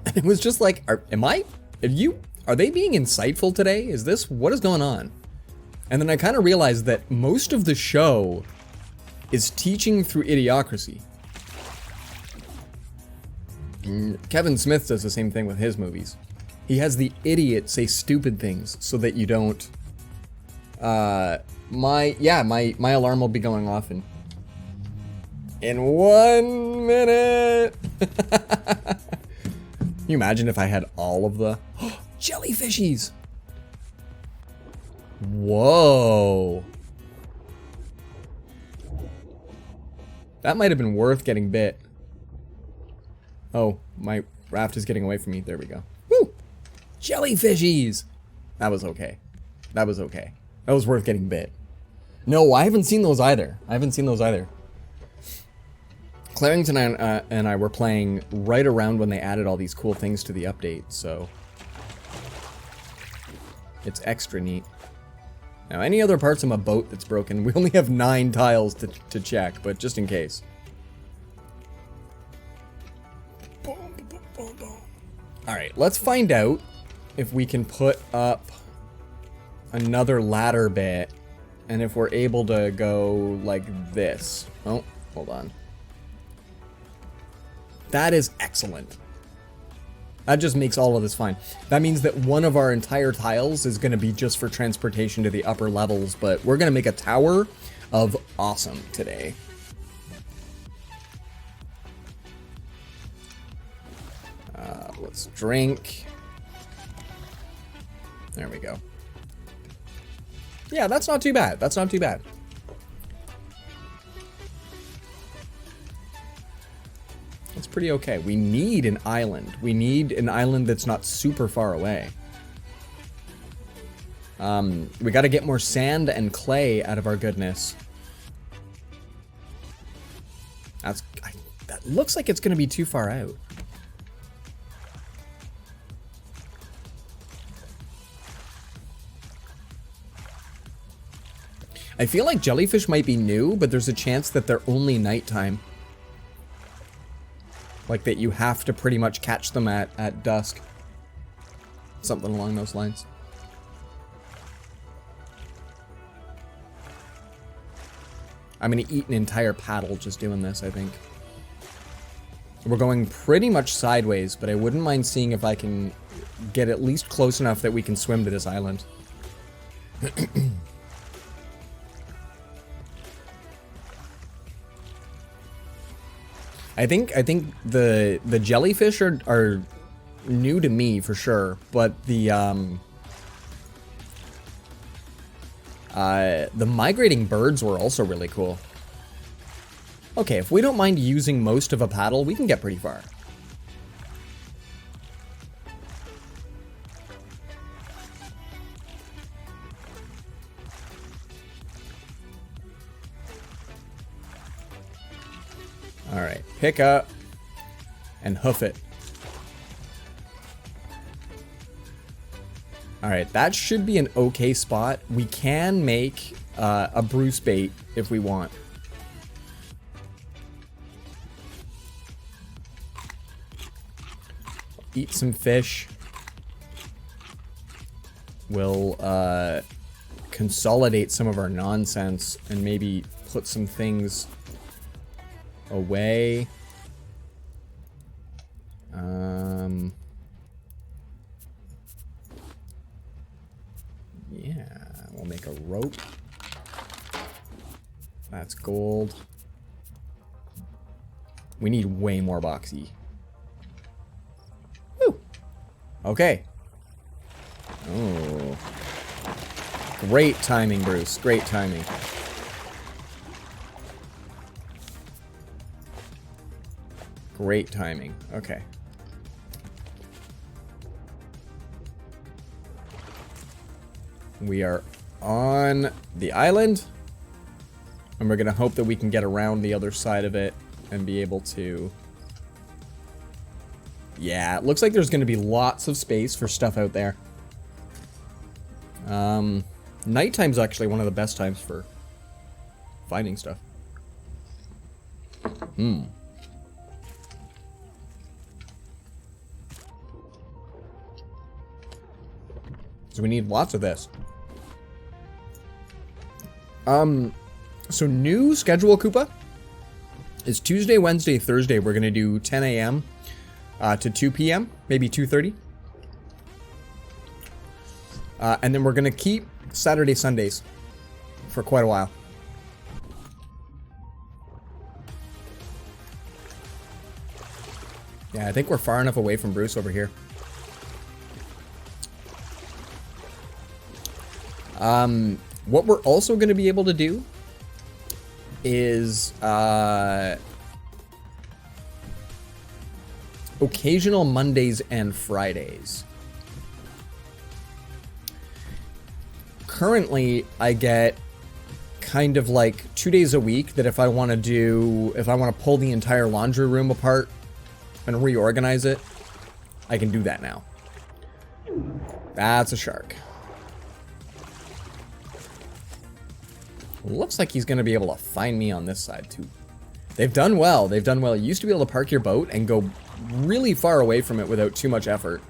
And it was just like, are they being insightful today? What is going on? And then I kind of realized that most of the show is teaching through idiocracy. Kevin Smith does the same thing with his movies. He has the idiot say stupid things so that you don't... my alarm will be going off in 1 minute. Can you imagine if I had all of the... jellyfishies! Whoa. That might have been worth getting bit. Oh, my raft is getting away from me. There we go. Woo! Jellyfishies! That was okay. That was okay. That was worth getting bit. No, I haven't seen those either. Clarington and I were playing right around when they added all these cool things to the update, so... it's extra neat. Now, any other parts of my boat that's broken, we only have 9 tiles to check, but just in case. Alright, let's find out if we can put up another ladder bit, and if we're able to go like this. Oh, hold on. That is excellent. That just makes all of this fine. That means that one of our entire tiles is going to be just for transportation to the upper levels, but we're going to make a tower of awesome today. Let's drink. There we go. Yeah, that's not too bad. That's not too bad. It's pretty okay. We need an island. We need an island that's not super far away. We got to get more sand and clay out of our goodness. That looks like it's going to be too far out. I feel like jellyfish might be new, but there's a chance that they're only nighttime. Like that you have to pretty much catch them at dusk. Something along those lines. I'm gonna eat an entire paddle just doing this, I think. We're going pretty much sideways, but I wouldn't mind seeing if I can get at least close enough that we can swim to this island. I think the jellyfish are new to me for sure, but the migrating birds were also really cool. Okay, if we don't mind using most of a paddle, we can get pretty far. Alright, pick up and hoof it. Alright, that should be an okay spot. We can make a Bruce bait if we want. Eat some fish. We'll consolidate some of our nonsense and maybe put some things away. Yeah, we'll make a rope. That's gold. We need way more boxy. Woo! Okay. Oh. Great timing, Bruce. Great timing. Great timing. Okay. We are on the island. And we're going to hope that we can get around the other side of it and be able to... Yeah, it looks like there's going to be lots of space for stuff out there. Nighttime's actually one of the best times for finding stuff. So we need lots of this. So new schedule, Koopa, is Tuesday, Wednesday, Thursday. We're going to do 10 a.m. To 2 p.m., maybe 2:30. And then we're going to keep Saturday, Sundays for quite a while. Yeah, I think we're far enough away from Bruce over here. What we're also going to be able to do is occasional Mondays and Fridays. Currently, I get kind of like 2 days a week that if I want to pull the entire laundry room apart and reorganize it, I can do that now. That's a shark. Looks like he's going to be able to find me on this side, too. They've done well. They've done well. You used to be able to park your boat and go really far away from it without too much effort.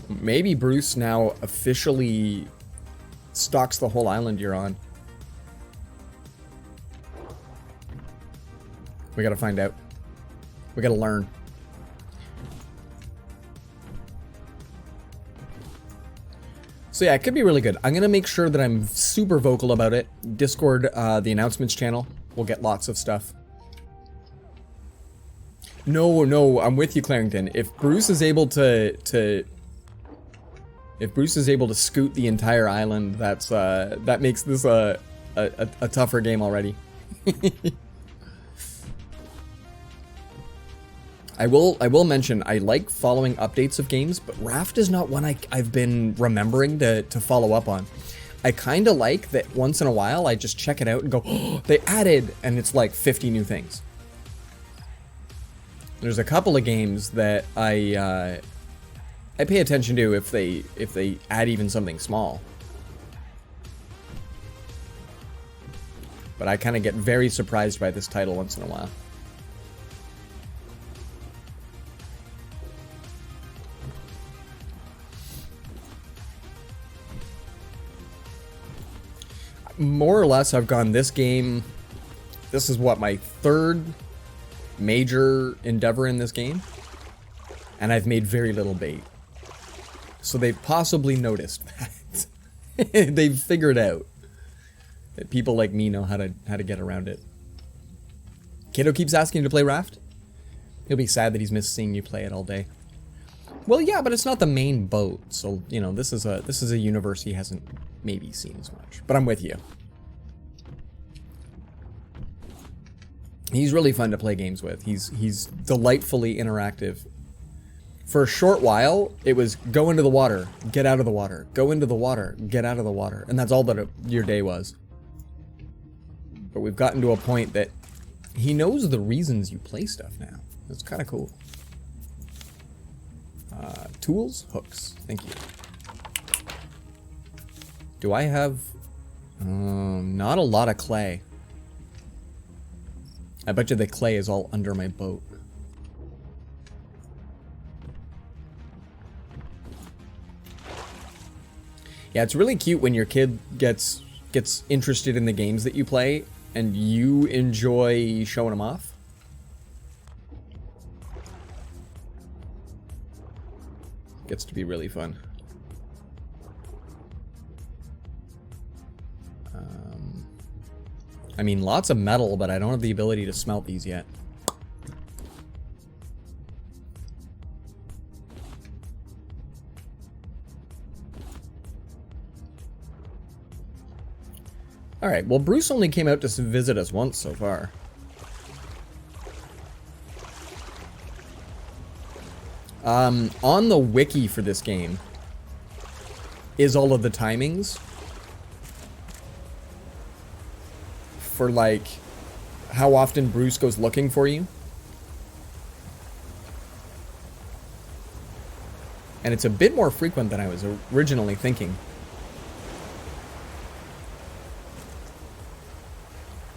Maybe Bruce now officially stalks the whole island you're on. We gotta find out. We gotta learn. So yeah, it could be really good. I'm gonna make sure that I'm super vocal about it. Discord, the announcements channel, will get lots of stuff. No, I'm with you, Clarington. If Bruce is able to scoot the entire island, that makes this a tougher game already. I will mention, I like following updates of games, but Raft is not one I've been remembering to follow up on. I kind of like that once in a while I just check it out and go, oh, they added, and it's like 50 new things. There's a couple of games that I pay attention to if they add even something small. But I kind of get very surprised by this title once in a while. More or less, I've gone this game. This is what, my third major endeavor in this game, and I've made very little bait. So they've possibly noticed that. They've figured out that people like me know how to get around it. Kato keeps asking to play Raft. He'll be sad that he's missed seeing you play it all day. Well, yeah, but it's not the main boat, so you know this is a universe he hasn't maybe seen as much. But I'm with you. He's really fun to play games with. He's delightfully interactive. For a short while, it was go into the water, get out of the water, go into the water, get out of the water, and that's all that your day was. But we've gotten to a point that he knows the reasons you play stuff now. It's kind of cool. Tools, hooks. Thank you. Do I have... not a lot of clay. I bet you the clay is all under my boat. Yeah, it's really cute when your kid gets interested in the games that you play and you enjoy showing them off. Gets to be really fun. I mean, lots of metal, but I don't have the ability to smelt these yet. Alright, well, Bruce only came out to visit us once so far. On the wiki for this game is all of the timings for, like, how often Bruce goes looking for you. And it's a bit more frequent than I was originally thinking.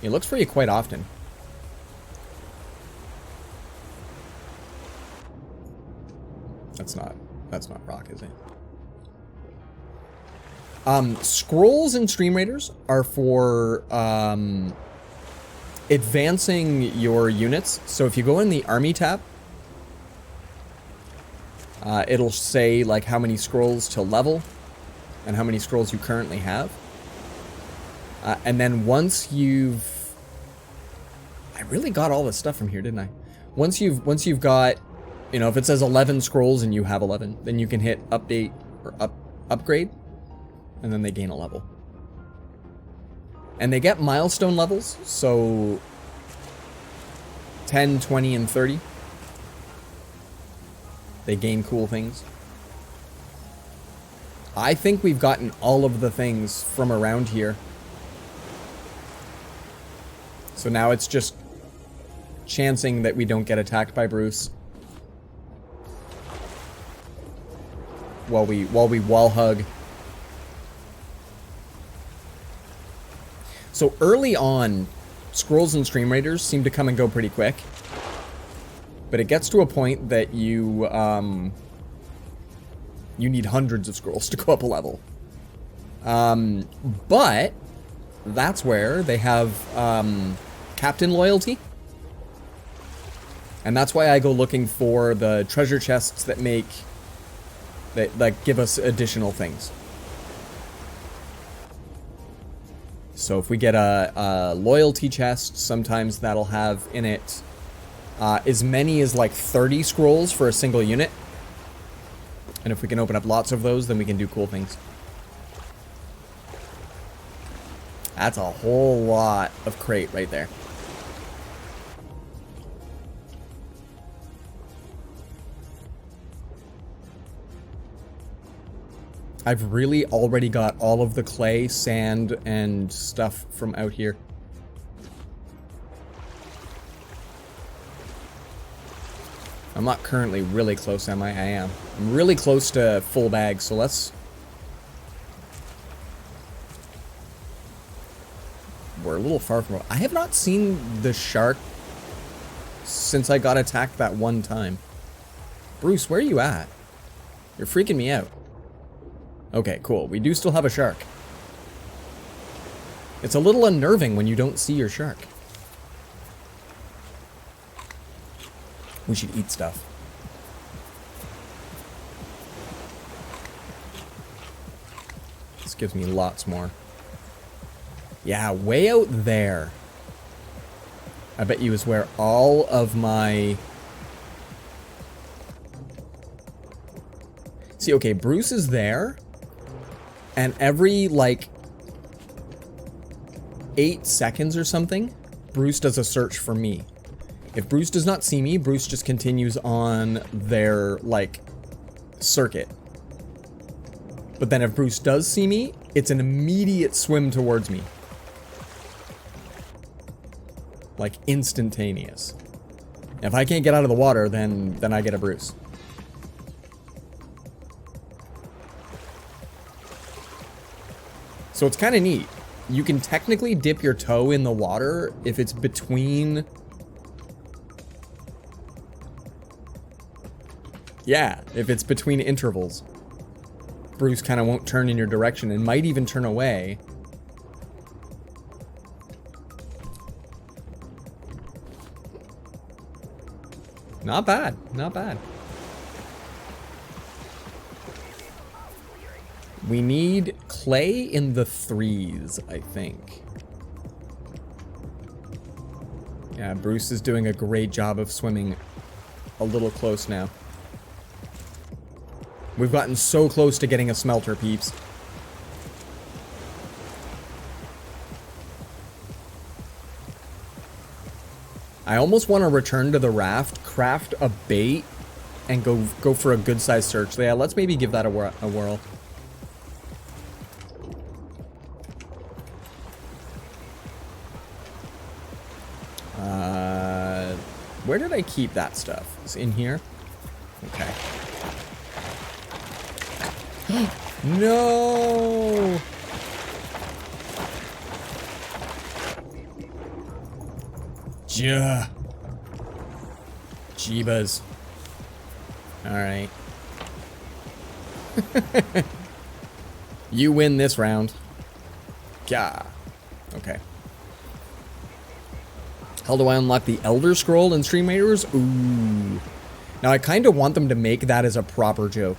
He looks for you quite often. That's not rock, is it? Scrolls in Stream Raiders are for advancing your units. So if you go in the army tab, it'll say like how many scrolls to level and how many scrolls you currently have. And then once you've... I really got all this stuff from here, didn't I? Once you've got, you know, if it says 11 scrolls and you have 11, then you can hit update or upgrade, and then they gain a level. And they get milestone levels, so 10, 20, and 30. They gain cool things. I think we've gotten all of the things from around here. So now it's just chancing that we don't get attacked by Bruce while we wall hug. So early on, scrolls and Stream Raiders seem to come and go pretty quick, but it gets to a point that you need hundreds of scrolls to go up a level. But that's where they have captain loyalty. And that's why I go looking for the treasure chests that give us additional things. So if we get a loyalty chest, sometimes that'll have in it as many as like 30 scrolls for a single unit. And if we can open up lots of those, then we can do cool things. That's a whole lot of crate right there. I've really already got all of the clay, sand, and stuff from out here. I'm not currently really close, am I? I am. I'm really close to full bag, so let's... We're little far from it. I have not seen the shark since I got attacked that one time. Bruce, where are you at? You're freaking me out. Okay, cool. We do still have a shark. It's a little unnerving when you don't see your shark. We should eat stuff. This gives me lots more. Yeah, way out there. I bet you is where all of my... See, okay, Bruce is there. And every, like, 8 seconds or something, Bruce does a search for me. If Bruce does not see me, Bruce just continues on their, like, circuit. But then if Bruce does see me, it's an immediate swim towards me. Like, instantaneous. If I can't get out of the water, then I get a Bruce. So it's kind of neat. You can technically dip your toe in the water if it's between... Yeah, if it's between intervals. Bruce kind of won't turn in your direction and might even turn away. Not bad, not bad. We need clay in the 3s, I think. Yeah, Bruce is doing a great job of swimming a little close now. We've gotten so close to getting a smelter, peeps. I almost want to return to the raft, craft a bait, and go for a good-sized search. So yeah, let's maybe give that a whirl. Where did I keep that stuff? It's in here? Okay. No! Yeah. Jeebas. Alright. You win this round. Gah. Okay. How do I unlock the Elder Scroll in Stream Raiders? Ooh. Now I kind of want them to make that as a proper joke.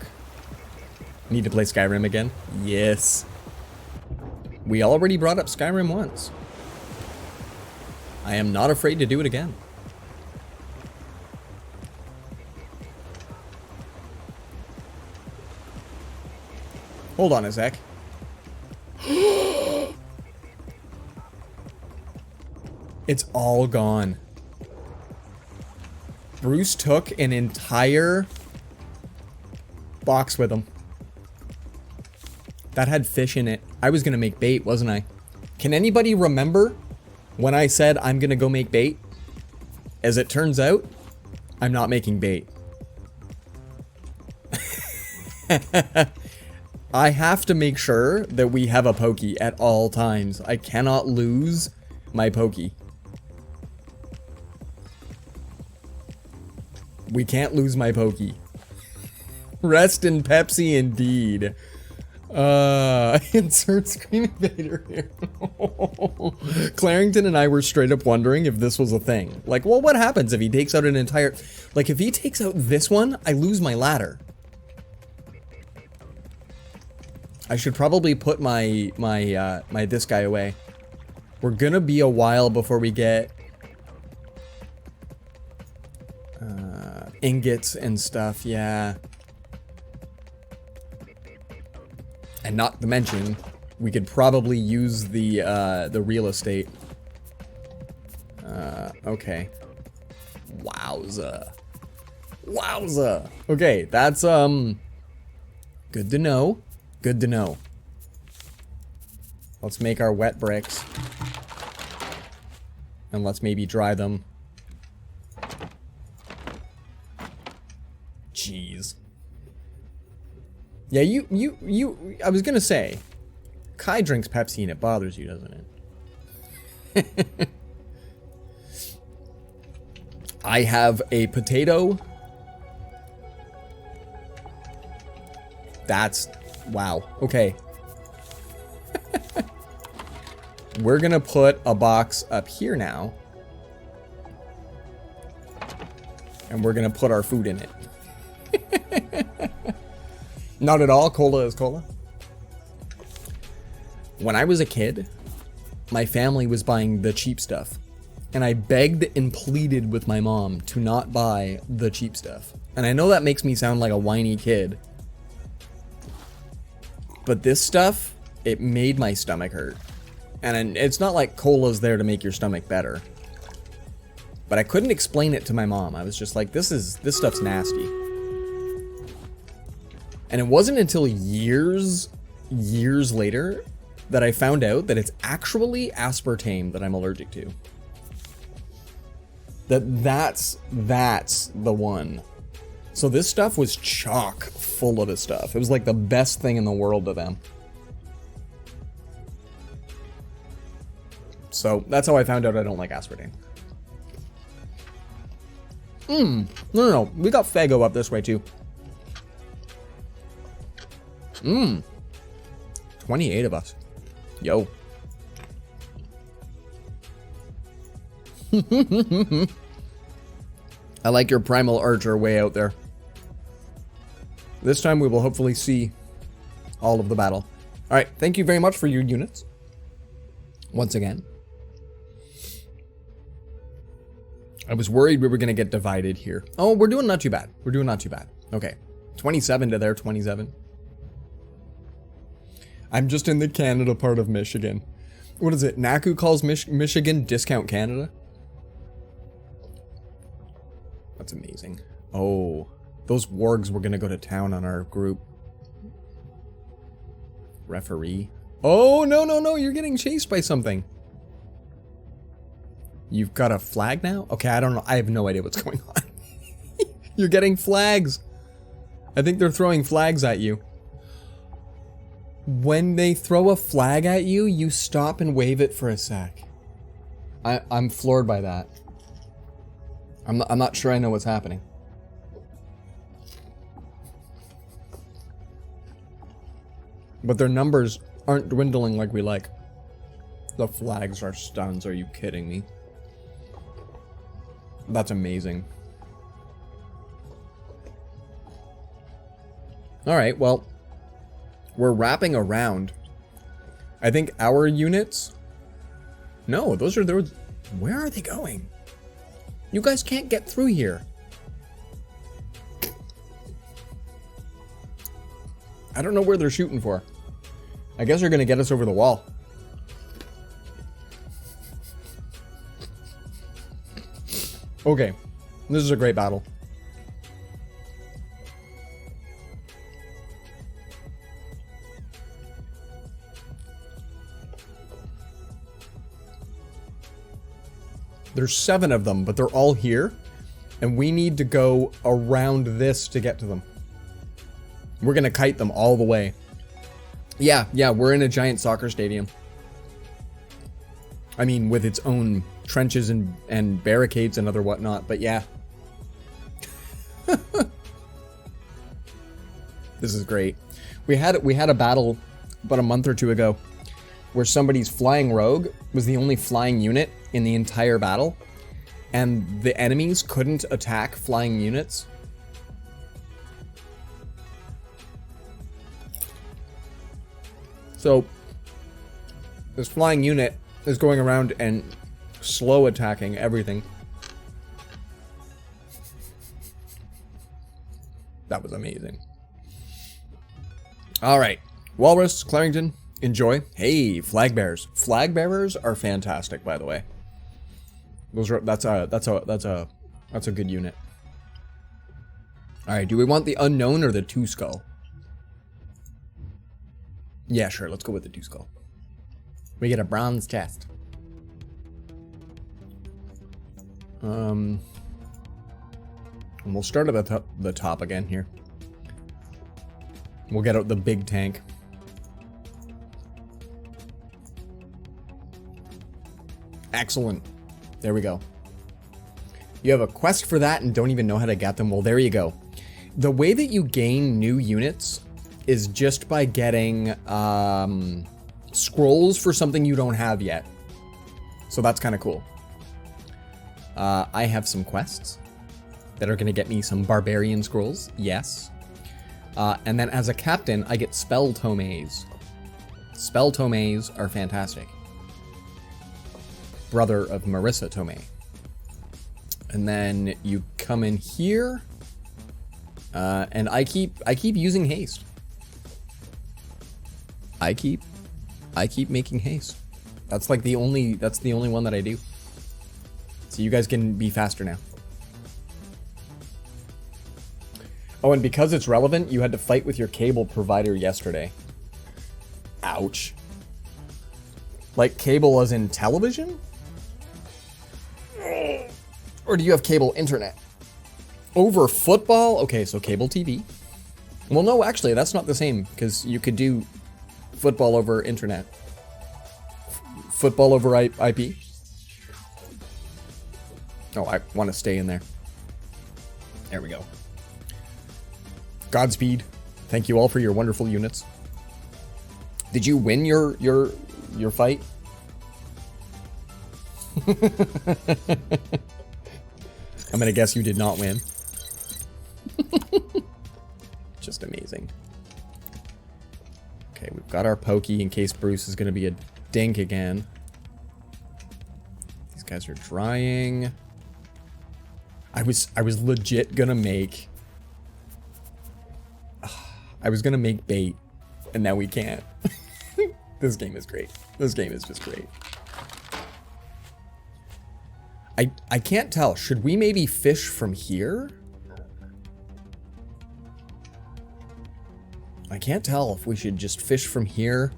Need to play Skyrim again? Yes. We already brought up Skyrim once. I am not afraid to do it again. Hold on a sec. It's all gone. Bruce took an entire box with him. That had fish in it. I was gonna make bait, wasn't I? Can anybody remember when I said I'm gonna go make bait? As it turns out, I'm not making bait. I have to make sure that we have a pokey at all times. I cannot lose my pokey. We can't lose my pokey. Rest in Pepsi indeed. Insert Screen Invader here. Clarington and I were straight up wondering if this was a thing. Like, well, what happens if he takes out an entire... Like, if he takes out this one, I lose my ladder. I should probably put my this guy away. We're gonna be a while before we get... ingots and stuff, yeah. And not to mention, we could probably use the real estate. Okay. Wowza. Wowza. Okay, that's, good to know. Good to know. Let's make our wet bricks. And let's maybe dry them. Jeez. Yeah, I was gonna say, Kai drinks Pepsi and it bothers you, doesn't I have a potato. That's... wow. Okay. We're gonna put a box up here now. And we're gonna put our food in it. Not at all. Cola is cola. When I was a kid, my family was buying the cheap stuff. And I begged and pleaded with my mom to not buy the cheap stuff. And I know that makes me sound like a whiny kid. But this stuff, it made my stomach hurt. And it's not like cola's there to make your stomach better. But I couldn't explain it to my mom. I was just like, this stuff's nasty. And it wasn't until years later that I found out that it's actually aspartame that I'm allergic to. That's the one. So this stuff was chock full of this stuff. It was like the best thing in the world to them. So that's how I found out I don't like aspartame. No. We got Faygo up this way too. 28 of us. Yo. I like your primal archer way out there. This time we will hopefully see all of the battle. Alright, thank you very much for your units. Once again. I was worried we were going to get divided here. Oh, we're doing not too bad. We're doing not too bad. Okay. 27 to their 27. I'm just in the Canada part of Michigan. What is it? Naku calls Michigan Discount Canada? That's amazing. Oh, those wargs were going to go to town on our group. Referee. Oh, no. You're getting chased by something. You've got a flag now? Okay, I don't know. I have no idea what's going on. You're getting flags. I think they're throwing flags at you. When they throw a flag at you, you stop and wave it for a sec. I'm floored by that. I'm not sure I know what's happening. But their numbers aren't dwindling like we like. The flags are stuns. Are you kidding me? That's amazing. Alright, well, we're wrapping around. I think our units... No, those are their... Where are they going? You guys can't get through here. I don't know where they're shooting for. I guess they're gonna get us over the wall. Okay, this is a great battle. There's 7 of them, but they're all here, and we need to go around this to get to them. We're gonna kite them all the way. Yeah, we're in a giant soccer stadium. I mean, with its own trenches and barricades and other whatnot, but yeah. This is great. We had a battle about a month or 2 ago where somebody's flying rogue was the only flying unit in the entire battle, and the enemies couldn't attack flying units. So this flying unit is going around and slow attacking everything. That was amazing. All right, Walrus, Clarington, enjoy. Hey, flag bearers. Flag bearers are fantastic, by the way. Those are that's a good unit. All right, do we want the unknown or the 2 skull? Yeah, sure. Let's go with the 2 skull. We get a bronze chest. And we'll start at the top again here. We'll get out the big tank. Excellent. There we go. You have a quest for that and don't even know how to get them. Well, there you go. The way that you gain new units is just by getting scrolls for something you don't have yet. So that's kind of cool. I have some quests that are going to get me some barbarian scrolls. Yes. And then as a captain, I get spell tomes. Spell tomes are fantastic. Brother of Marissa Tomei. And then you come in here, and I keep using haste. I keep making haste. That's like the only one that I do. So you guys can be faster now. Oh, and because it's relevant, you had to fight with your cable provider yesterday. Ouch. Like cable as in television? Or do you have cable internet? Over football? Okay, so cable TV. Well, no, actually, that's not the same, because you could do football over internet. Football over IP? Oh, I want to stay in there. There we go. Godspeed. Thank you all for your wonderful units. Did you win your fight? I'm gonna guess you did not win. Just amazing. Okay, we've got our pokey in case Bruce is gonna be a dink again. These guys are drying. I was legit gonna make... I was gonna make bait, and now we can't. This game is great. This game is just great. I can't tell. Should we maybe fish from here? I can't tell if we should just fish from here.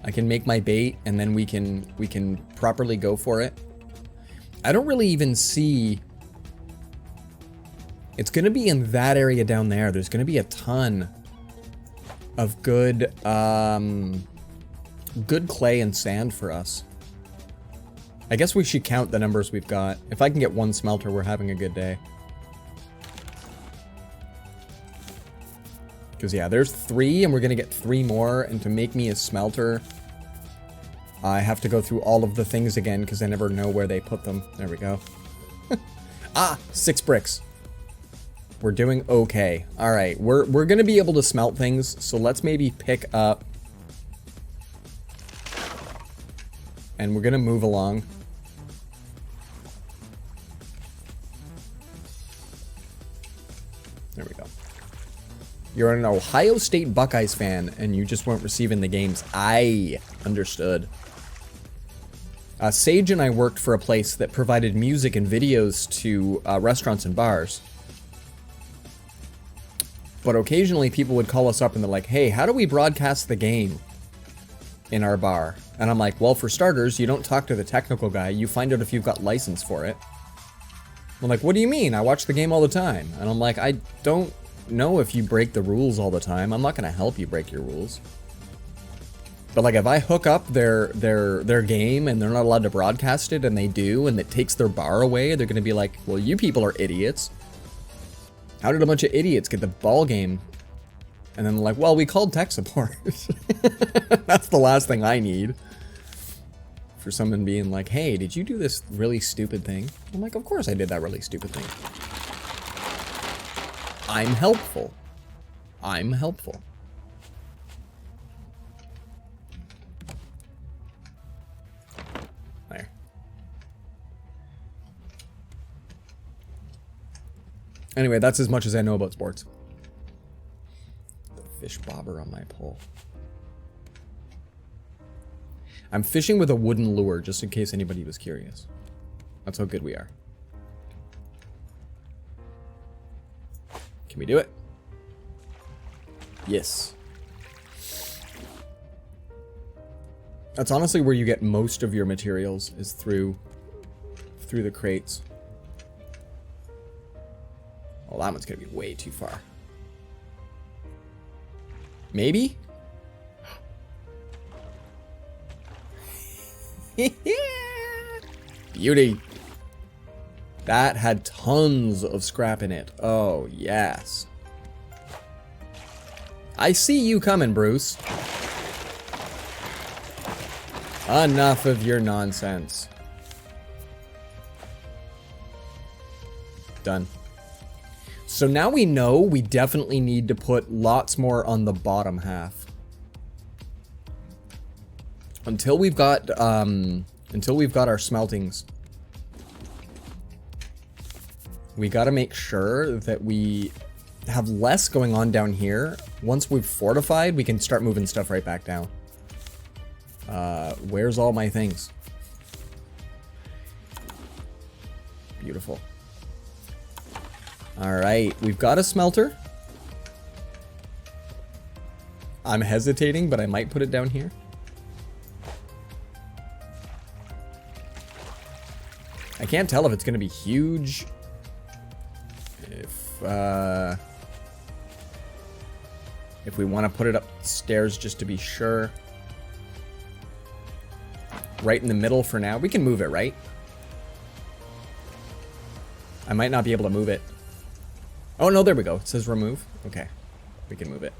I can make my bait, and then we can properly go for it. I don't really even see... It's gonna be in that area down there. There's gonna be a ton of good good clay and sand for us. I guess we should count the numbers we've got. If I can get one smelter, we're having a good day. Because yeah, there's 3 and we're gonna get 3 more, and to make me a smelter, I have to go through all of the things again because I never know where they put them. There we go. Ah, 6 bricks. We're doing okay. All right, we're gonna be able to smelt things, so let's maybe pick up, and we're gonna move along. There we go. You're an Ohio State Buckeyes fan, and you just weren't receiving the games. I understood. Sage and I worked for a place that provided music and videos to restaurants and bars. But occasionally people would call us up and they're like, hey, how do we broadcast the game in our bar? And I'm like, well, for starters, you don't talk to the technical guy. You find out if you've got license for it. I'm like, what do you mean? I watch the game all the time. And I'm like, I don't know if you break the rules all the time. I'm not going to help you break your rules. But like, if I hook up their game and they're not allowed to broadcast it and they do, and it takes their bar away, they're going to be like, well, you people are idiots. How did a bunch of idiots get the ball game? And then they're like, well, we called tech support. That's the last thing I need. For someone being like, hey, did you do this really stupid thing? I'm like, of course I did that really stupid thing. I'm helpful. I'm helpful. There. Anyway, that's as much as I know about sports. The fish bobber on my pole. I'm fishing with a wooden lure, just in case anybody was curious. That's how good we are. Can we do it? Yes. That's honestly where you get most of your materials, is through the crates. Well, that one's gonna be way too far. Maybe? Beauty. That had tons of scrap in it. Oh, yes. I see you coming, Bruce. Enough of your nonsense. Done. So now we know we definitely need to put lots more on the bottom half. Until we've got our smeltings. We gotta make sure that we have less going on down here. Once we've fortified, we can start moving stuff right back down. Where's all my things? Beautiful. Alright, we've got a smelter. I'm hesitating, but I might put it down here. I can't tell if it's going to be huge. If we want to put it upstairs just to be sure. Right in the middle for now. We can move it, right? I might not be able to move it. Oh, no, there we go. It says remove. Okay. We can move it.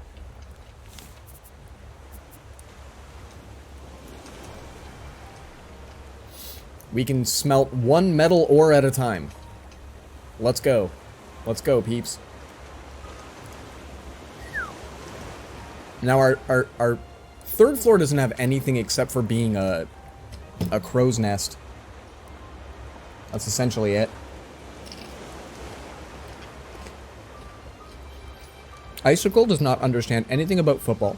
We can smelt one metal ore at a time. Let's go. Let's go, peeps. Now, our third floor doesn't have anything except for being a crow's nest. That's essentially it. Icicle does not understand anything about football.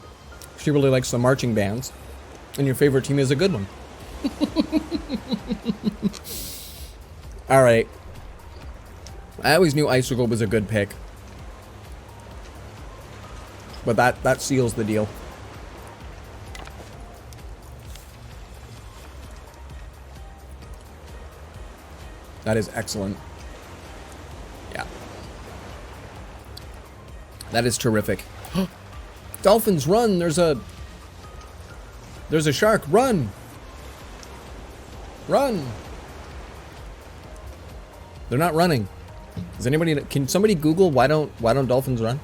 She really likes the marching bands. And your favorite team is a good one. Alright. I always knew Icicle was a good pick. But that seals the deal. That is excellent. Yeah. That is terrific. Dolphins, run! There's a shark. Run! Run! They're not running. Does anybody? Can somebody Google why don't dolphins run?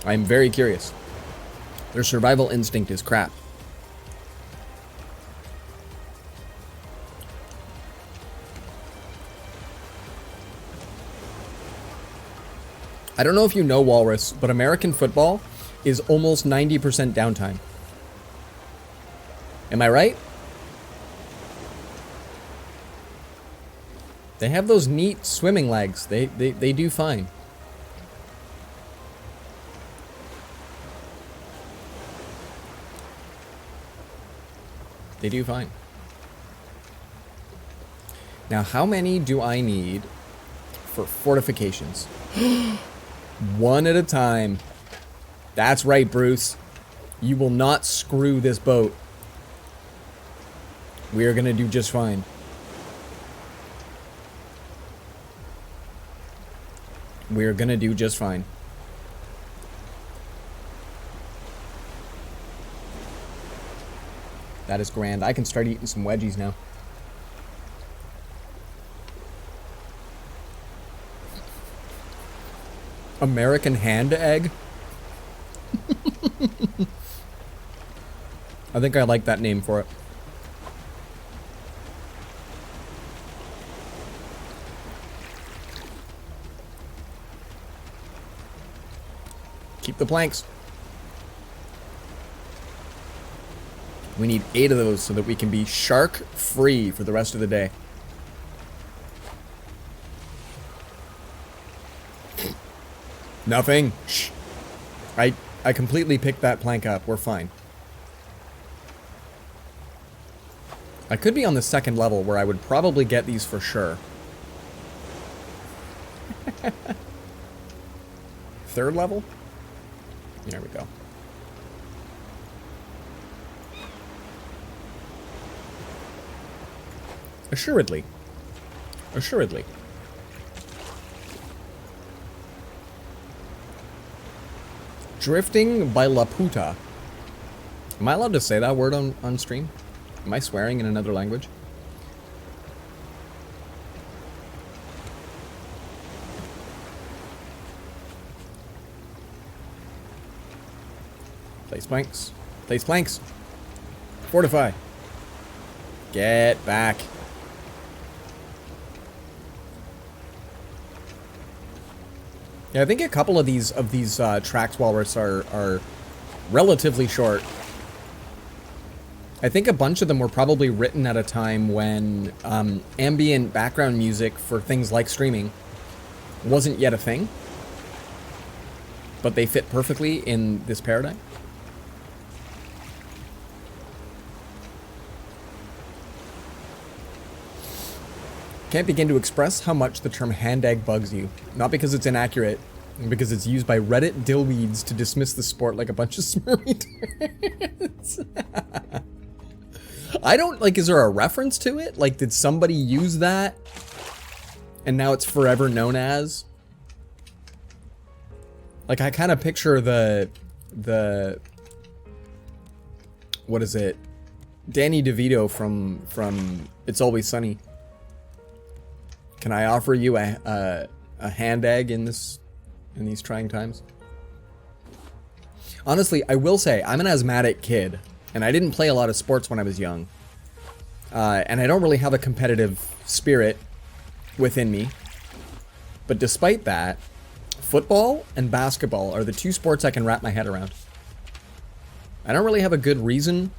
I'm very curious. Their survival instinct is crap. I don't know if you know, Walrus, but American football is almost 90% downtime. Am I right? They have those neat swimming legs. They do fine. They do fine. Now, how many do I need for fortifications? One at a time. That's right, Bruce. You will not screw this boat. We are gonna do just fine. We are gonna do just fine. That is grand. I can start eating some wedgies now. American hand egg? I think I like that name for it. Keep the planks. We need 8 of those so that we can be shark free for the rest of the day. Nothing. Shh. I completely picked that plank up. We're fine. I could be on the 2nd level where I would probably get these for sure. 3rd level? There we go. Assuredly. Assuredly. Drifting by La Puta. Am I allowed to say that word on stream? Am I swearing in another language? Place planks. Place planks. Fortify. Get back. Yeah, I think a couple of these tracks walrus are relatively short. I think a bunch of them were probably written at a time when ambient background music for things like streaming wasn't yet a thing, but they fit perfectly in this paradigm. Can't begin to express how much the term hand egg bugs you. Not because it's inaccurate, because it's used by Reddit dillweeds to dismiss the sport like a bunch of smarmy turds. I don't, like, is there a reference to it? Like, did somebody use that? And now it's forever known as? Like, I kind of picture the, what is it? Danny DeVito from It's Always Sunny. Can I offer you a hand egg in these trying times? Honestly, I will say, I'm an asthmatic kid, and I didn't play a lot of sports when I was young. And I don't really have a competitive spirit within me. But despite that, football and basketball are the two sports I can wrap my head around. I don't really have a good reason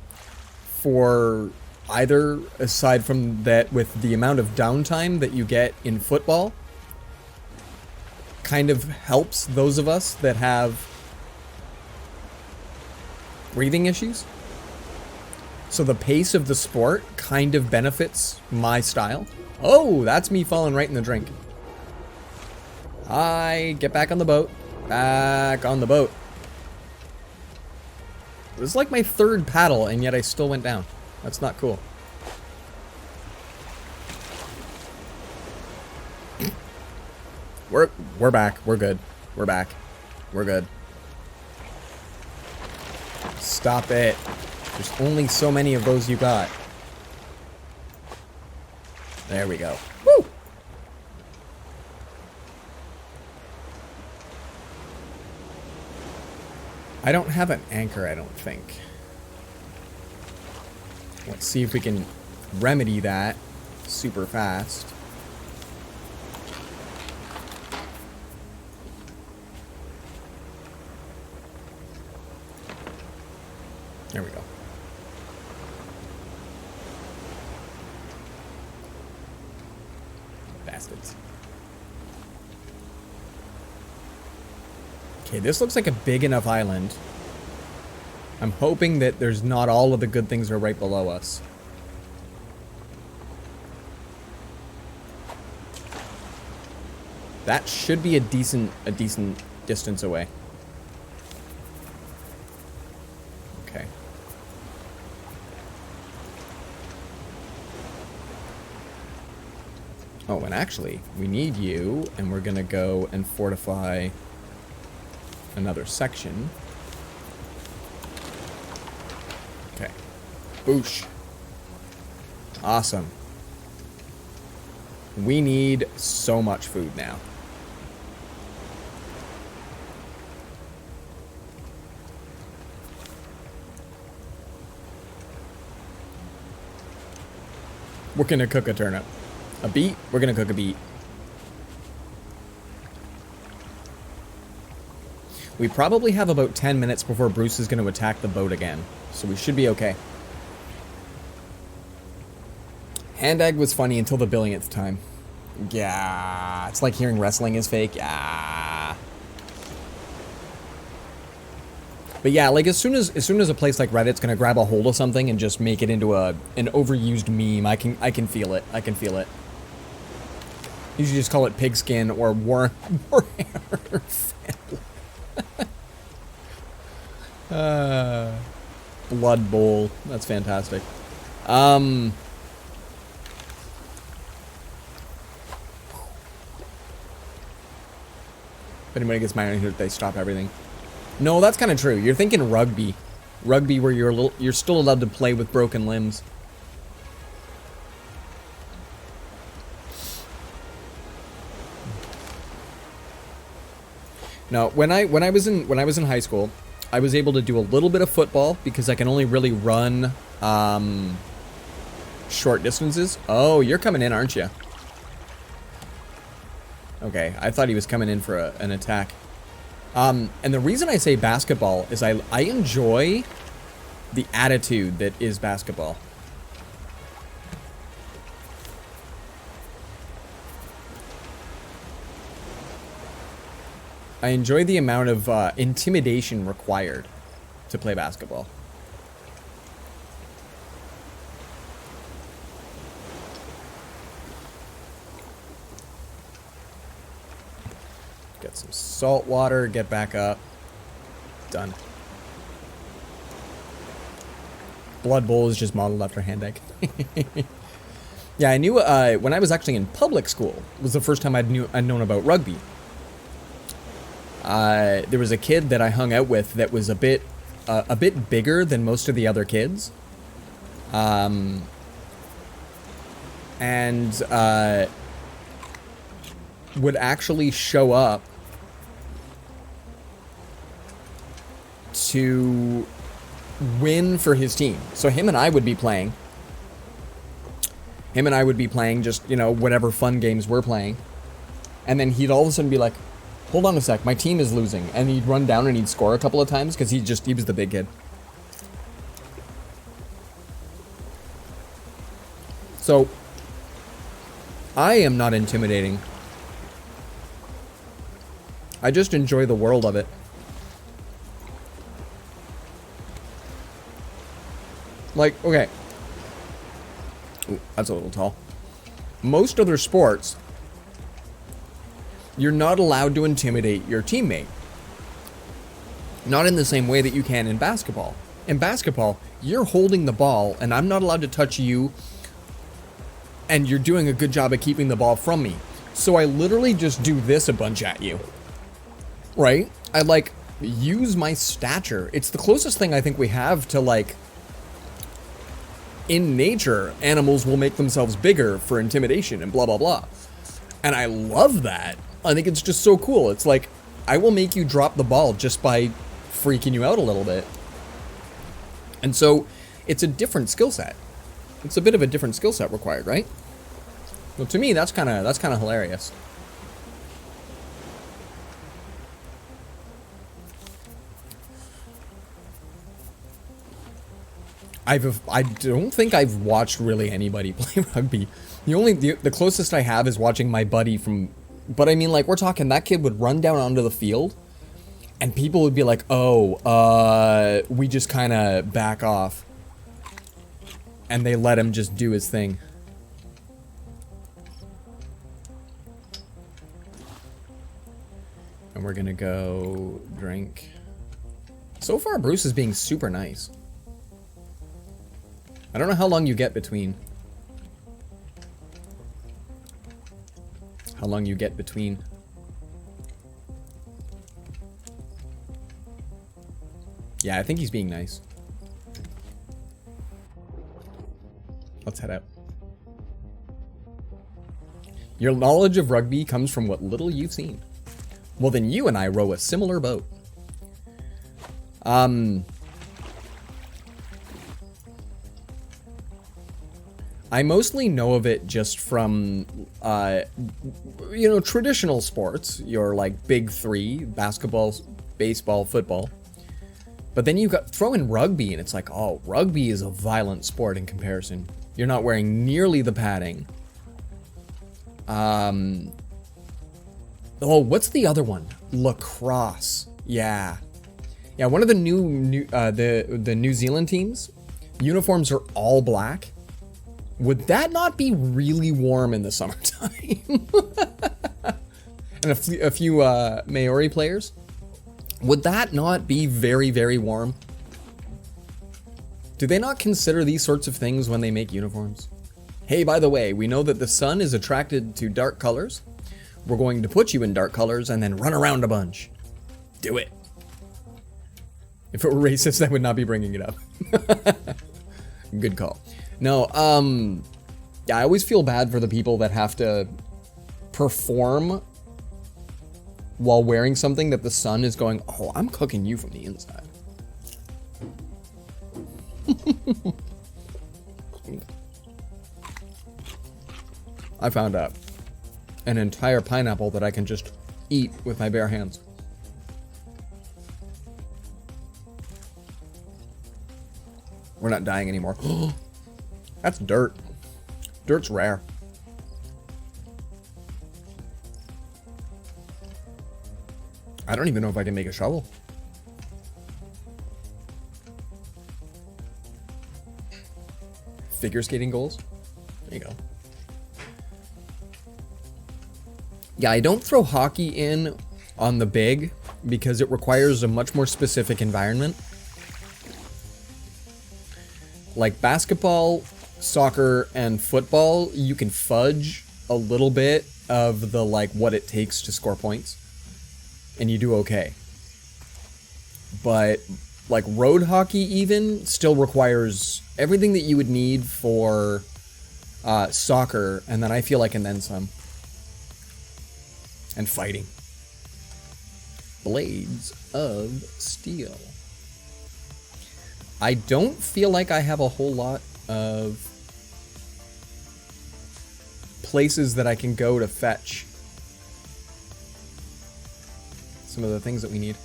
for either, aside from that with the amount of downtime that you get in football kind of helps those of us that have breathing issues. So the pace of the sport kind of benefits my style. Oh, that's me falling right in the drink. Get back on the boat. Back on the boat. It was like my third paddle, and yet I still went down. That's not cool. We're back. We're good. We're back. We're good. Stop it. There's only so many of those you got. There we go. Woo! I don't have an anchor, I don't think. Let's see if we can remedy that super fast. There we go. Bastards. Okay, this looks like a big enough island. I'm hoping that there's not all of the good things are right below us. That should be a decent distance away. Okay. Oh, and actually, we need you, and we're gonna go and fortify another section. Okay. Boosh. Awesome. We need so much food now. We're gonna cook a turnip. A beet? We're gonna cook a beet. We probably have about 10 minutes before Bruce is gonna attack the boat again, so we should be okay. Hand egg was funny until the billionth time. Yeah, it's like hearing wrestling is fake. Yeah. But yeah, like as soon as a place like Reddit's gonna grab a hold of something and just make it into an overused meme, I can feel it. I can feel it. You should just call it pigskin or Warhammer family. Blood Bowl. That's fantastic. If anybody gets mad at here, they stop everything. No, that's kind of true. You're thinking rugby. Rugby where you're still allowed to play with broken limbs. No, when I was in high school, I was able to do a little bit of football because I can only really run short distances. Oh, you're coming in, aren't you? Okay, I thought he was coming in for an attack. And the reason I say basketball is I enjoy the attitude that is basketball. I enjoy the amount of intimidation required to play basketball. Get some salt water, get back up. Done. Blood Bowl is just modeled after hand egg. Yeah, I knew when I was actually in public school, it was the first time I'd known about rugby. There was a kid that I hung out with that was a bit bigger than most of the other kids. And would actually show up to win for his team. So him and I would be playing. Just, you know, whatever fun games we're playing. And then he'd all of a sudden be like, hold on a sec, my team is losing. And he'd run down and he'd score a couple of times because he was the big kid. So, I am not intimidating. I just enjoy the world of it. Like, okay. Ooh, that's a little tall. Most other sports, you're not allowed to intimidate your teammate. Not in the same way that you can in basketball. In basketball, you're holding the ball, and I'm not allowed to touch you, and you're doing a good job of keeping the ball from me. So I literally just do this a bunch at you. Right? I, like, use my stature. It's the closest thing I think we have to, like, in nature, animals will make themselves bigger for intimidation and blah, blah, blah. And I love that. I think it's just so cool. It's like, I will make you drop the ball just by freaking you out a little bit. And so, it's a different skill set. It's a bit of a different skill set required, right? Well, to me, that's kind of hilarious. I don't think I've watched really anybody play rugby. The closest I have is watching my buddy from, but I mean, like, we're talking, that kid would run down onto the field and people would be like, oh, we just kind of back off. And they let him just do his thing. And we're gonna go drink. So far, Bruce is being super nice. I don't know how long you get between. How long you get between. Yeah, I think he's being nice. Let's head out. Your knowledge of rugby comes from what little you've seen. Well, then you and I row a similar boat. I mostly know of it just from, you know, traditional sports. Your, like, big three: basketball, baseball, football. But then you throw in rugby, and it's like, oh, rugby is a violent sport in comparison. You're not wearing nearly the padding. Oh, what's the other one? Lacrosse. Yeah. Yeah, one of the the New Zealand teams, uniforms are all black. Would that not be really warm in the summertime? And a few Maori players. Would that not be very, very warm? Do they not consider these sorts of things when they make uniforms? Hey, by the way, we know that the sun is attracted to dark colors. We're going to put you in dark colors and then run around a bunch. Do it. If it were racist, I would not be bringing it up. Good call. No, yeah, I always feel bad for the people that have to perform while wearing something that the sun is going, oh, I'm cooking you from the inside. I found out an entire pineapple that I can just eat with my bare hands. We're not dying anymore. That's dirt. Dirt's rare. I don't even know if I can make a shovel. Figure skating goals. There you go. Yeah, I don't throw hockey in on the big because it requires a much more specific environment. Like basketball, soccer, and football, you can fudge a little bit of the like what it takes to score points, and you do okay. But like road hockey even still requires everything that you would need for soccer, and then I feel like and then some. And fighting. Blades of Steel. I don't feel like I have a whole lot of places that I can go to fetch some of the things that we need.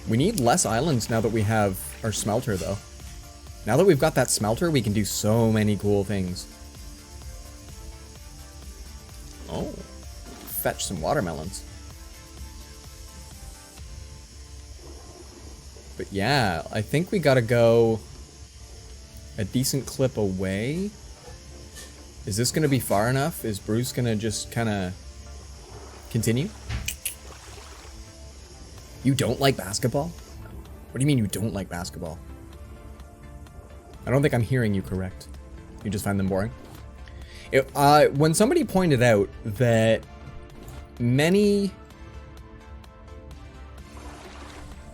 We need less islands now that we have our smelter, though. Now that we've got that smelter, we can do so many cool things. Oh, fetch some watermelons. But yeah, I think we gotta go a decent clip away. Is this gonna be far enough? Is Bruce gonna just kinda continue? You don't like basketball? What do you mean you don't like basketball? I don't think I'm hearing you correct. You just find them boring? When somebody pointed out that many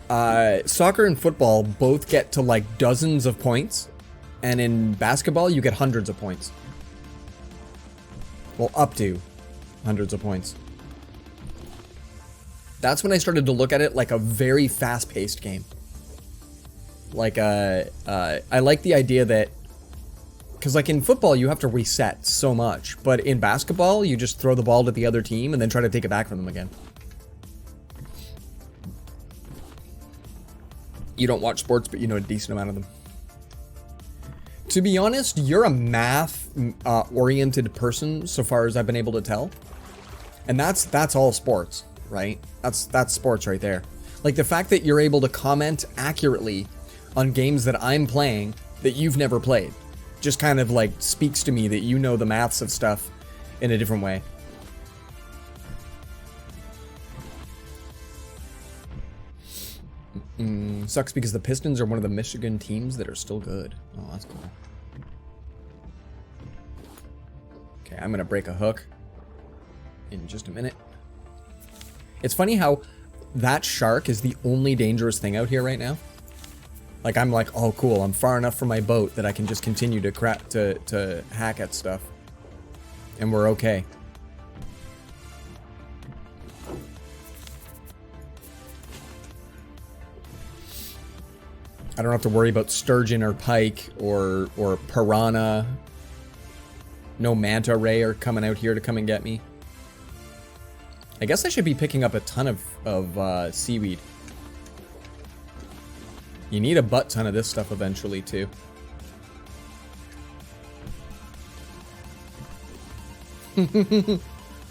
soccer and football both get to like dozens of points, and in basketball you get hundreds of points. Well, up to hundreds of points. That's when I started to look at it like a very fast-paced game. Like, I like the idea that, because like in football you have to reset so much, but in basketball you just throw the ball to the other team and then try to take it back from them again. You don't watch sports, but you know a decent amount of them. To be honest, you're a math-oriented person, so far as I've been able to tell. And that's all sports, right? That's sports right there. Like the fact that you're able to comment accurately on games that I'm playing that you've never played just kind of like speaks to me that you know the maths of stuff in a different way. Sucks because the Pistons are one of the Michigan teams that are still good. Oh, that's cool. Okay, I'm gonna break a hook in just a minute. It's funny how that shark is the only dangerous thing out here right now. Like I'm like, oh cool, I'm far enough from my boat that I can just continue to hack at stuff. And we're okay. I don't have to worry about sturgeon or pike or piranha. No manta ray are coming out here to come and get me. I guess I should be picking up a ton of seaweed. You need a butt ton of this stuff eventually, too.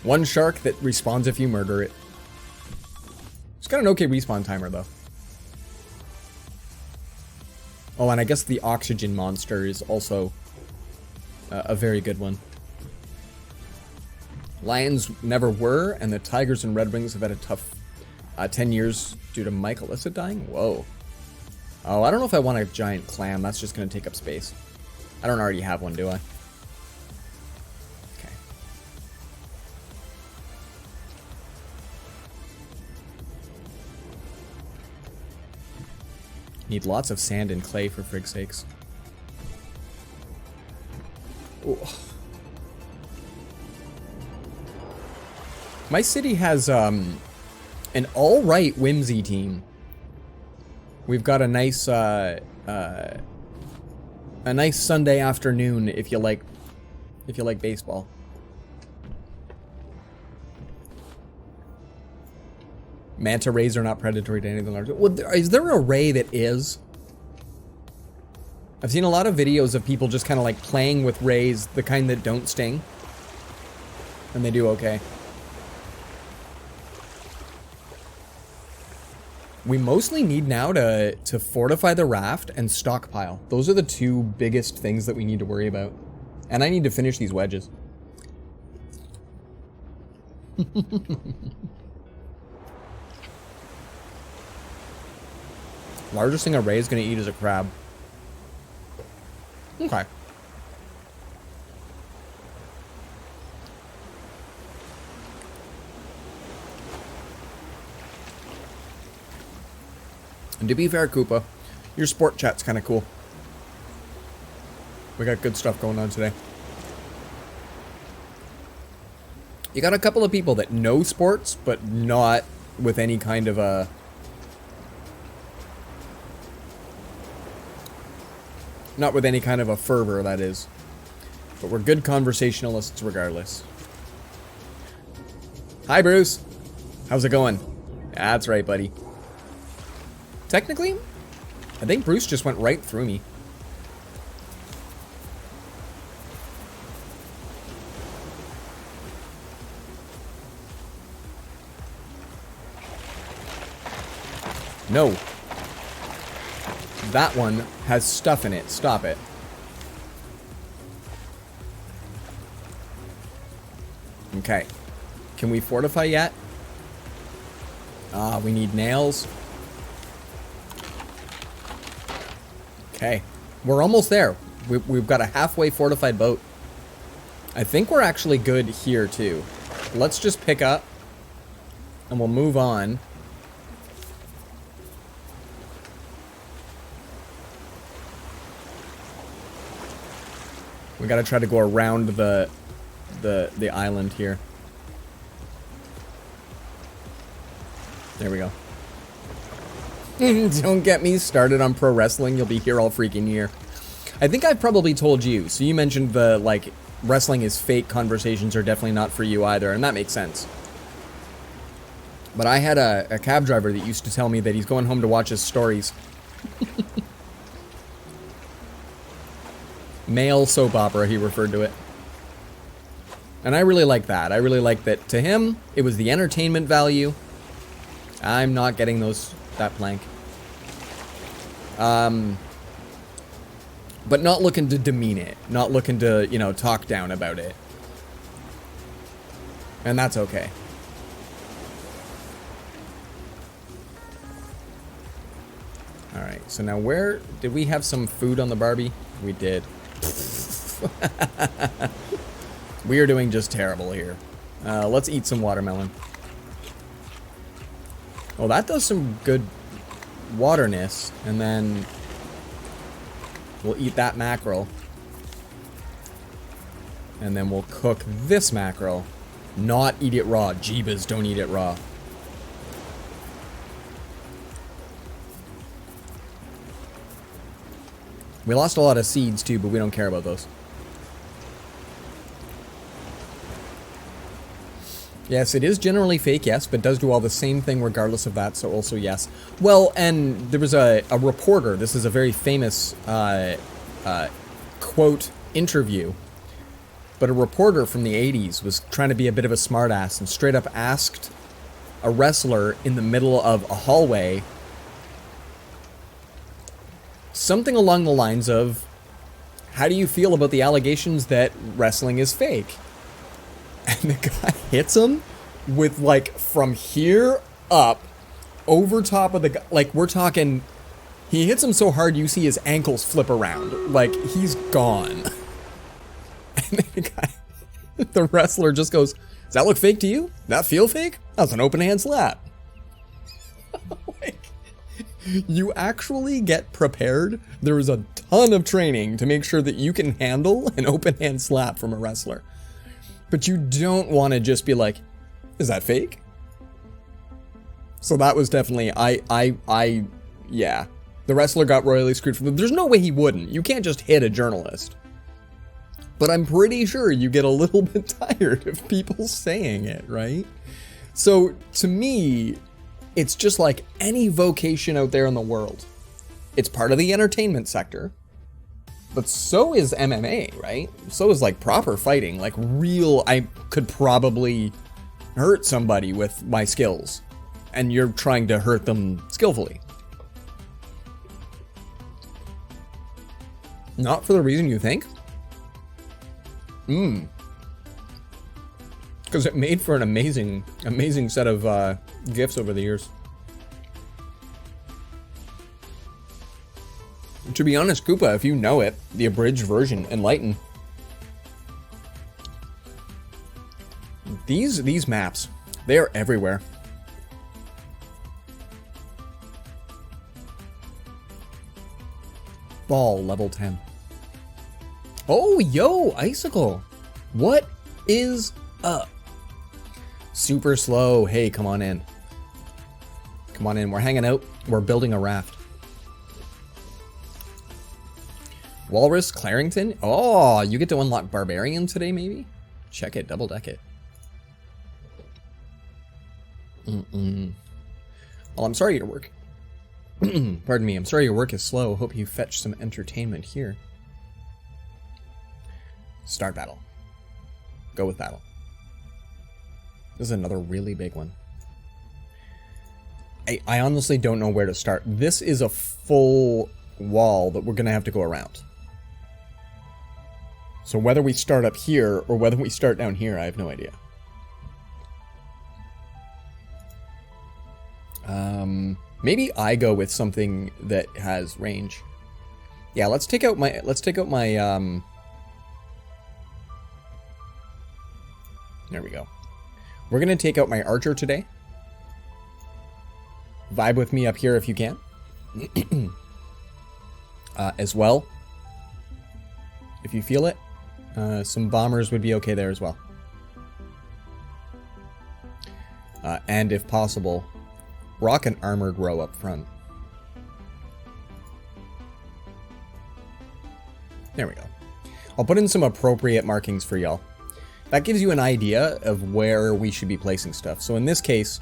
One shark that respawns if you murder it. It's got an okay respawn timer, though. Oh, and I guess the oxygen monster is also a very good one. Lions never were, and the tigers and red wings have had a tough 10 years due to Mike Alyssa dying? Whoa. Oh, I don't know if I want a giant clam. That's just going to take up space. I don't already have one, do I? Okay. Need lots of sand and clay for frig's sakes. Ooh. My city has an all-right whimsy team. We've got a nice Sunday afternoon if you like baseball. Manta rays are not predatory to anything large. Well, is there a ray that is? I've seen a lot of videos of people just kind of like playing with rays, the kind that don't sting. And they do okay. We mostly need now to fortify the raft and stockpile. Those are the two biggest things that we need to worry about. And I need to finish these wedges. Largest thing a ray is going to eat is a crab. Okay. And to be fair, Koopa, your sport chat's kind of cool. We got good stuff going on today. You got a couple of people that know sports, but not with any kind of a... Not with any kind of a fervor, that is. But we're good conversationalists regardless. Hi, Bruce. How's it going? That's right, buddy. Technically, I think Bruce just went right through me. No. That one has stuff in it. Stop it. Okay. Can we fortify yet? We need nails. Okay. We're almost there. We've got a halfway fortified boat. I think we're actually good here, too. Let's just pick up. And we'll move on. We gotta try to go around the island here. There we go. Don't get me started on pro wrestling. You'll be here all freaking year. I think I've probably told you. So you mentioned the, like, wrestling is fake conversations are definitely not for you either, and that makes sense. But I had a cab driver that used to tell me that he's going home to watch his stories. Male soap opera, he referred to it. And I really like that. I really like that to him, it was the entertainment value. I'm not getting that plank. But not looking to demean it. Not looking to, you know, talk down about it. And that's okay. Alright, so now where... Did we have some food on the Barbie? We did. We are doing just terrible here. Let's eat some watermelon. Oh, that does some good waterness. And then we'll eat that mackerel. And then we'll cook this mackerel. Not eat it raw. Jeebus, don't eat it raw. We lost a lot of seeds too, but we don't care about those. Yes, it is generally fake, yes, but does do all the same thing regardless of that, so also yes. Well, and there was a reporter, this is a very famous quote interview, but a reporter from the 80s was trying to be a bit of a smartass and straight up asked a wrestler in the middle of a hallway something along the lines of, how do you feel about the allegations that wrestling is fake? And the guy hits him with, like, from here up, over top of the guy. Like, we're talking, he hits him so hard you see his ankles flip around. Like, he's gone. And the guy, the wrestler just goes, does that look fake to you? That feel fake? That was an open hand slap. Like, you actually get prepared. There is a ton of training to make sure that you can handle an open hand slap from a wrestler. But you don't want to just be like, Is that fake? So that was definitely, yeah. The wrestler got royally screwed from there's no way he wouldn't. You can't just hit a journalist. But I'm pretty sure you get a little bit tired of people saying it, right? So to me, it's just like any vocation out there in the world. It's part of the entertainment sector. But so is MMA, right? So is like proper fighting, like real, I could probably hurt somebody with my skills. And you're trying to hurt them skillfully. Not for the reason you think? Because it made for an amazing set of GIFs over the years. To be honest, Koopa, if you know it, the abridged version, enlighten. These maps, they are everywhere. Ball, level 10. Oh, yo, Icicle. What is up? Super slow. Hey, come on in. Come on in. We're hanging out. We're building a raft. Walrus Clarington? Oh, you get to unlock Barbarian today, maybe? Check it. Double deck it. Well, I'm sorry your work. Pardon me. I'm sorry your work is slow. Hope you fetch some entertainment here. Start battle. Go with battle. This is another really big one. I honestly don't know where to start. This is a full wall that we're going to have to go around. So whether we start up here or whether we start down here, I have no idea. Maybe I go with something that has range. Yeah, let's take out my there we go. We're gonna take out my archer today. Vibe with me up here if you can. As well. If you feel it. Some bombers would be okay there as well. And if possible, rock an armored row up front. There we go. I'll put in some appropriate markings for y'all. That gives you an idea of where we should be placing stuff. So in this case,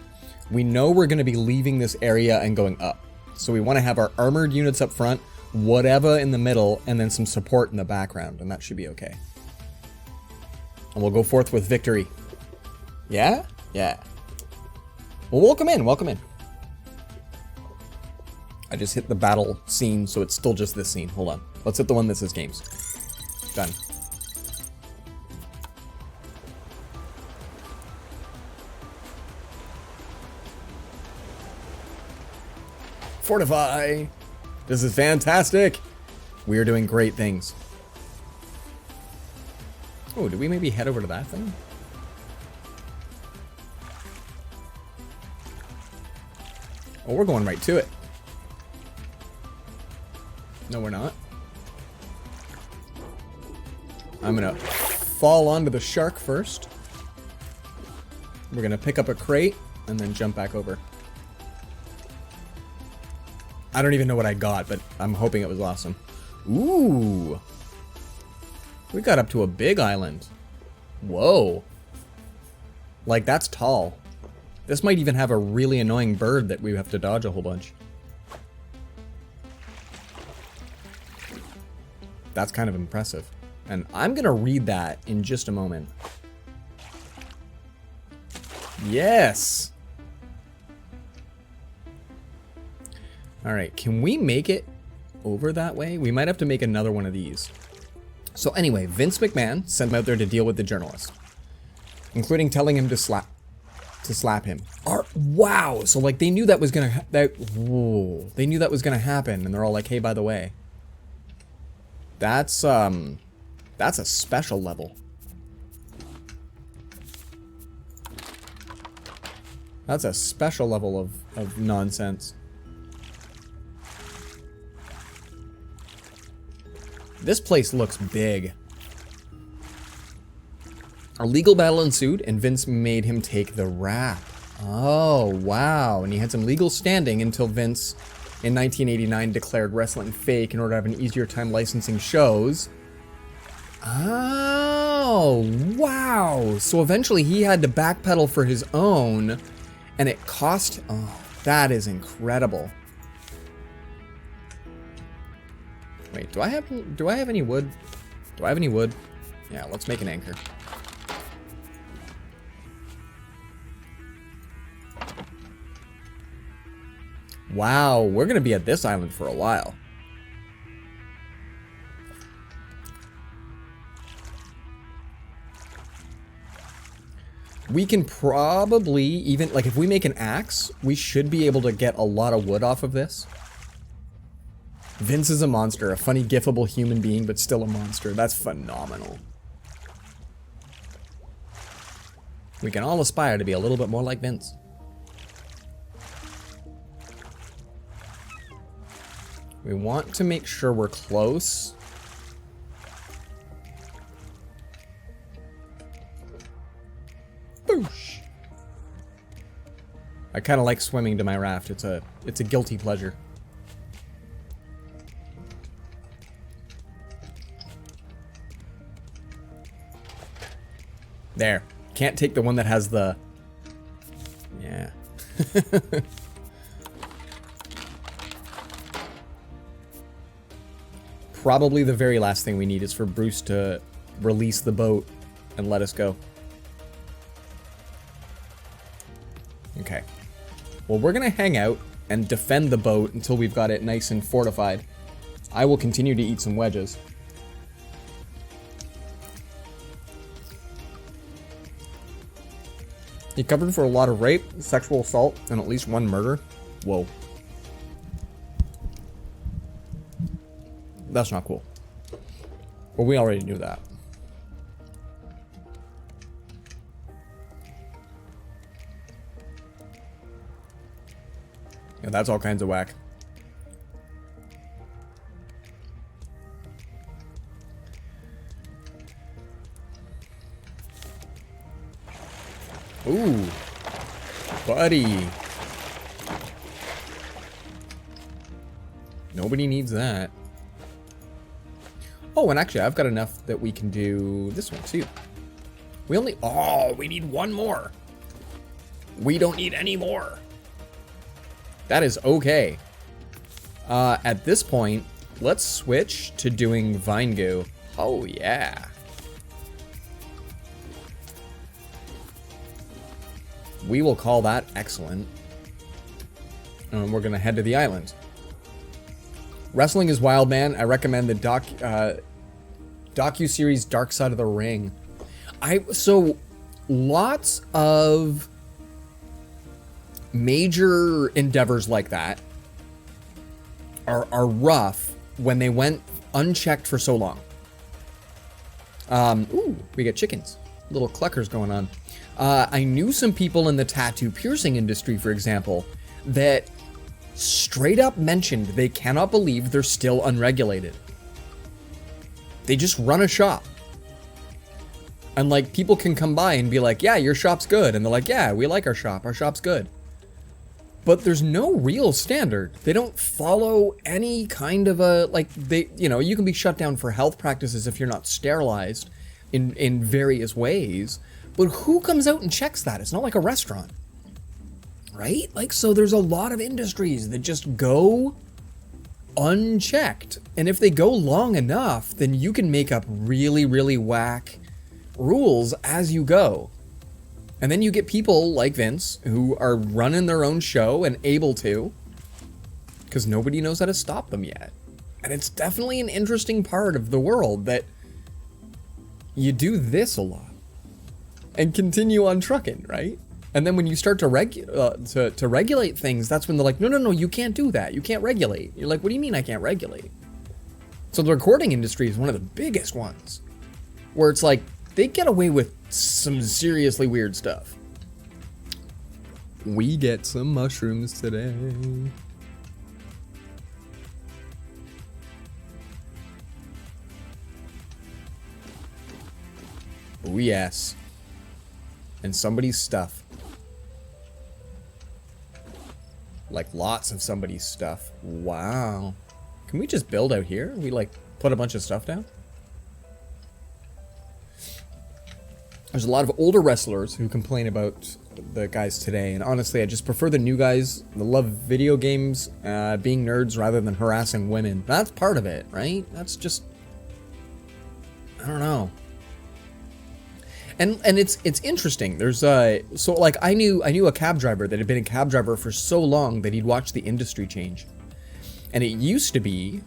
we know we're going to be leaving this area and going up. So we want to have our armored units up front, whatever in the middle, and then some support in the background, and that should be okay. And we'll go forth with victory. Yeah? Yeah. Well, welcome in, welcome in. I just hit the battle scene, so it's still just this scene. Hold on. Let's hit the one that says games. Done. Fortify! This is fantastic! We are doing great things. Oh, do we maybe head over to that thing? Oh, we're going right to it. No, we're not. I'm gonna fall onto the shark first. We're gonna pick up a crate and then jump back over. I don't even know what I got, but I'm hoping it was awesome. Ooh! We got up to a big island. Whoa. Like, that's tall. This might even have a really annoying bird that we have to dodge a whole bunch. That's kind of impressive. And I'm gonna read that in just a moment. Yes! Alright, can we make it over that way? We might have to make another one of these. So anyway, Vince McMahon sent him out there to deal with the journalist. Including telling him to slap him. Wow! So like they knew that was gonna they knew that was gonna happen, and they're all like, hey, by the way. That's a special level. That's a special level of nonsense. This place looks big. A legal battle ensued, and Vince made him take the rap. Oh, wow. And he had some legal standing until Vince, in 1989, declared wrestling fake in order to have an easier time licensing shows. Oh, wow. So eventually he had to backpedal for his own, and it cost... Oh, that is incredible. Wait, do I have any wood? Do I have any wood? Yeah, let's make an anchor. Wow, we're gonna be at this island for a while. We can probably even, like, if we make an axe, we should be able to get a lot of wood off of this. Vince is a monster, a funny, gifable human being, but still a monster. That's phenomenal. We can all aspire to be a little bit more like Vince. We want to make sure we're close. Boosh! I kind of like swimming to my raft. It's a guilty pleasure. There. Can't take the one that has the... Yeah. Probably the very last thing we need is for Bruce to release the boat and let us go. Okay. Well, we're gonna hang out and defend the boat until we've got it nice and fortified. I will continue to eat some wedges. He covered for a lot of rape, sexual assault, and at least one murder. Whoa. That's not cool. Well, we already knew that. Yeah, that's all kinds of whack. Ooh, buddy. Nobody needs that. Oh, and actually, I've got enough that we can do this one too. We only... Oh, we need one more. We don't need any more. That is okay. At this point, let's switch to doing vine goo. Oh, yeah. We will call that excellent. And we're going to head to the island. Wrestling is wild, man. I recommend the docu-series Dark Side of the Ring. So lots of major endeavors like that are rough when they went unchecked for so long. Ooh, we get chickens. Little cluckers going on. I knew some people in the tattoo piercing industry, for example, that straight up mentioned they cannot believe they're still unregulated. They just run a shop. And like, people can come by and be like, yeah, your shop's good. And they're like, yeah, we like our shop. Our shop's good. But there's no real standard. They don't follow any kind of a, like, you can be shut down for health practices if you're not sterilized in various ways. But who comes out and checks that? It's not like a restaurant, right? Like, so there's a lot of industries that just go unchecked. And if they go long enough, then you can make up really, really whack rules as you go. And then you get people like Vince who are running their own show and able to, because nobody knows how to stop them yet. And it's definitely an interesting part of the world that you do this a lot and continue on trucking, right? And then when you start to regulate things, that's when they're like, no, you can't do that. You can't regulate. You're like, what do you mean I can't regulate? So the recording industry is one of the biggest ones, where it's like, they get away with some seriously weird stuff. We get some mushrooms today. Oh yes. and somebody's stuff. Like lots of somebody's stuff. Wow. Can we just build out here? We like put a bunch of stuff down? There's a lot of older wrestlers who complain about the guys today, and honestly, I just prefer the new guys that love video games, being nerds rather than harassing women. That's part of it, right? That's just, I don't know. And it's interesting. There's so like I knew a cab driver that had been a cab driver for so long that he'd watched the industry change, and it used to be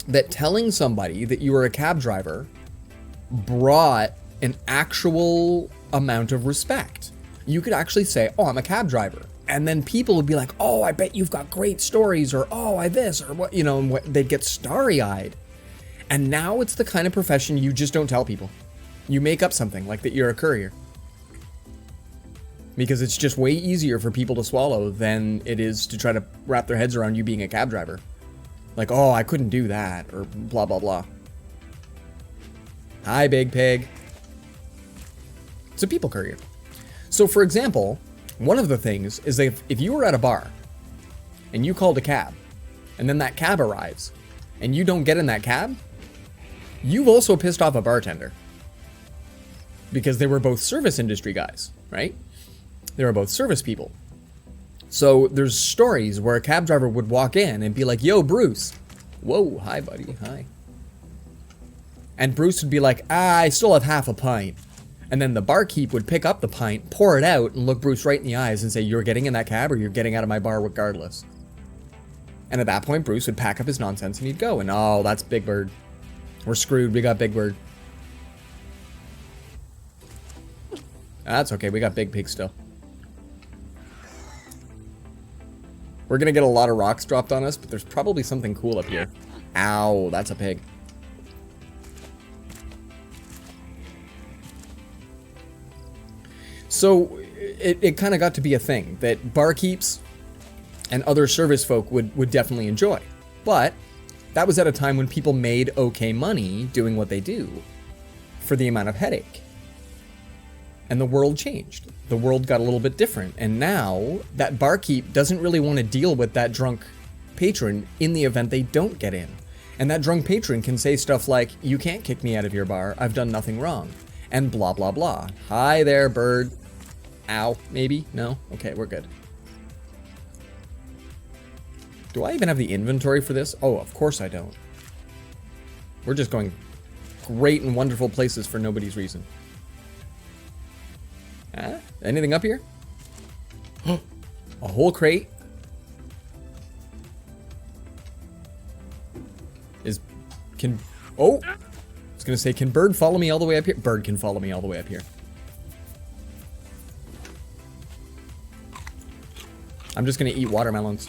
that telling somebody that you were a cab driver brought an actual amount of respect. You could actually say, oh, I'm a cab driver. And then people would be like, oh, I bet you've got great stories, or oh, I this, or what, you know, and they'd get starry-eyed. And now it's the kind of profession you just don't tell people. You make up something, like that you're a courier. Because it's just way easier for people to swallow than it is to try to wrap their heads around you being a cab driver. Like, oh, I couldn't do that, or blah, blah, blah. Hi, Big Pig. It's a people courier. So, for example, one of the things is that if you were at a bar and you called a cab and then that cab arrives and you don't get in that cab, you've also pissed off a bartender. Because they were both service industry guys, right? They were both service people. So there's stories where a cab driver would walk in and be like, yo, Bruce. Whoa, hi, buddy, hi. And Bruce would be like, I still have half a pint. And then the barkeep would pick up the pint, pour it out, and look Bruce right in the eyes and say, you're getting in that cab or you're getting out of my bar regardless. And at that point, Bruce would pack up his nonsense and he'd go. And oh, that's Big Bird. We're screwed. We got Big Bird. That's okay. We got Big Pig still. We're going to get a lot of rocks dropped on us, but there's probably something cool up here. Ow, that's a pig. So it kind of got to be a thing that barkeeps and other service folk would definitely enjoy. But that was at a time when people made okay money doing what they do for the amount of headache. And the world changed. The world got a little bit different. And now that barkeep doesn't really want to deal with that drunk patron in the event they don't get in. And that drunk patron can say stuff like, you can't kick me out of your bar. I've done nothing wrong. And blah, blah, blah. Hi there, bird. Ow, maybe? No? Okay, we're good. Do I even have the inventory for this? Oh, of course I don't. We're just going great and wonderful places for nobody's reason. Anything up here? A whole crate? Oh! I was gonna say, can Bird follow me all the way up here? Bird can follow me all the way up here. I'm just gonna eat watermelons.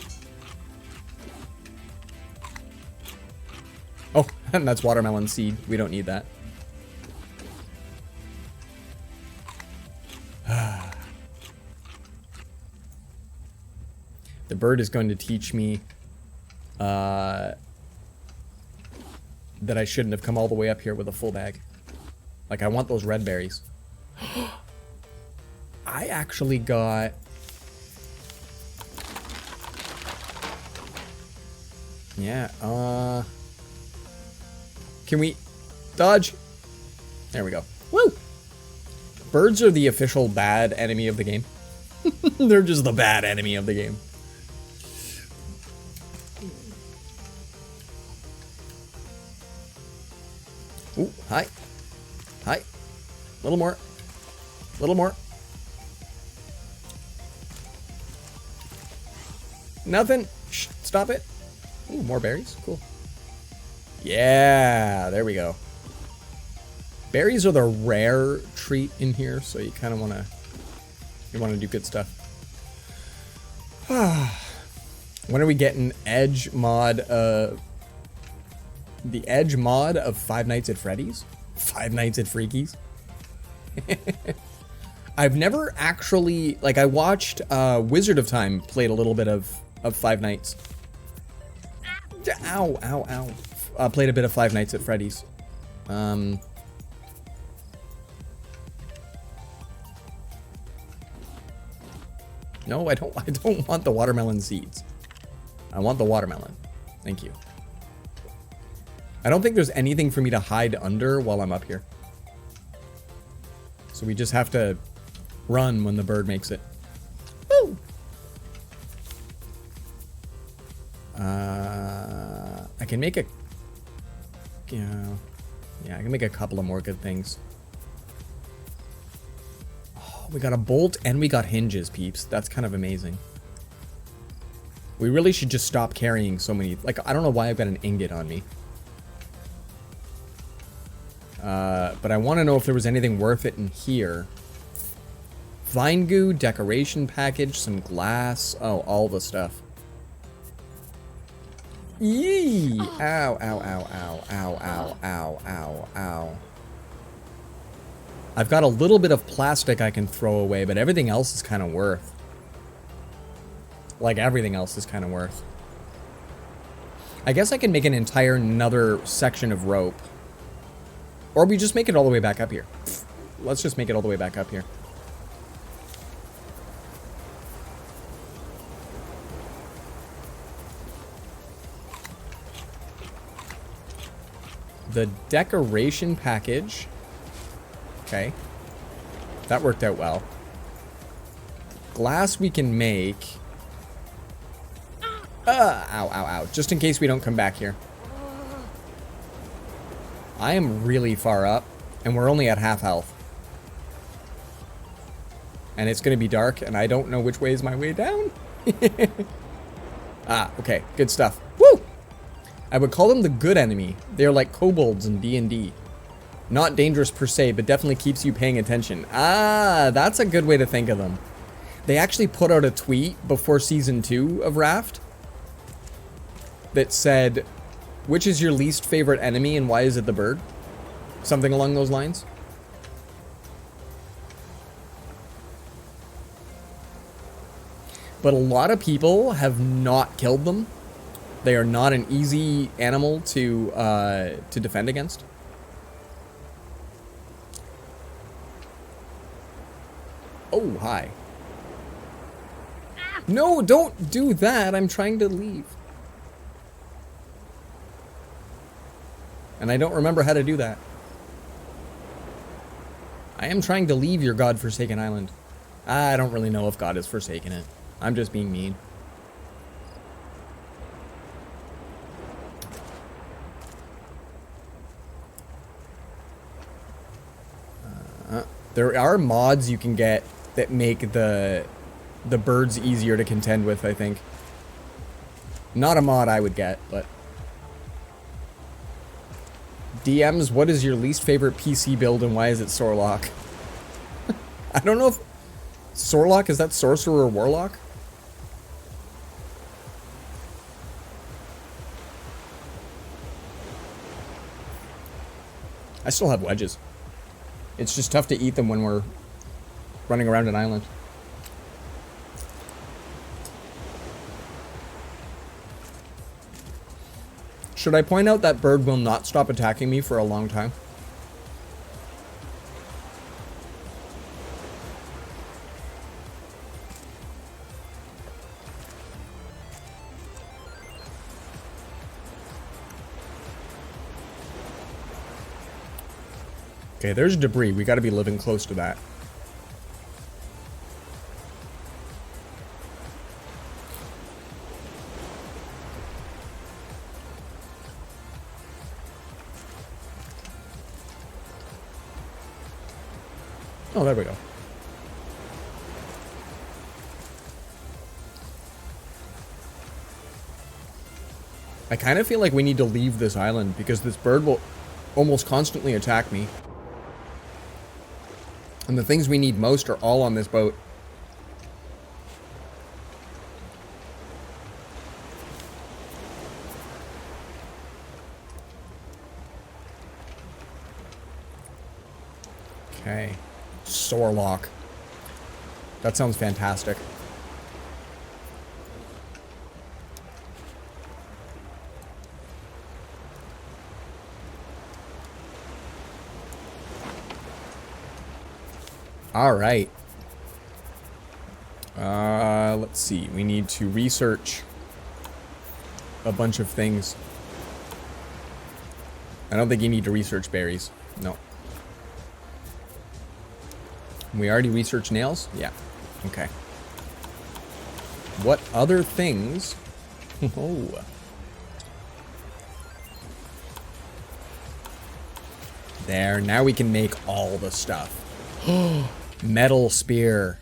Oh, and that's watermelon seed. We don't need that. The bird is going to teach me that I shouldn't have come all the way up here with a full bag. Like, I want those red berries. I actually got... Yeah, can we... Dodge! There we go. Woo! Birds are the official bad enemy of the game. They're just the bad enemy of the game. Ooh, hi. Hi. Little more. Little more. Nothing. Shh, stop it. Ooh, more berries. Cool. Yeah, there we go. Berries are the rare treat in here, so you kind of want to do good stuff. When are we getting Edge mod? The Edge mod of Five Nights at Freddy's? Five Nights at Freaky's? I've never actually, like, I watched Wizard of Time played a little bit of Five Nights. Ow, ow, ow. Played a bit of Five Nights at Freddy's. No, I don't. I don't want the watermelon seeds. I want the watermelon. Thank you. I don't think there's anything for me to hide under while I'm up here. So we just have to run when the bird makes it. Woo! I can make a... Yeah, I can make a couple of more good things. Oh, we got a bolt and we got hinges, peeps. That's kind of amazing. We really should just stop carrying so many... Like, I don't know why I've got an ingot on me. But I want to know if there was anything worth it in here. Vine goo, decoration package, some glass. Oh, all the stuff. Yee! Ow, ow, ow, ow, ow, ow, ow, ow, ow. I've got a little bit of plastic I can throw away, but everything else is kind of worth. Like, everything else is kind of worth. I guess I can make an entire another section of rope. Or we just make it all the way back up here. Let's just make it all the way back up here. The decoration package. Okay. That worked out well. Glass we can make. Ow, ow, ow. Just in case we don't come back here. I am really far up, and we're only at half health. And it's going to be dark, and I don't know which way is my way down. Ah, okay. Good stuff. Woo! I would call them the good enemy. They're like kobolds in D&D. Not dangerous per se, but definitely keeps you paying attention. Ah, that's a good way to think of them. They actually put out a tweet before Season 2 of Raft that said, which is your least favorite enemy and why is it the bird? Something along those lines. But a lot of people have not killed them. They are not an easy animal to defend against. Oh, hi. No, don't do that. I'm trying to leave. And I don't remember how to do that. I am trying to leave your godforsaken island. I don't really know if God has forsaken it. I'm just being mean. There are mods you can get that make the birds easier to contend with, I think. Not a mod I would get, but... DMs, what is your least favorite PC build and why is it Sorlock? I don't know if... Sorlock, is that Sorcerer or Warlock? I still have wedges. It's just tough to eat them when we're running around an island. Should I point out that bird will not stop attacking me for a long time? Okay, there's debris. We gotta be living close to that. Oh, there we go. I kind of feel like we need to leave this island because this bird will almost constantly attack me. And the things we need most are all on this boat. Okay. Sorlock. That sounds fantastic. All right. Let's see. We need to research a bunch of things. I don't think you need to research berries. No. We already researched nails? Yeah. Okay. What other things? Oh. There. Now we can make all the stuff. Metal spear.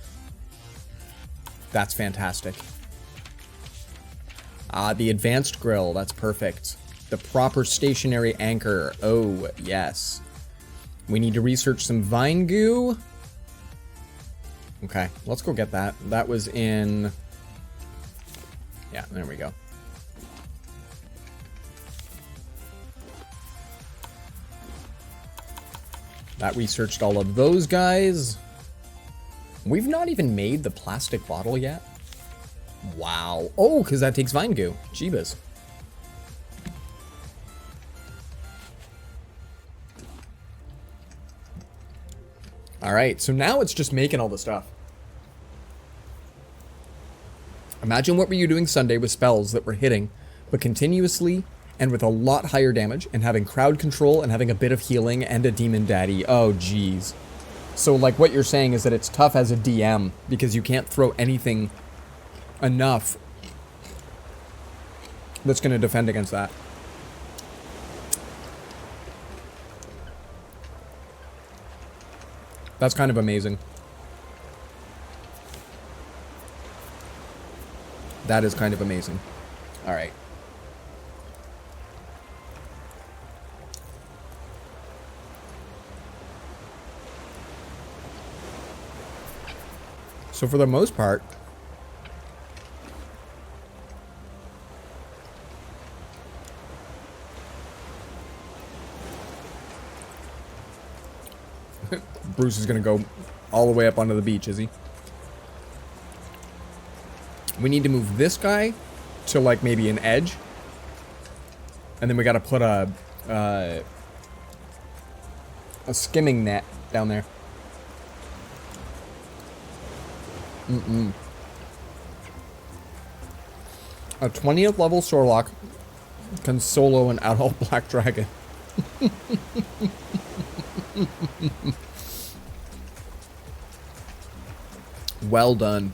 That's fantastic. The advanced grill. That's perfect. The proper stationary anchor. Oh, yes. We need to research some vine goo. Okay, let's go get that. That was in... Yeah, there we go. That researched all of those guys. We've not even made the plastic bottle yet. Wow. Oh, because that takes vine goo. Jeebus. Alright, so now it's just making all the stuff. Imagine what were you doing Sunday with spells that were hitting, but continuously and with a lot higher damage, and having crowd control and having a bit of healing and a demon daddy. Oh, jeez. So, like, what you're saying is that it's tough as a DM, because you can't throw anything enough that's going to defend against that. That's kind of amazing. That is kind of amazing. All right. So for the most part, Bruce is going to go all the way up onto the beach, is he? We need to move this guy to, like, maybe an edge. And then we got to put a skimming net down there. A 20th level Sorlock can solo an adult black dragon. Well done.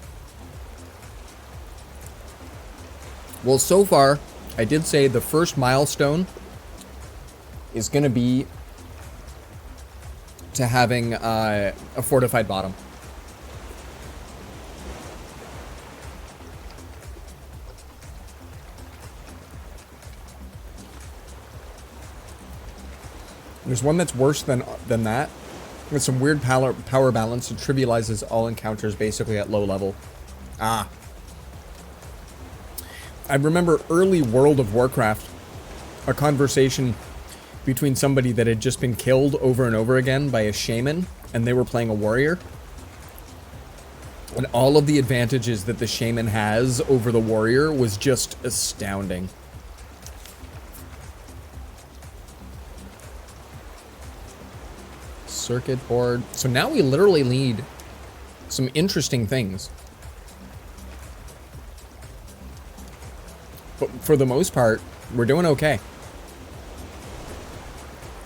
Well, so far, I did say the first milestone is going to be to having a fortified bottom. There's one that's worse than that. With some weird power balance that trivializes all encounters basically at low level. Ah. I remember early World of Warcraft, a conversation between somebody that had just been killed over and over again by a shaman, and they were playing a warrior. And all of the advantages that the shaman has over the warrior was just astounding. Circuit board. So now we literally need some interesting things. But for the most part, we're doing okay.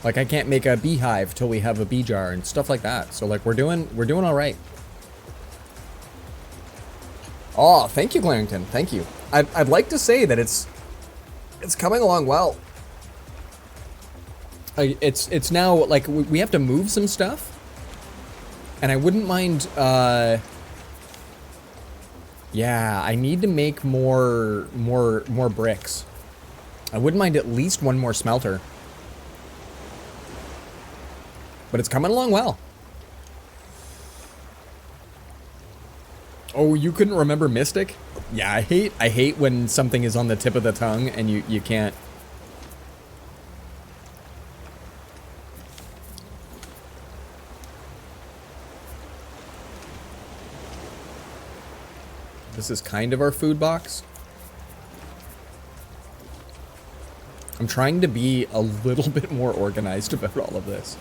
Like, I can't make a beehive till we have a bee jar and stuff like that. So, like, we're doing all right. Oh, thank you, Clarington. Thank you. I'd like to say that it's coming along well. It's now, like, we have to move some stuff. And I wouldn't mind, yeah, I need to make more bricks. I wouldn't mind at least one more smelter. But it's coming along well. Oh, you couldn't remember Mystic? Yeah, I hate when something is on the tip of the tongue and you can't. This is kind of our food box. I'm trying to be a little bit more organized about all of this.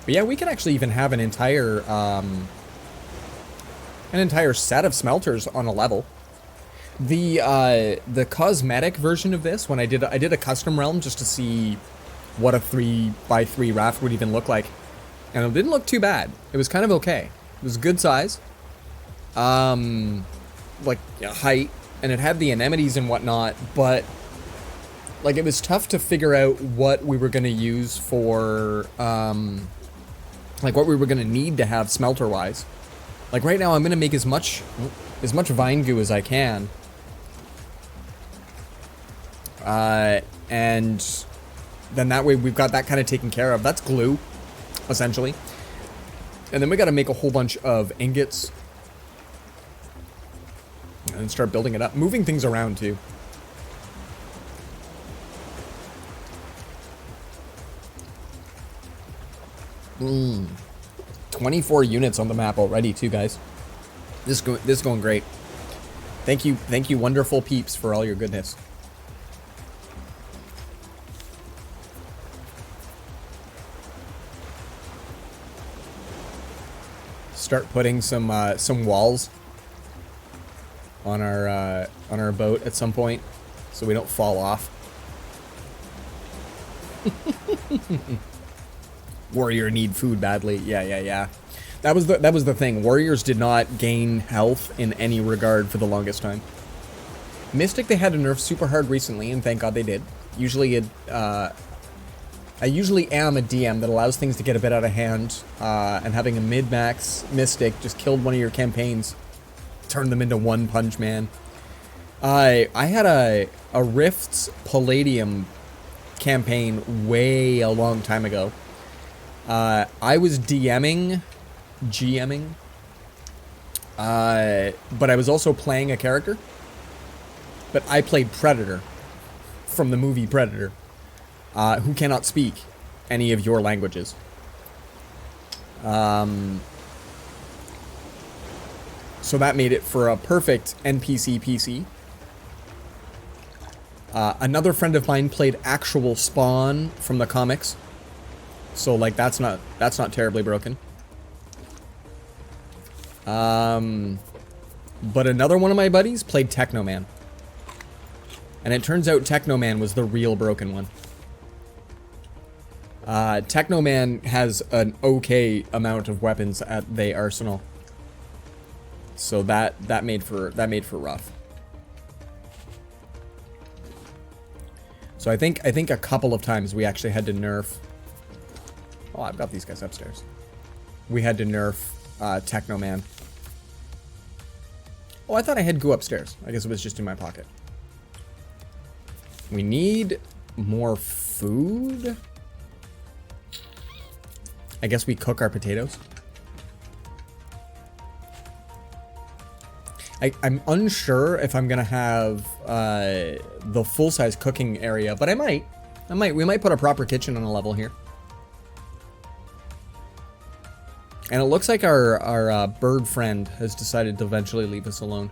But yeah, we could actually even have an entire set of smelters on a level. The cosmetic version of this, when I did a custom realm just to see what a 3x3 raft would even look like, and it didn't look too bad. It was kind of okay. It was good size, like height, and it had the anemones and whatnot, but like it was tough to figure out what we were gonna use for like what we were gonna need to have smelter wise. Like right now I'm gonna make as much vine goo as I can. And then that way we've got that kind of taken care of. That's glue, essentially. And then we gotta make a whole bunch of ingots. And start building it up. Moving things around too. Mmm. 24 units on the map already too, guys. This is going great. Thank you, wonderful peeps, for all your goodness. Start putting some walls on our boat at some point, so we don't fall off. Warrior need food badly. Yeah. That was the thing. Warriors did not gain health in any regard for the longest time. Mystic they had to nerf super hard recently, and thank God they did. Usually I usually am a DM that allows things to get a bit out of hand, and having a mid-max Mystic just killed one of your campaigns, turned them into one punch man. I had a Rift's Palladium campaign way a long time ago. I was GMing, but I was also playing a character. But I played Predator from the movie Predator, who cannot speak any of your languages. So that made it for a perfect NPC PC. Another friend of mine played actual Spawn from the comics. So like that's not terribly broken. But another one of my buddies played Technoman. And it turns out Technoman was the real broken one. Technoman has an okay amount of weapons at the arsenal. So that made for rough. So I think a couple of times we actually had to nerf. Oh, I've got these guys upstairs. We had to nerf Technoman. Oh, I thought I had goo upstairs. I guess it was just in my pocket. We need more food. I guess we cook our potatoes. I'm unsure if I'm gonna have the full-size cooking area, but I might. We might put a proper kitchen on a level here. And it looks like our bird friend has decided to eventually leave us alone.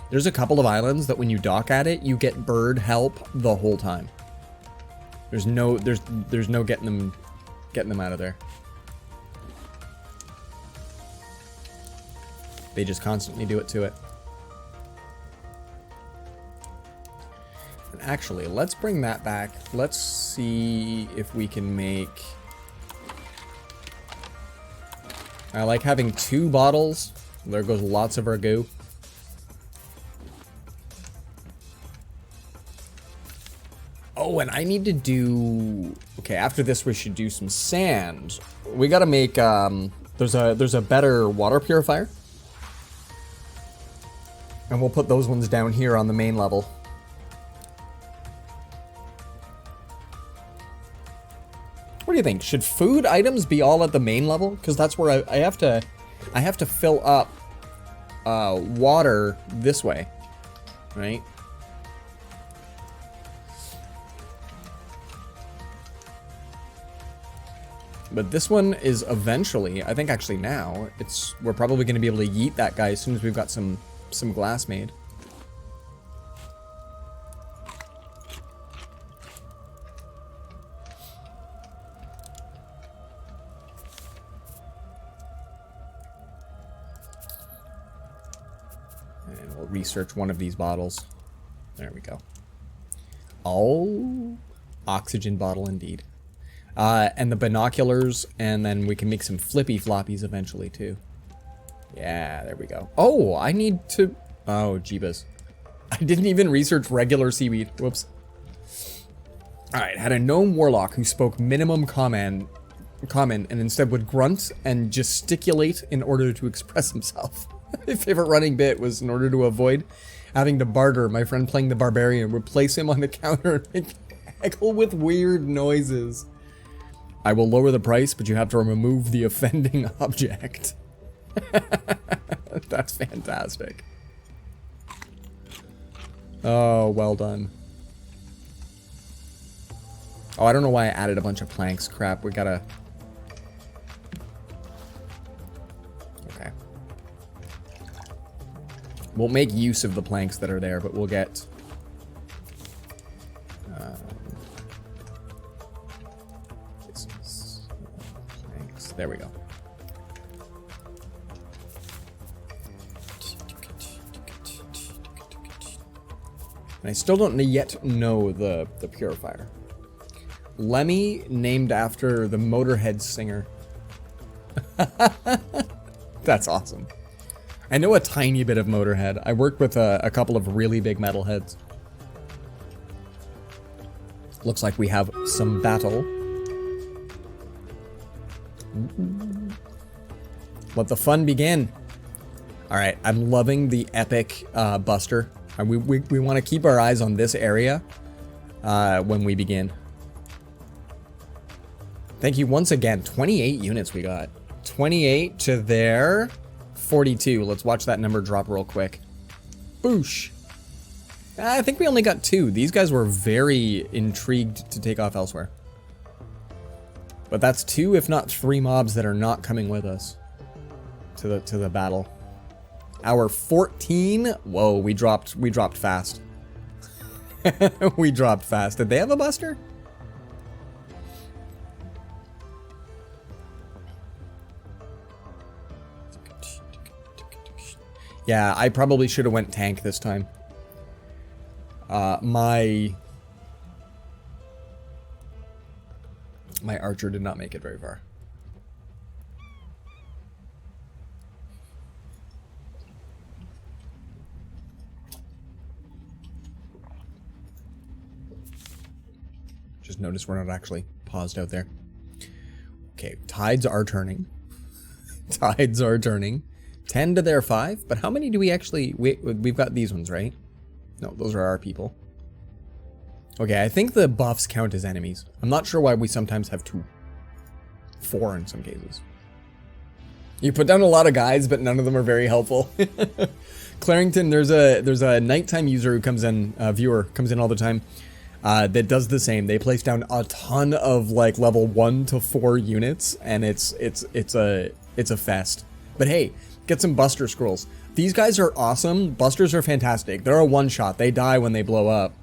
There's a couple of islands that when you dock at it, you get bird help the whole time. There's no getting them out of there. They just constantly do it to it. And actually, let's bring that back. Let's see if we can make... I like having 2 bottles. There goes lots of our goo. Oh, and I need to do... Okay, after this we should do some sand. We gotta make, there's a better water purifier. And we'll put those ones down here on the main level. What do you think? Should food items be all at the main level? Because that's where I have to fill up water this way, right? But this one is eventually, I think actually now, we're probably going to be able to yeet that guy as soon as we've got some glass made. And we'll research one of these bottles. There we go. Oh, oxygen bottle indeed. And the binoculars, and then we can make some flippy floppies eventually too. Yeah, there we go. Oh, I need to... Oh, jeebus. I didn't even research regular seaweed. Whoops. Alright, had a gnome warlock who spoke minimum common and instead would grunt and gesticulate in order to express himself. My favorite running bit was in order to avoid having to barter, my friend playing the barbarian would place him on the counter and make heckle with weird noises. I will lower the price, but you have to remove the offending object. That's fantastic. Oh, well done. Oh, I don't know why I added a bunch of planks. Crap, we gotta... Okay. We'll make use of the planks that are there, but we'll get... planks. There we go. And I still don't yet know the purifier. Lemmy, named after the Motorhead singer. That's awesome. I know a tiny bit of Motorhead. I worked with a couple of really big metalheads. Looks like we have some battle. Let the fun begin. Alright, I'm loving the epic Buster. We want to keep our eyes on this area when we begin. Thank you once again. 28 units we got. 28 to there. 42. Let's watch that number drop real quick. Boosh. I think we only got 2. These guys were very intrigued to take off elsewhere. But that's 2, if not 3 mobs that are not coming with us to the battle. Our 14. Whoa, we dropped fast. We dropped fast. Did they have a buster? Yeah, I probably should have went tank this time. My archer did not make it very far. Just notice we're not actually paused out there. Okay, tides are turning. Tides are turning. 10 to their 5, but how many do we actually... We've got these ones, right? No, those are our people. Okay, I think the buffs count as enemies. I'm not sure why we sometimes have 2. 4 in some cases. You put down a lot of guys, but none of them are very helpful. Clarington, there's a nighttime user who comes in, viewer, comes in all the time, that does the same. They place down a ton of, like, level 1 to 4 units, and it's a fest. But hey, get some Buster Scrolls. These guys are awesome. Busters are fantastic. They're a one-shot. They die when they blow up.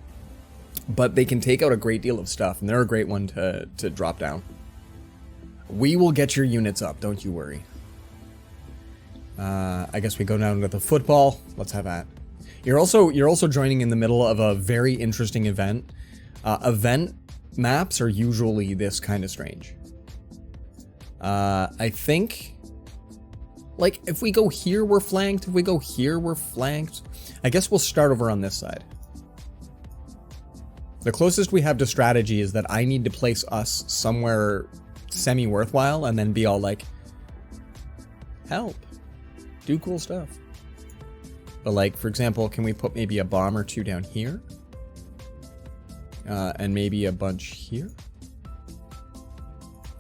But they can take out a great deal of stuff, and they're a great one to drop down. We will get your units up, don't you worry. I guess we go down to the football. Let's have that. You're also joining in the middle of a very interesting event. Event maps are usually this kind of strange. I think... Like, if we go here, we're flanked. If we go here, we're flanked. I guess we'll start over on this side. The closest we have to strategy is that I need to place us somewhere semi-worthwhile and then be all like, help, do cool stuff. But like, for example, can we put maybe a bomb or 2 down here? And maybe a bunch here?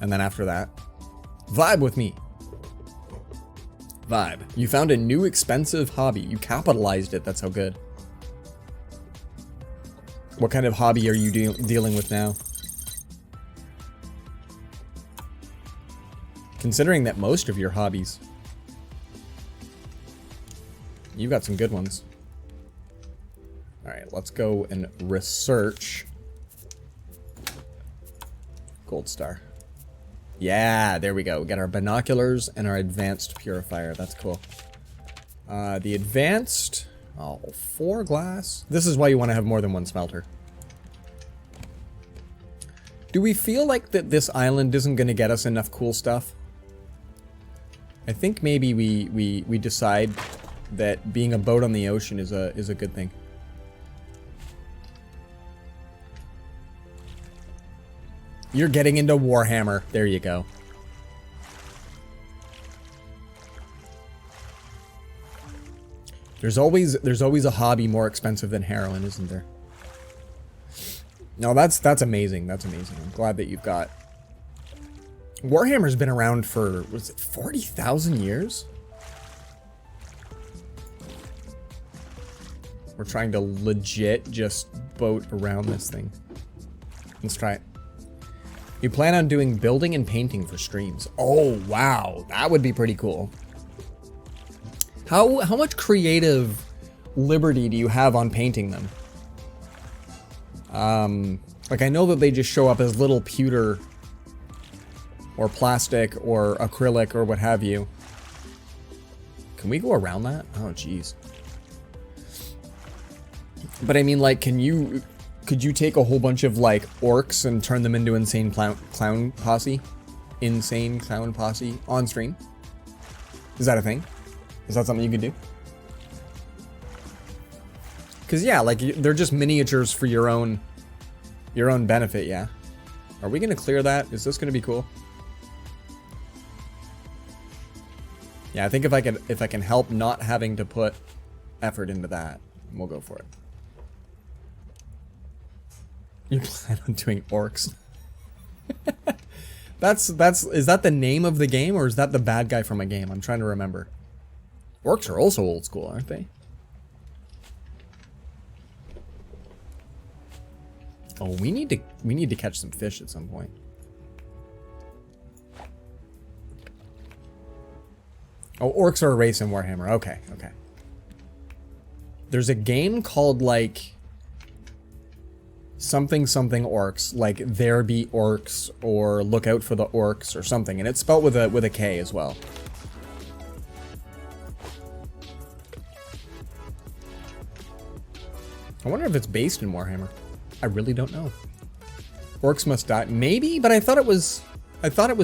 And then after that, vibe with me. Vibe. You found a new expensive hobby. You capitalized it. That's how good. What kind of hobby are you dealing with now? Considering that most of your hobbies... You've got some good ones. Alright, let's go and research. Gold star. Yeah, there we go. We got our binoculars and our advanced purifier. That's cool. The advanced Oh, 4 glass? This is why you want to have more than one smelter. Do we feel like that this island isn't going to get us enough cool stuff? I think maybe we decide that being a boat on the ocean is a good thing. You're getting into Warhammer. There you go. There's always a hobby more expensive than heroin, isn't there? No, that's amazing. That's amazing. I'm glad that you've got... Warhammer's been around for, was it 40,000 years? We're trying to legit just boat around this thing. Let's try it. You plan on doing building and painting for streams. Oh, wow. That would be pretty cool. How much creative liberty do you have on painting them? Like, I know that they just show up as little pewter or plastic or acrylic or what have you. Can we go around that? Oh, jeez. But I mean, like, could you take a whole bunch of, like, orcs and turn them into insane clown posse? Insane clown posse on stream? Is that a thing? Is that something you could do? Because, yeah, like, they're just miniatures for your own benefit, yeah. Are we going to clear that? Is this going to be cool? Yeah, I think if I can help not having to put effort into that, we'll go for it. You plan on doing orcs? Is that the name of the game, or is that the bad guy from a game? I'm trying to remember. Orcs are also old school, aren't they? Oh, we need to catch some fish at some point. Oh, orcs are a race in Warhammer. Okay, okay. There's a game called, like, something orcs, like There Be Orcs or Look Out for the Orcs or something, and it's spelled with a K as well. I wonder if it's based in Warhammer. I really don't know. Orcs Must Die, maybe, but I thought it was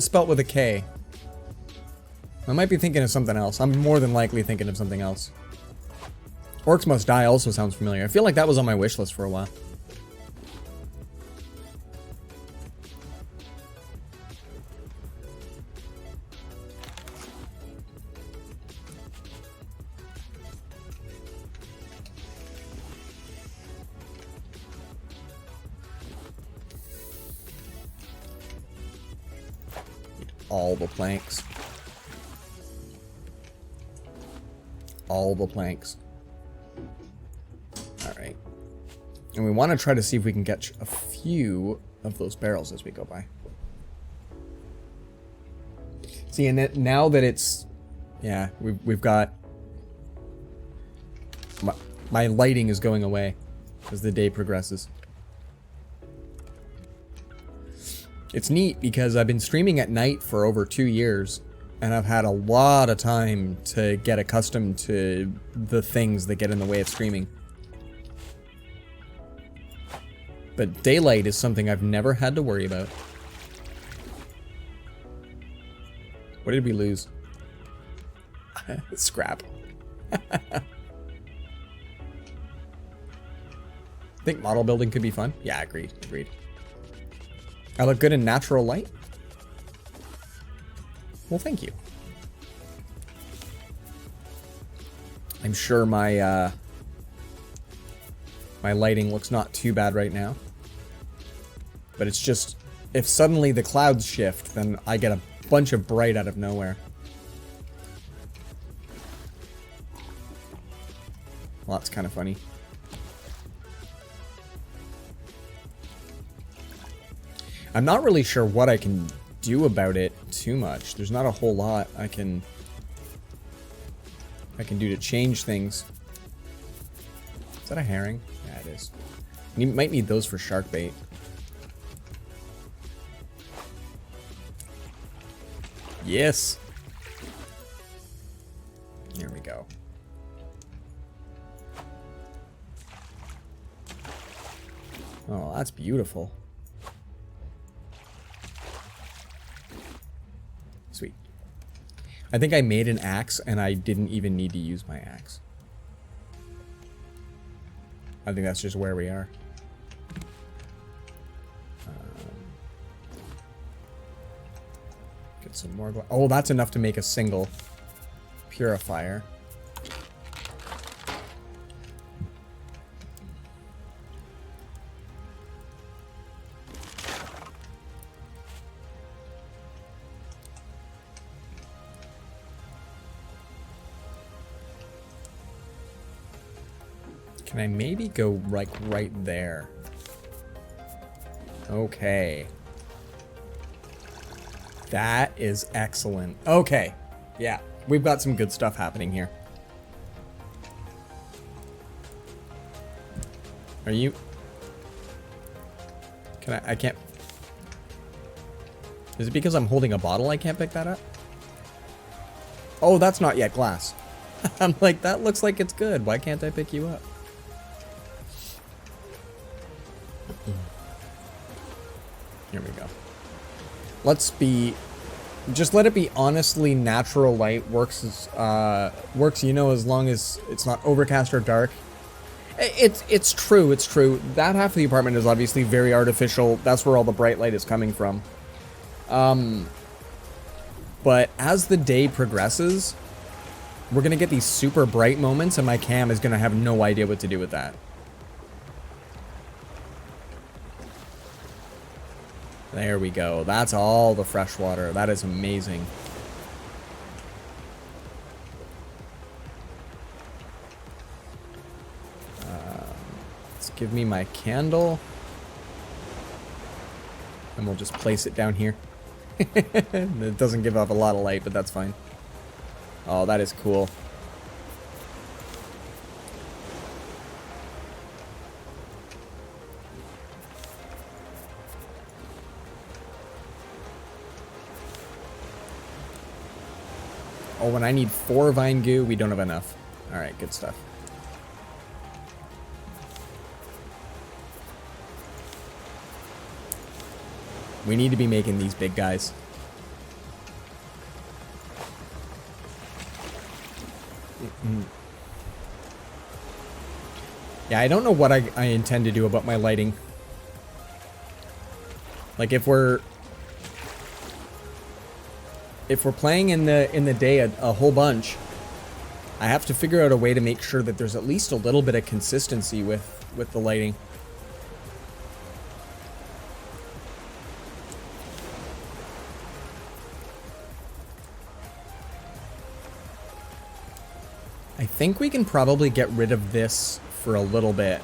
spelled with a K. I might be thinking of something else. I'm more than likely thinking of something else. Orcs Must Die also sounds familiar. I feel like that was on my wish list for a while. All the planks. All the planks. Alright. And we want to try to see if we can catch a few of those barrels as we go by. See, and now that it's... Yeah, we've got... My lighting is going away as the day progresses. It's neat because I've been streaming at night for over 2 years, and I've had a lot of time to get accustomed to the things that get in the way of streaming. But daylight is something I've never had to worry about. What did we lose? Scrap. I think model building could be fun. Yeah, agreed. I look good in natural light? Well, thank you. I'm sure my my lighting looks not too bad right now. But it's just, if suddenly the clouds shift, then I get a bunch of bright out of nowhere. Well, that's kind of funny. I'm not really sure what I can do about it too much. There's not a whole lot I can do to change things. Is that a herring? Yeah, it is. You might need those for shark bait. Yes. There we go. Oh, that's beautiful. Sweet. I think I made an axe and I didn't even need to use my axe. I think that's just where we are. Get some more. Oh, that's enough to make a single purifier. Can I maybe go like right there? Okay. That is excellent. Okay. Yeah, we've got some good stuff happening here. Are you... Can I can't... Is it because I'm holding a bottle I can't pick that up? Oh, that's not yet glass. I'm like, that looks like it's good. Why can't I pick you up? Here we go. Let's be... Just let it be honestly natural light. Works, you know, as long as it's not overcast or dark. It's true, it's true. That half of the apartment is obviously very artificial. That's where all the bright light is coming from. But as the day progresses, we're gonna get these super bright moments and my cam is gonna have no idea what to do with that. There we go. That's all the fresh water. That is amazing. Let's give me my candle. And we'll just place it down here. It doesn't give off a lot of light, but that's fine. Oh, that is cool. Oh, when I need 4 vine goo, we don't have enough. Alright, good stuff. We need to be making these big guys. Yeah, I don't know what I intend to do about my lighting. Like, if we're playing in the day a whole bunch, I have to figure out a way to make sure that there's at least a little bit of consistency with the lighting. I think we can probably get rid of this for a little bit.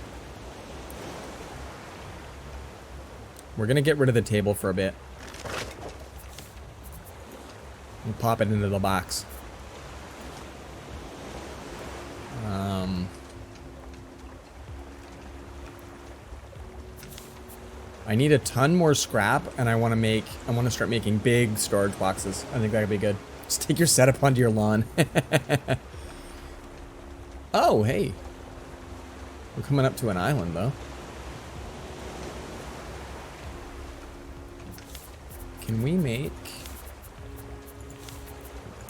We're gonna get rid of the table for a bit. And pop it into the box. I need a ton more scrap, and I want to start making big storage boxes. I think that would be good. Just take your setup onto your lawn. Oh, hey. We're coming up to an island, though. Can we make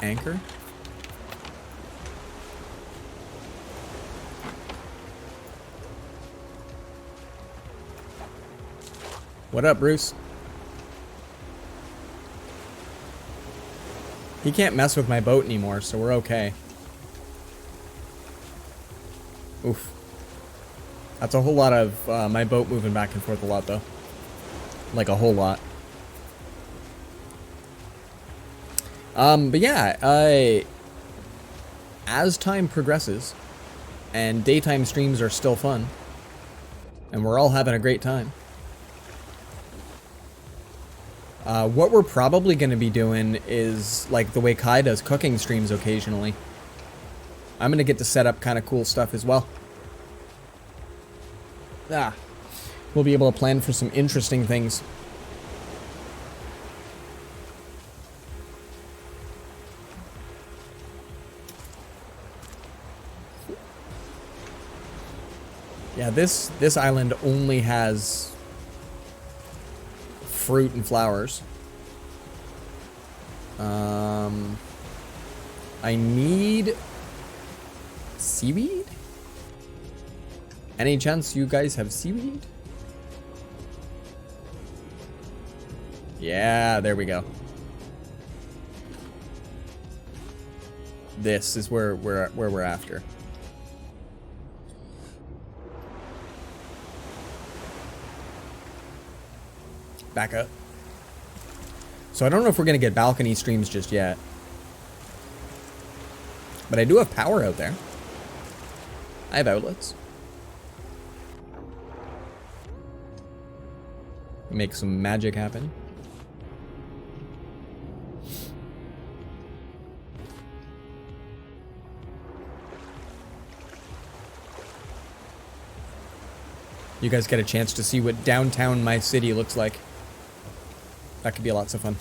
anchor? What up, Bruce? He can't mess with my boat anymore, so we're okay. Oof. That's a whole lot of my boat moving back and forth a lot, though. Like a whole lot. But yeah, as time progresses, and daytime streams are still fun, and we're all having a great time, what we're probably going to be doing is, like the way Kai does, cooking streams occasionally. I'm going to get to set up kind of cool stuff as well. We'll be able to plan for some interesting things. Yeah, this island only has fruit and flowers. I need seaweed? Any chance you guys have seaweed? Yeah, there we go. This is where we're after. Back up. So I don't know if we're gonna get balcony streams just yet. But I do have power out there. I have outlets. Make some magic happen. You guys get a chance to see what downtown my city looks like. That could be lots of fun.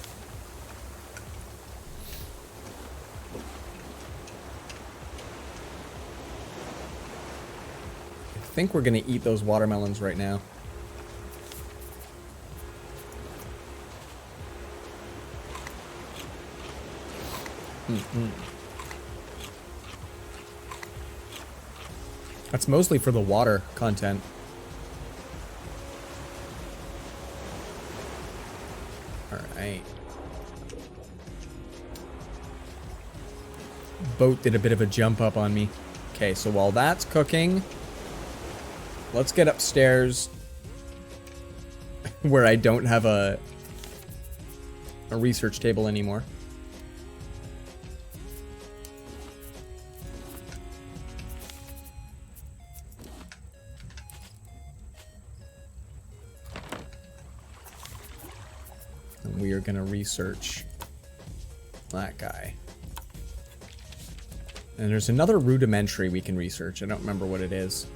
I think we're gonna eat those watermelons right now. That's mostly for the water content. Alright. Boat did a bit of a jump up on me. Okay, so while that's cooking, let's get upstairs where I don't have a research table anymore. And we are going to research that guy. And there's another rudimentary we can research. I don't remember what it is.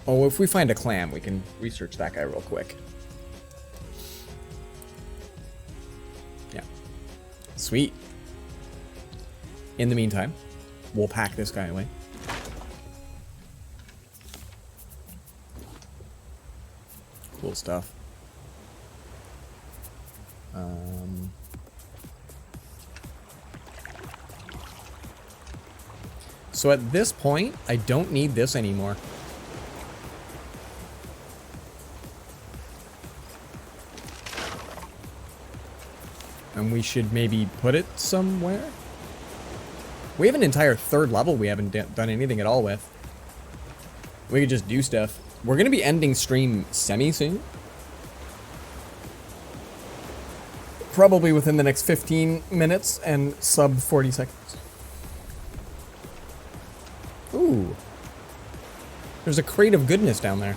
Oh, if we find a clam, we can research that guy real quick. Yeah. Sweet. In the meantime, we'll pack this guy away. Cool stuff. So at this point, I don't need this anymore. And we should maybe put it somewhere? We have an entire third level we haven't done anything at all with. We could just do stuff. We're going to be ending stream semi-soon. Probably within the next 15 minutes and sub 40 seconds. Ooh. There's a crate of goodness down there.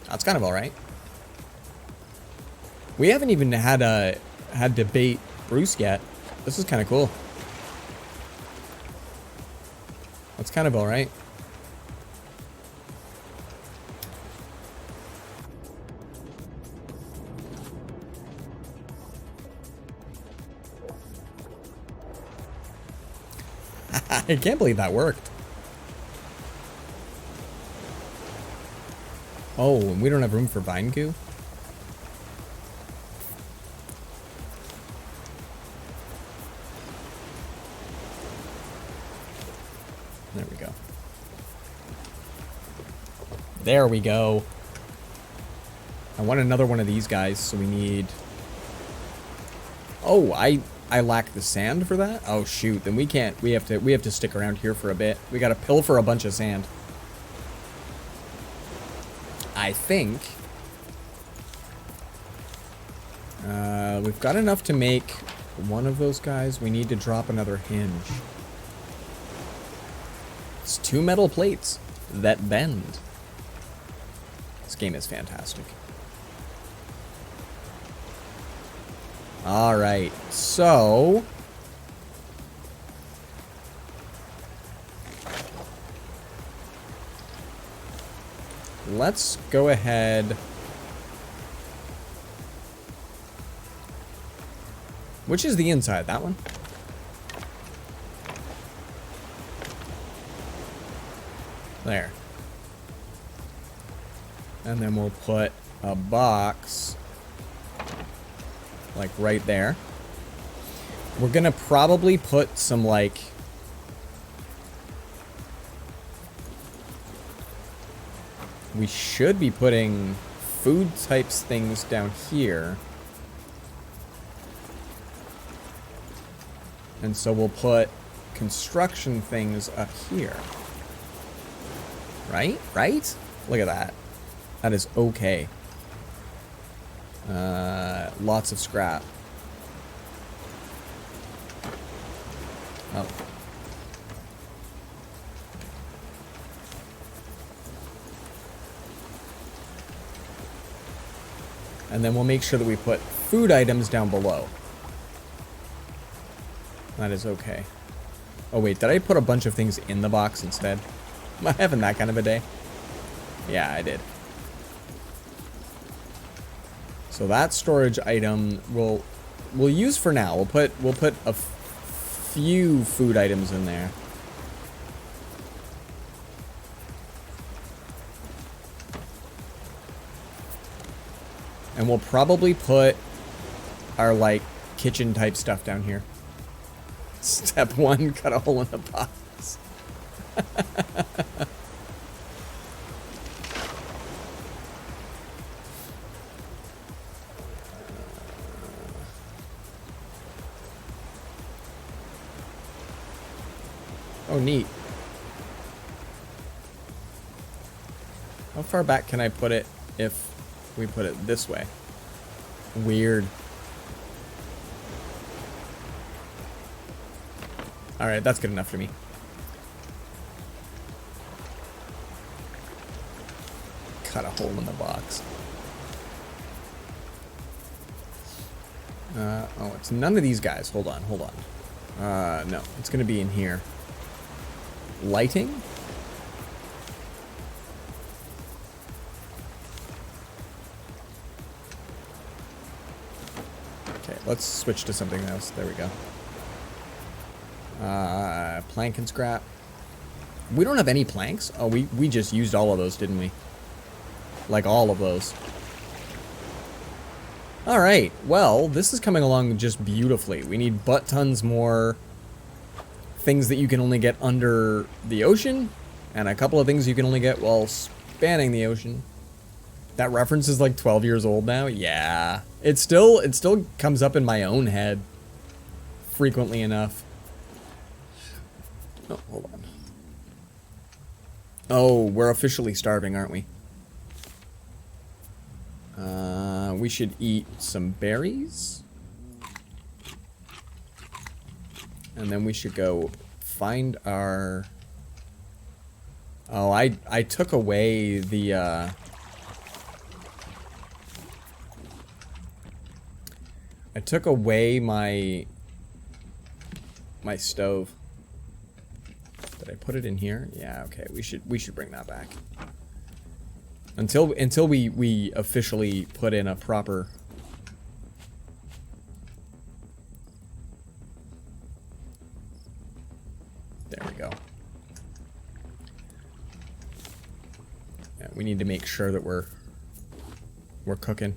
That's kind of alright. We haven't even had to bait Bruce yet. This is kind of cool. That's kind of alright. I can't believe that worked. Oh, and we don't have room for vine goo? There we go. There we go. I want another one of these guys, so we need... Oh, I lack the sand for that? Oh shoot, then we can't. We have to stick around here for a bit. We gotta pilfer a bunch of sand. I think we've got enough to make one of those guys. We need to drop another hinge. It's 2 metal plates that bend. This game is fantastic. Alright, so... let's go ahead... Which is the inside? That one? There. And then we'll put a box like right there. We're gonna probably put some like we should be putting food types things down here. And so we'll put construction things up here. Right? Right? Look at that. That is okay. Lots of scrap. Oh. And then we'll make sure that we put food items down below. That is okay. Oh wait, did I put a bunch of things in the box instead? Am I having that kind of a day? Yeah, I did. So that storage item we'll use for now. We'll put a few food items in there. And we'll probably put our like kitchen type stuff down here. Step 1, cut a hole in the box. Oh, neat. How far back can I put it if we put it this way? Weird. Alright, that's good enough for me. Cut a hole in the box. Oh, it's none of these guys. Hold on, hold on. No, it's gonna be in here. Lighting? Okay, let's switch to something else. There we go. Plank and scrap. We don't have any planks? Oh, we just used all of those, didn't we? Like all of those. Alright, well, this is coming along just beautifully. We need butt tons more things that you can only get under the ocean, and a couple of things you can only get while spanning the ocean. That reference is like 12 years old now? Yeah. It still comes up in my own head frequently enough. Oh, hold on. Oh, we're officially starving, aren't we? We should eat some berries. And then we should go find our... Oh, I took away the, I took away my stove. Did I put it in here? Yeah, okay. We should bring that back. Until we officially put in a proper... There we go. Yeah, we need to make sure that we're cooking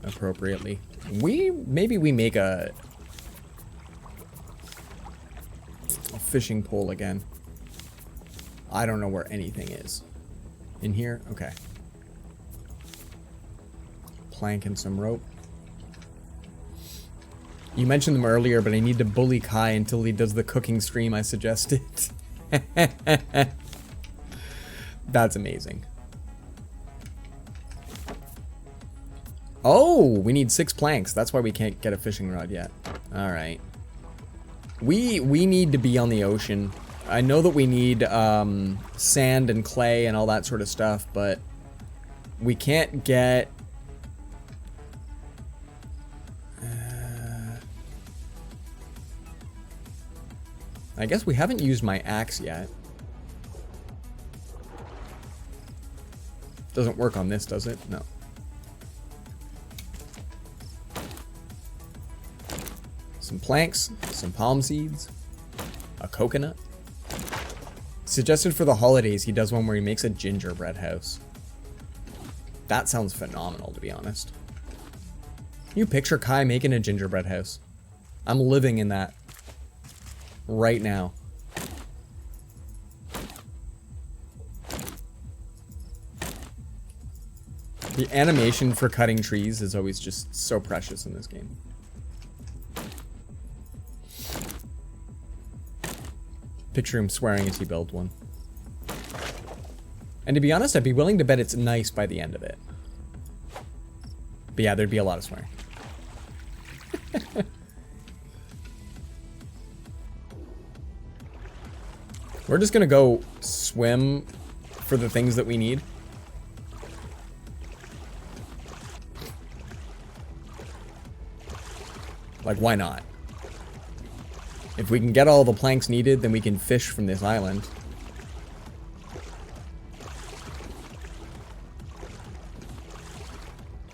appropriately. Maybe we make a fishing pole again. I don't know where anything is. In here? Okay. Plank and some rope. You mentioned them earlier, but I need to bully Kai until he does the cooking stream I suggested. That's amazing. Oh, we need 6 planks. That's why we can't get a fishing rod yet. Alright. We need to be on the ocean. I know that we need sand and clay and all that sort of stuff, but we can't get... I guess we haven't used my axe yet. Doesn't work on this, does it? No. Some planks, some palm seeds, a coconut. suggested for the holidays he does one where he makes a gingerbread house. That sounds phenomenal, to be honest. You picture Kai making a gingerbread house. I'm living in that right now. The animation for cutting trees is always just so precious in this game. Picture him swearing as he builds one. And to be honest, I'd be willing to bet it's nice by the end of it. But yeah, there'd be a lot of swearing. We're just gonna go swim for the things that we need. Like, why not? If we can get all the planks needed, then we can fish from this island.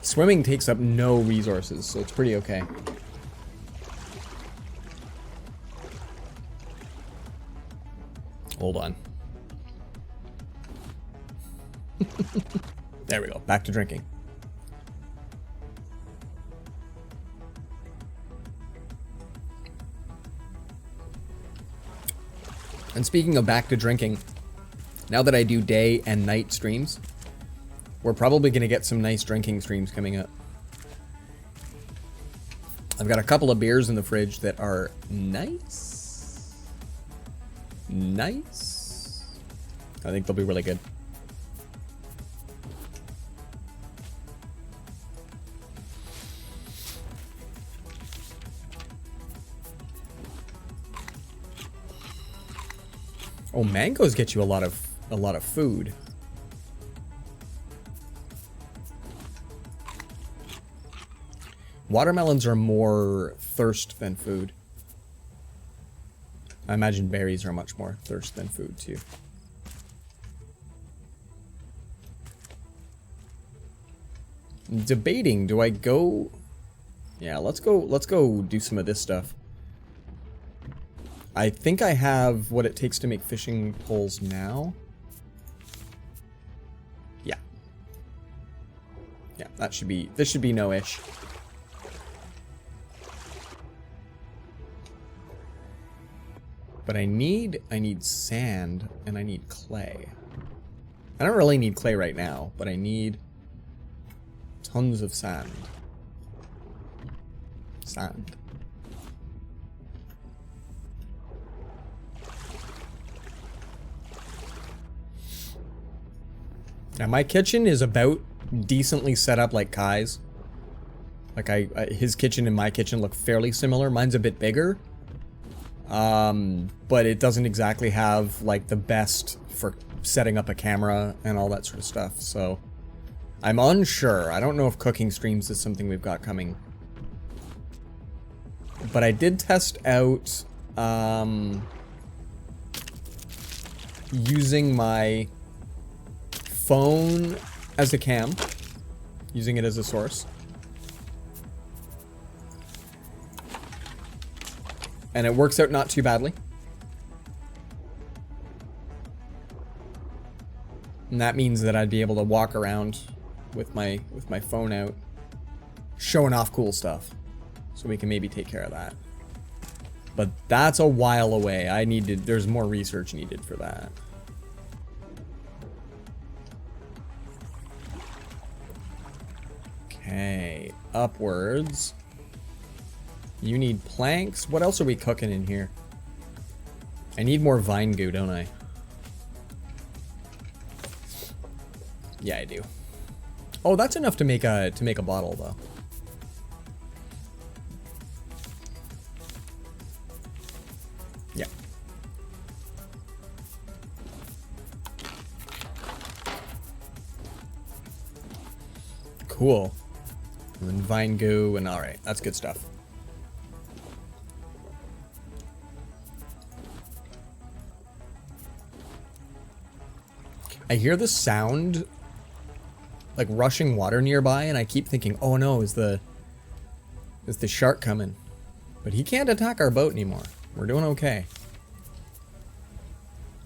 Swimming takes up no resources, so it's pretty okay. Hold on. There we go. Back to drinking. And speaking of back to drinking, now that I do day and night streams, we're probably going to get some nice drinking streams coming up. I've got a couple of beers in the fridge that are nice. Nice. I think they'll be really good. Oh, mangoes get you a lot of food. Watermelons are more thirst than food. I imagine berries are much more thirst than food too. Debating, do I go? Yeah, let's go do some of this stuff. I think I have what it takes to make fishing poles now. Yeah. Yeah, this should be no-ish. But I need sand and I need clay. I don't really need clay right now, but I need tons of sand. Sand. Now my kitchen is about decently set up like Kai's. Like his kitchen and my kitchen look fairly similar. Mine's a bit bigger. But it doesn't exactly have like the best for setting up a camera and all that sort of stuff. So I'm unsure. I don't know if cooking streams is something we've got coming. But I did test out using my phone as a cam, using it as a source. And it works out not too badly. And that means that I'd be able to walk around with my phone out, showing off cool stuff. So we can maybe take care of that. But that's a while away. There's more research needed for that. Okay, upwards. You need planks. What else are we cooking in here? I need more vine goo, don't I? Yeah, I do. Oh, that's enough to make a bottle, though. Yeah. Cool. And then vine goo, and alright, that's good stuff. I hear the sound, like rushing water nearby, and I keep thinking, oh no, is the shark coming? But he can't attack our boat anymore. We're doing okay.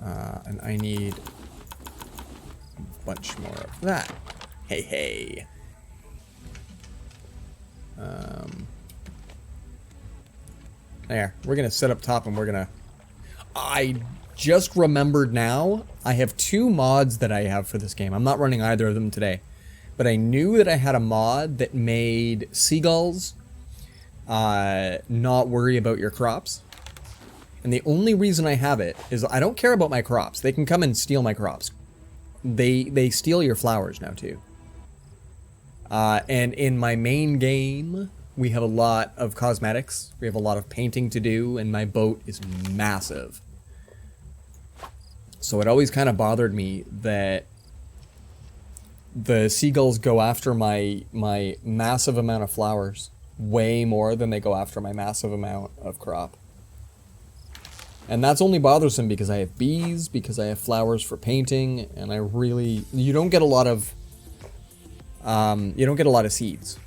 And I need a bunch more of that. Hey, hey. There. We're going to sit up top and we're going to... I just remembered now, I have 2 mods that I have for this game. I'm not running either of them today. But I knew that I had a mod that made seagulls not worry about your crops. And the only reason I have it is I don't care about my crops. They can come and steal my crops. They steal your flowers now too. And in my main game, we have a lot of cosmetics. We have a lot of painting to do, and my boat is massive. So it always kind of bothered me that the seagulls go after my massive amount of flowers way more than they go after my massive amount of crop. And that's only bothersome because I have bees, because I have flowers for painting, and I really... You don't get a lot of seeds.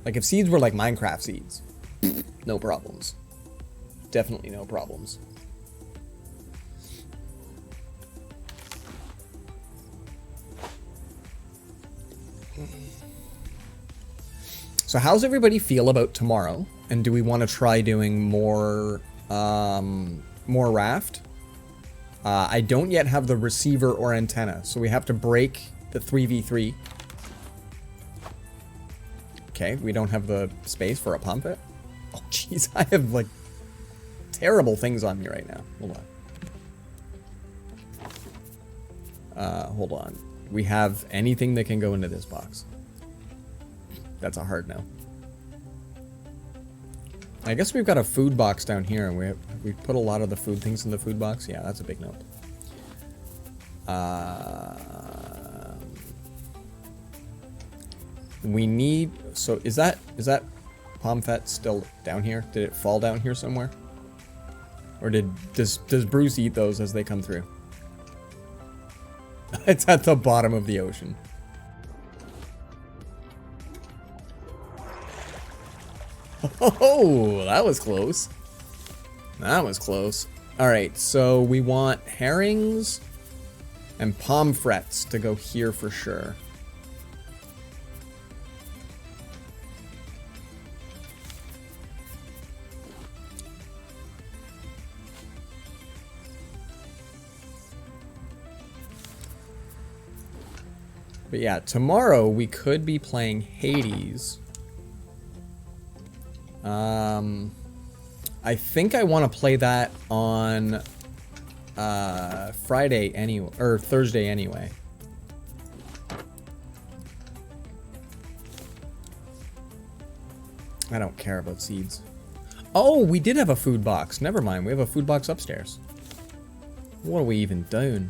Like, if seeds were like Minecraft seeds, no problems. Definitely no problems. So how's everybody feel about tomorrow? And do we want to try doing more Raft? I don't yet have the receiver or antenna, so we have to break the 3v3. Okay, we don't have the space for a pump it. Oh, jeez, I have, like, terrible things on me right now. Hold on. We have anything that can go into this box. That's a hard no. I guess we've got a food box down here, and we put a lot of the food things in the food box. Yeah, that's a big note. We need... So is that Pomfret still down here? Did it fall down here somewhere? Or does Bruce eat those as they come through? It's at the bottom of the ocean. Oh, that was close. That was close. Alright, so we want herrings and pomfrets to go here for sure. But yeah, tomorrow we could be playing Hades. I think I want to play that on Friday anyway, or Thursday anyway. I don't care about seeds. Oh, we did have a food box. Never mind, we have a food box upstairs. What are we even doing?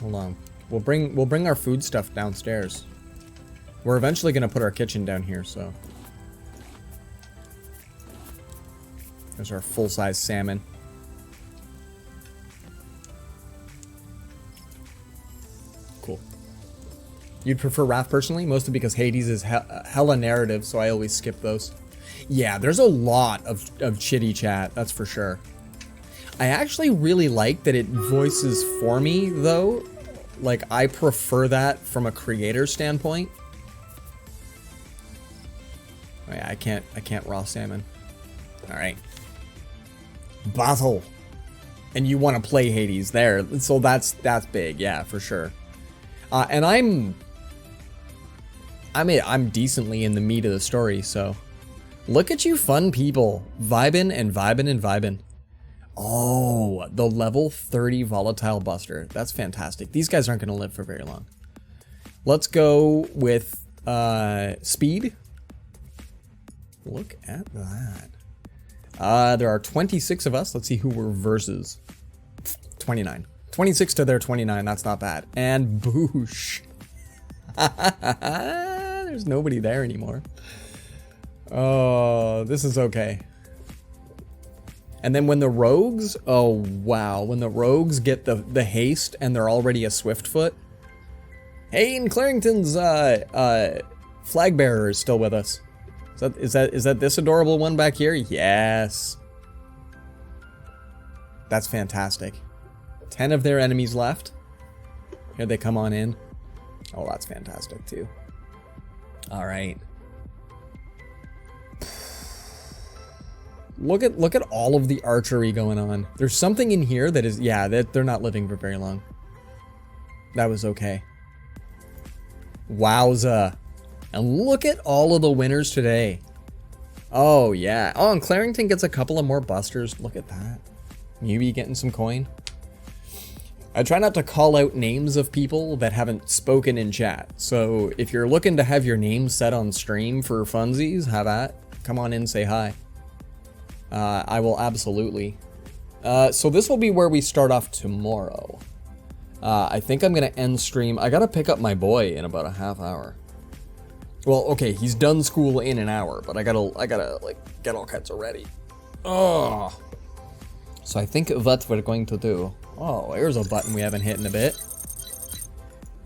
Hold on. We'll bring our food stuff downstairs. We're eventually gonna put our kitchen down here, so. There's our full-size salmon. Cool. You'd prefer Raft personally? Mostly because Hades is hella narrative, so I always skip those. Yeah, there's a lot of chitty chat, that's for sure. I actually really like that it voices for me, though. Like, I prefer that from a creator standpoint. Oh yeah, I can't raw salmon. Alright. Battle. And you want to play Hades there, so that's big, yeah, for sure. And I'm decently in the meat of the story, so look at you fun people, vibin' and vibin' and vibin'. Oh, the level 30 volatile buster. That's fantastic. These guys aren't going to live for very long. Let's go with speed. Look at that. There are 26 of us. Let's see who we're versus. 29. 26 to their 29. That's not bad. And boosh. There's nobody there anymore. Oh, this is okay. And then when the rogues, oh wow, when the rogues get the haste and they're already a Swiftfoot. Hayden Clarington's flag bearer is still with us. Is that this adorable one back here? Yes. That's fantastic. 10 of their enemies left. Here they come on in. Oh, that's fantastic too. All right. Look at all of the archery going on. There's something in here that is, yeah, they're not living for very long. That was okay. Wowza. And look at all of the winners today. Oh, yeah. Oh, and Clarington gets a couple of more busters. Look at that. Maybe getting some coin. I try not to call out names of people that haven't spoken in chat. So if you're looking to have your name set on stream for funsies, have at. Come on in, say hi. I will absolutely. So this will be where we start off tomorrow. I think I'm going to end stream. I got to pick up my boy in about a half hour. Well, okay, he's done school in an hour, but I gotta like get all kinds of ready. Oh. So I think what we're going to do. Oh, here's a button we haven't hit in a bit.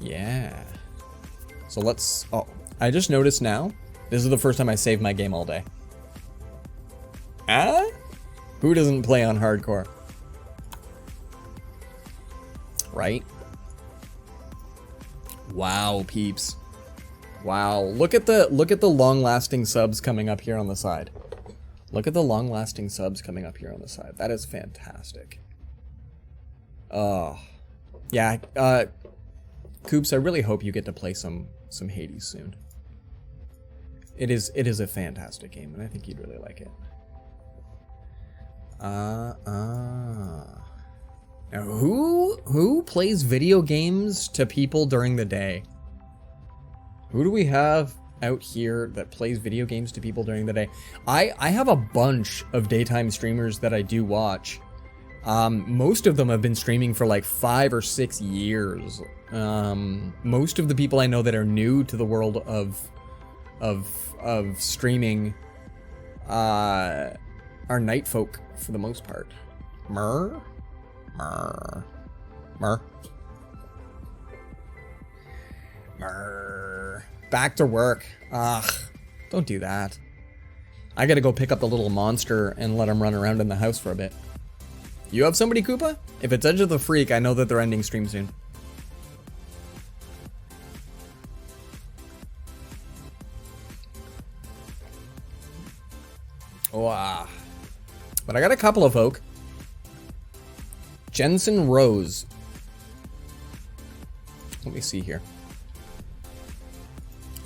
Yeah. So let's. Oh, I just noticed now. This is the first time I saved my game all day. Ah? Who doesn't play on hardcore? Right? Wow, peeps. Wow, look at the long-lasting subs coming up here on the side. Look at the long-lasting subs coming up here on the side. That is fantastic. Oh. Yeah, Coops, I really hope you get to play some Hades soon. It is a fantastic game, and I think you'd really like it. Now who plays video games to people during the day? Who do we have out here that plays video games to people during the day? I have a bunch of daytime streamers that I do watch. Most of them have been streaming for like 5 or 6 years. Most of the people I know that are new to the world of streaming are night folk for the most part. Myrrh? Back to work. Ugh, don't do that. I gotta go pick up the little monster and let him run around in the house for a bit. You have somebody, Koopa? If it's Edge of the Freak, I know that they're ending stream soon. Wow. But I got a couple of folk. Jensen Rose. Let me see here.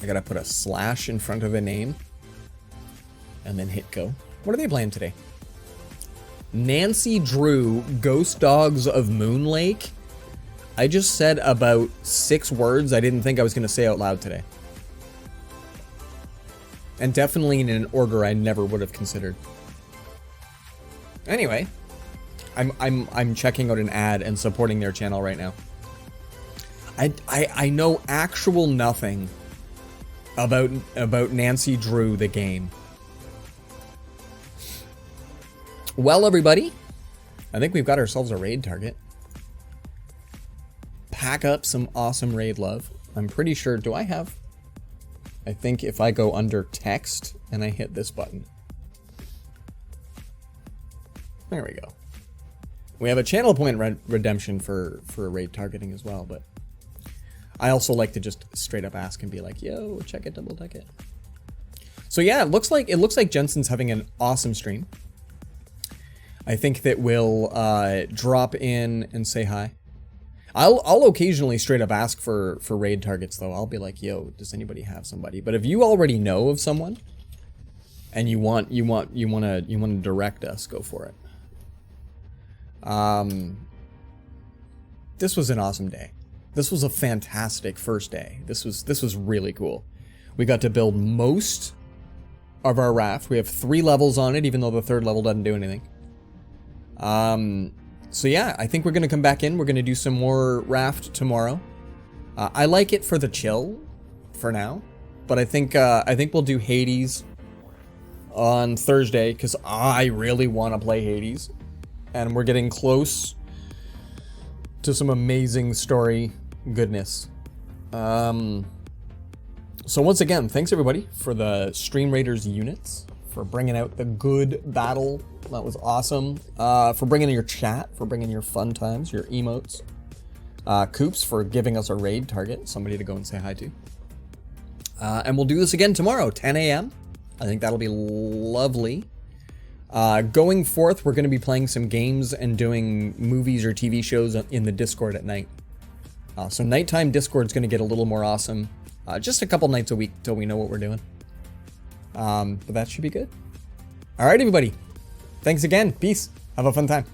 I gotta put a slash in front of a name. And then hit go. What are they playing today? Nancy Drew, Ghost Dogs of Moon Lake. I just said about 6 words I didn't think I was gonna say out loud today. And definitely in an order I never would have considered. Anyway, I'm checking out an ad and supporting their channel right now. I know actual nothing about Nancy Drew the game. Well, everybody, I think we've got ourselves a raid target. Pack up some awesome raid love. I'm pretty sure, do I have? I think if I go under text and I hit this button. There we go. We have a channel point redemption for raid targeting as well, but I also like to just straight up ask and be like, yo, check it, double check it. So yeah, it looks like Jensen's having an awesome stream. I think that we'll drop in and say hi. I'll occasionally straight up ask for raid targets though. I'll be like, yo, does anybody have somebody? But if you already know of someone and you want to direct us, go for it. This was an awesome day. This was a fantastic first day. This was really cool. We got to build most of our raft. We have 3 levels on it, even though the 3rd level doesn't do anything. So yeah, I think we're gonna come back in. We're gonna do some more raft tomorrow. I like it for the chill for now, but I think we'll do Hades on Thursday because I really want to play Hades, and we're getting close to some amazing story goodness. So once again, thanks everybody for the Stream Raiders units, for bringing out the good battle. That was awesome. For bringing in your chat, for bringing your fun times, your emotes. Coops for giving us a raid target, somebody to go and say hi to. And we'll do this again tomorrow, 10 a.m. I think that'll be lovely. Going forth, we're going to be playing some games and doing movies or TV shows in the Discord at night. So nighttime Discord's going to get a little more awesome. Just a couple nights a week till we know what we're doing. But that should be good. All right, everybody. Thanks again. Peace. Have a fun time.